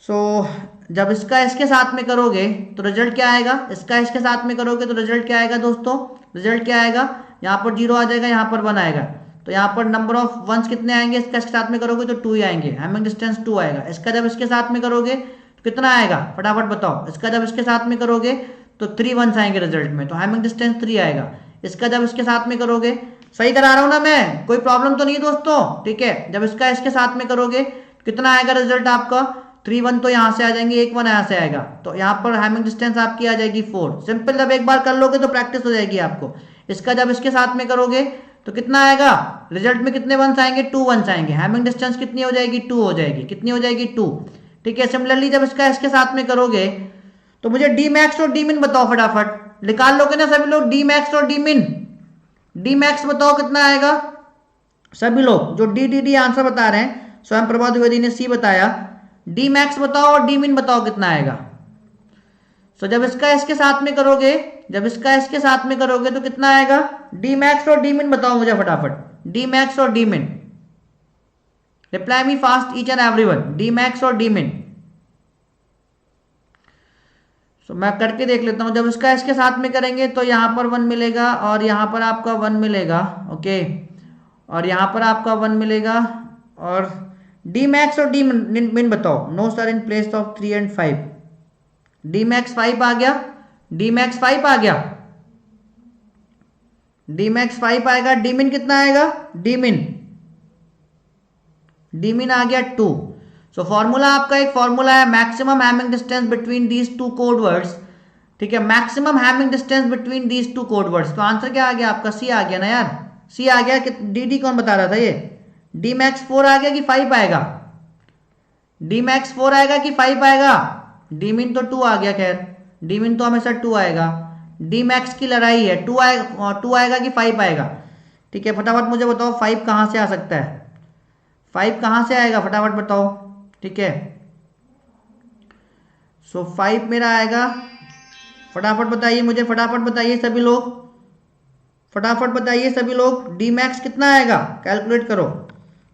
सो जब इसका इसके साथ में करोगे तो रिजल्ट क्या आएगा? इसका इसके साथ में करोगे तो रिजल्ट क्या आएगा दोस्तों? रिजल्ट क्या आएगा? यहाँ पर 0 आ जाएगा, यहाँ पर 1 आएगा। तो यहाँ पर नंबर ऑफ वंस कितने आएंगे? इसका इसके साथ में करोगे तो 2 ही आएंगे, हैमिंग डिस्टेंस 2 आएगा। इसका जब इसके साथ में करोगे तो कितना आएगा? फटाफट बताओ। इसका जब इसके साथ में करोगे तो 3 वंस आएंगे रिजल्ट में, तो हैमिंग डिस्टेंस 3 आएगा। इसका जब इसके साथ में करोगे, सही करा रहा हूं ना मैं? कोई प्रॉब्लम तो नहीं दोस्तों, ठीक है? जब इसका इसके साथ में करोगे कितना आएगा रिजल्ट आपका? 3 1 तो यहाँ से आ जाएंगे, 1 1 यहाँ से आएगा, तो यहाँ पर हैमिंग डिस्टेंस आपकी आ जाएगी 4। सिंपल, जब एक बार कर लोगे तो प्रैक्टिस हो जाएगी आपको। इसका जब इसके साथ में करोगे तो कितना आएगा? रिजल्ट में कितने वंस आएंगे? 2 वंस आएंगे। हैमिंग डिस्टेंस कितनी हो जाएगी? 2 हो जाएगी। कितनी हो जाएगी? 2, ठीक है? सिमिलरली जब इसका इसके साथ में करोगे तो मुझे डी मैक्स और डी मिन बताओ फटाफट। निकाल लोगे ना सभी लोग डी मैक्स और डी मिन? डी मैक्स बताओ कितना आएगा सभी लोग जो डी डी डी आंसर बता रहे हैं, स्वयं प्रभा द्विवेदी ने सी बताया, डी मैक्स बताओ और डी मिन बताओ कितना आएगा। सो जब इसका इसके साथ में करोगे, जब इसका इसके साथ में करोगे तो कितना आएगा? डी मैक्स और डी मिन बताओ मुझे फटाफट, डी मैक्स और डी मिन, reply me fast each and everyone, D max और डी मिन। सो मैं करके देख लेता हूं, जब इसका इसके साथ में करेंगे तो यहां पर 1 मिलेगा और यहां पर आपका 1 मिलेगा, ओके, और यहां पर आपका 1 मिलेगा, और डी मैक्स और डी मिन बताओ। No sir in place of 3 and 5, D max 5 आ गया, डी मैक्स 5 आ गया, डी मैक्स 5 आएगा, डी मिन कितना आएगा? डी मिन आ गया 2। सो फॉर्मूला आपका एक फॉर्मूला है, maximum Hamming distance between these two code words, ठीक है, maximum Hamming distance between these two code words. तो आंसर क्या आ गया आपका? सी आ गया ना यार, सी आ गया। डी डी कौन बता रहा था ये? डी मैक्स 4 आ गया कि 5 आएगा? डी मैक्स 4 आएगा कि 5 आएगा? डी मिन तो 2 आ गया, खैर डी मिन तो हमेशा 2 आएगा, डी मैक्स की लड़ाई है, 2 आएगा कि 5 आएगा? ठीक है, फटाफट मुझे बताओ 5 कहां से आ सकता है, 5 कहां से आएगा फटाफट बताओ, ठीक है। सो 5 मेरा आएगा, फटाफट बताइए मुझे, फटाफट बताइए सभी लोग, फटाफट बताइए सभी लोग, डी मैक्स कितना आएगा? कैलकुलेट करो।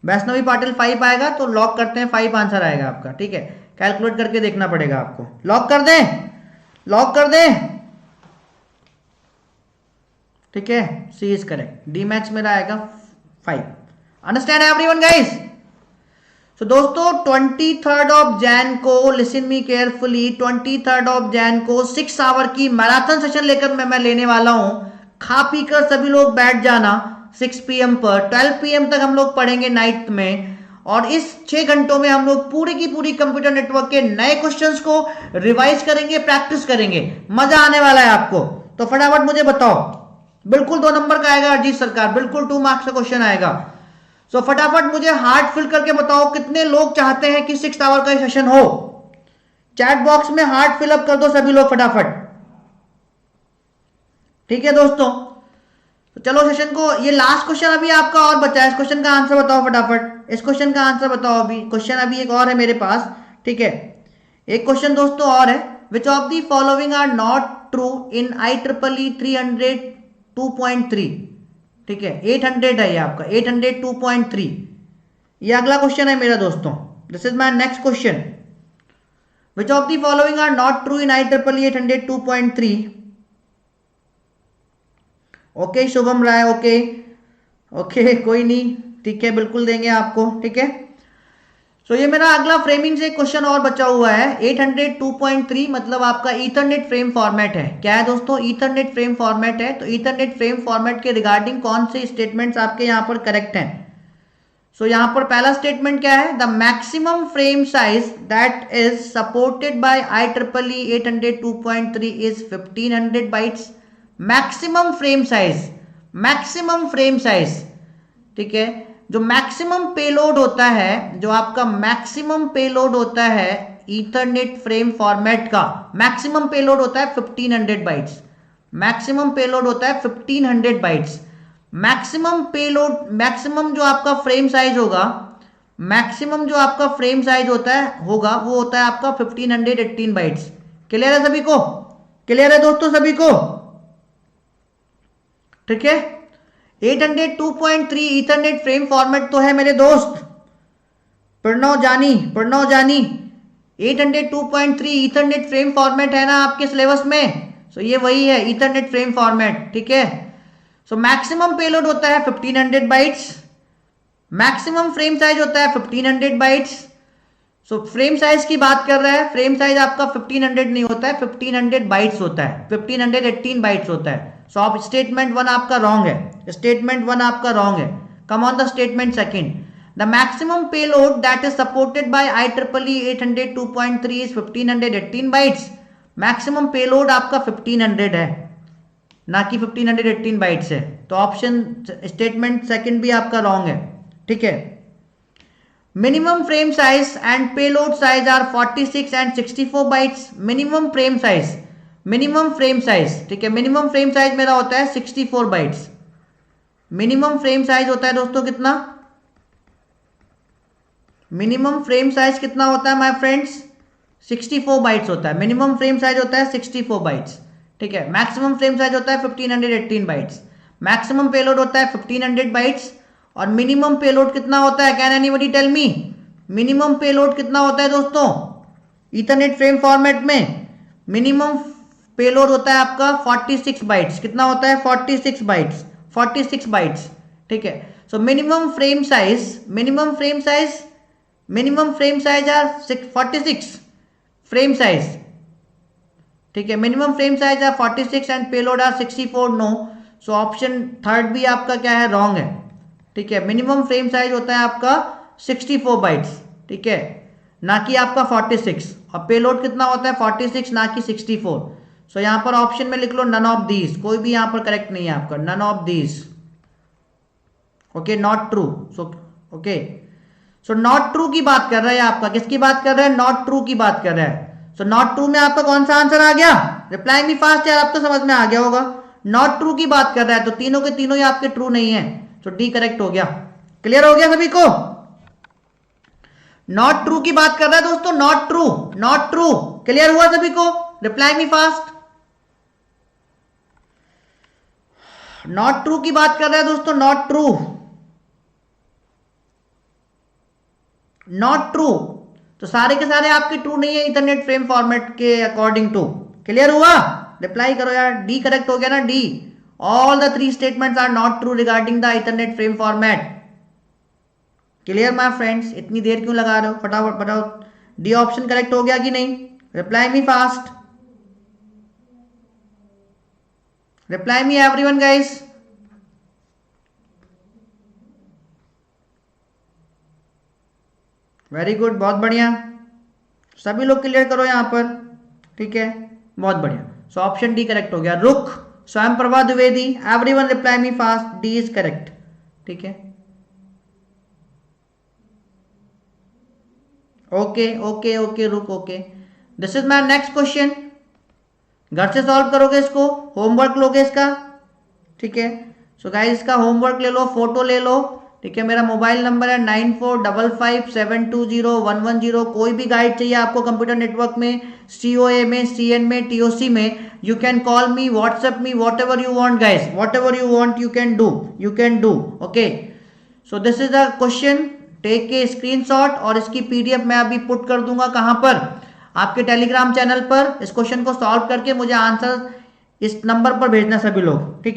वैष्णवी पाटिल 5 आएगा तो लॉक करते हैं, 5 आंसर आएगा आपका, ठीक है, कैलकुलेट करके देखना पड़ेगा आपको। लॉक कर दें, लॉक कर दें, ठीक है, सी इज करेक्ट, डी मैक्स मेरा आएगा 5। Understand everyone guys? सो दोस्तों 23rd ऑफ जैन को, listen me carefully, 23rd of Jain को 6 आवर की मैराथन सेशन लेकर मैं लेने वाला हूं। खा पी कर सभी लोग बैठ जाना 6 PM पर, 12 PM तक हम लोग पढ़ेंगे नाइट में, और इस 6 घंटों में हम लोग पूरी की पूरी कंप्यूटर नेटवर्क के नए क्वेश्चंस को रिवाइज करेंगे, प्रैक्टिस करेंगे, मजा आने वाला है आपको। तो फटाफट मुझे बताओ, बिल्कुल 2 नंबर का आएगा अजीत सरकार, बिल्कुल 2 मार्क्स का क्वेश्चन आएगा। सो फटाफट मुझे हार्ट फिल करके बताओ कितने लोग चाहते हैं कि 6 आवर का सेशन हो। चैट बॉक्स में हार्ट फिलअप कर दो सभी लोग फटाफट, ठीक है दोस्तों। तो चलो सेशन को, ये लास्ट क्वेश्चन अभी आपका और बचा है, इस क्वेश्चन का आंसर बताओ फटाफट, इस क्वेश्चन का आंसर बताओ। अभी क्वेश्चन अभी एक और है मेरे पास, ठीक है, एक क्वेश्चन दोस्तों और है, which of the following are not true in IEEE 302.3, ठीक है, 800 है ये आपका, 802.3, ये अगला क्वेश्चन है मेरा दोस्तों। This is my next question, which of the following are not true in IEEE 802.3। Okay Shubham Rai, okay okay, कोई नहीं, ठीक है, बिल्कुल देंगे आपको, ठीक है। सो ये मेरा अगला फ्रेमिंग से क्वेश्चन और बचा हुआ है, 802.3 मतलब आपका ईथरनेट फ्रेम फॉर्मेट है। क्या है दोस्तों? ईथरनेट फ्रेम फॉर्मेट है। तो ईथरनेट फ्रेम फॉर्मेट के रिगार्डिंग कौन से स्टेटमेंट्स आपके यहाँ पर करेक्ट हैं? सो यहाँ पर पहला स्टेटमेंट क्या है? The maximum frame size that is supported by IEEE 802.3 is 1500 bytes. Maximum frame size, maximum frame size, ठीक है, जो मैक्सिमम पेलोड होता है, जो आपका मैक्सिमम पेलोड होता है ईथरनेट फ्रेम फॉर्मेट का, मैक्सिमम पेलोड होता है 1500 बाइट्स, मैक्सिमम पेलोड होता है 1500 बाइट्स। मैक्सिमम पेलोड, मैक्सिमम जो आपका फ्रेम साइज होगा, मैक्सिमम जो आपका फ्रेम साइज होता है होगा वो होता है आपका 1518 बाइट्स। क्लियर है सभी को? क्लियर है दोस्तों सभी को? ठीक है, 802.3 ईथरनेट फ्रेम फॉर्मेट तो है मेरे दोस्त, प्रणव जानी 802.3 ईथरनेट फ्रेम फॉर्मेट है ना आपके सिलेबस में। सो ये वही है ईथरनेट फ्रेम फॉर्मेट, ठीक है। सो मैक्सिमम पेलोड होता है 1500 बाइट्स, मैक्सिमम फ्रेम साइज होता है 1500 बाइट्स। सो फ्रेम साइज की बात कर रहा है, फ्रेम साइज आपका 1500 नहीं होता है, 1500 बाइट्स होता है, 1518 बाइट्स होता है। सो आप स्टेटमेंट 1 आपका रॉन्ग है, स्टेटमेंट 1 आपका रॉन्ग है। Come on the statement second, the maximum payload that is supported by IEEE 802.3 is 1518 bytes. Maximum payload आपका 1500 है, ना कि 1518 बाइट्स है। तो ऑप्शन स्टेटमेंट सेकंड भी आपका रॉन्ग है, ठीक है। Minimum frame size and payload size are 46 and 64 bytes. Minimum frame size minimum frame size, ठीक है, मिनिमम फ्रेम साइज मेरा होता है 64 बाइट्स। मिनिमम फ्रेम साइज होता है दोस्तों कितना, मिनिमम फ्रेम साइज कितना होता है माय फ्रेंड्स, 64 बाइट्स होता है। मिनिमम फ्रेम साइज होता है 64 बाइट्स, ठीक है। मैक्सिमम फ्रेम साइज होता है 1518 बाइट्स। मैक्सिमम पेलोड होता है 1500 बाइट्स और मिनिमम पेलोड कितना होता है, can anybody tell me? Minimum payload कितना होता है दोस्तों ईथरनेट फ्रेम फॉर्मेट में? मिनिमम पेलोड होता है आपका 46 बाइट्स। कितना होता है? 46 बाइट्स, 46 बाइट्स, ठीक है। So minimum frame size, minimum frame size, minimum frame size are 46 frame size, ठीक है। Minimum frame size are 46 and payload are 64, no. So option third भी आपका क्या है, रॉन्ग है, ठीक है। मिनिमम फ्रेम साइज होता है आपका 64 बाइट्स, ठीक है, ना कि आपका 46, और पेलोड कितना होता है 46 ना कि 64। सो यहां पर ऑप्शन में लिख लो नन ऑफ दीज, कोई भी यहां पर करेक्ट नहीं है आपका, none of these, okay, not true. So okay, so not true की बात कर रहा है आपका, किसकी बात कर रहा है? नॉट ट्रू की बात कर रहा है। सो नॉट ट्रू में आपका कौन सा आंसर आ गया? रिप्लाई मी फास्ट यार, अब तो समझ में आ गया होगा। नॉट ट्रू की बात कर रहा है तो तीनों के तीनों ही आपके ट्रू नहीं है, तो डी करेक्ट हो गया। क्लियर हो गया सभी को? नॉट ट्रू की बात कर रहा है दोस्तों, not true, not true. Clear हुआ सभी को? Reply me fast. Not true की बात कर रहा है दोस्तों, नॉट ट्रू, नॉट ट्रू। तो सारे के सारे आपके ट्रू नहीं है इथरनेट फ्रेम फॉर्मेट के अकॉर्डिंग टू। क्लियर हुआ? रिप्लाई करो यार, डी करेक्ट हो गया ना, D. All the 3 statements are not true regarding the ethernet frame format. Clear my friends? इतनी देर क्यों लगा रहे हो? फटाफट बताओ, डी ऑप्शन करेक्ट हो गया कि नहीं? Reply me fast, reply me everyone guys. Very good, बहुत बढ़िया, सभी लोग क्लियर करो यहां पर, ठीक है, बहुत बढ़िया। सो ऑप्शन डी करेक्ट हो गया। रुख, स्वयं Prabha Dwivedi, everyone reply me fast, D is correct, ठीक है। ओके ओके ओके रुक, okay. This is my next question, घर से सॉल्व करोगे इसको, होमवर्क लोगे इसका, ठीक है। सो गाइस इसका होमवर्क ले लो, फोटो ले लो, ठीक है। मेरा मोबाइल नंबर है 9455720110। कोई भी गाइड चाहिए आपको कंप्यूटर नेटवर्क में, COA में, CN में, TOC में, you can call me, WhatsApp me, whatever you want guys, whatever you want you can do, you can do, okay. So this is the question, take के स्क्रीनशॉट और इसकी PDF मैं अभी पुट कर दूंगा कहां पर? आपके टेलीग्राम चैनल पर। इस क्वेश्चन को सॉल्व करके मुझे आंसर इस नंबर पर भेजना सभी लोग, ठीक है।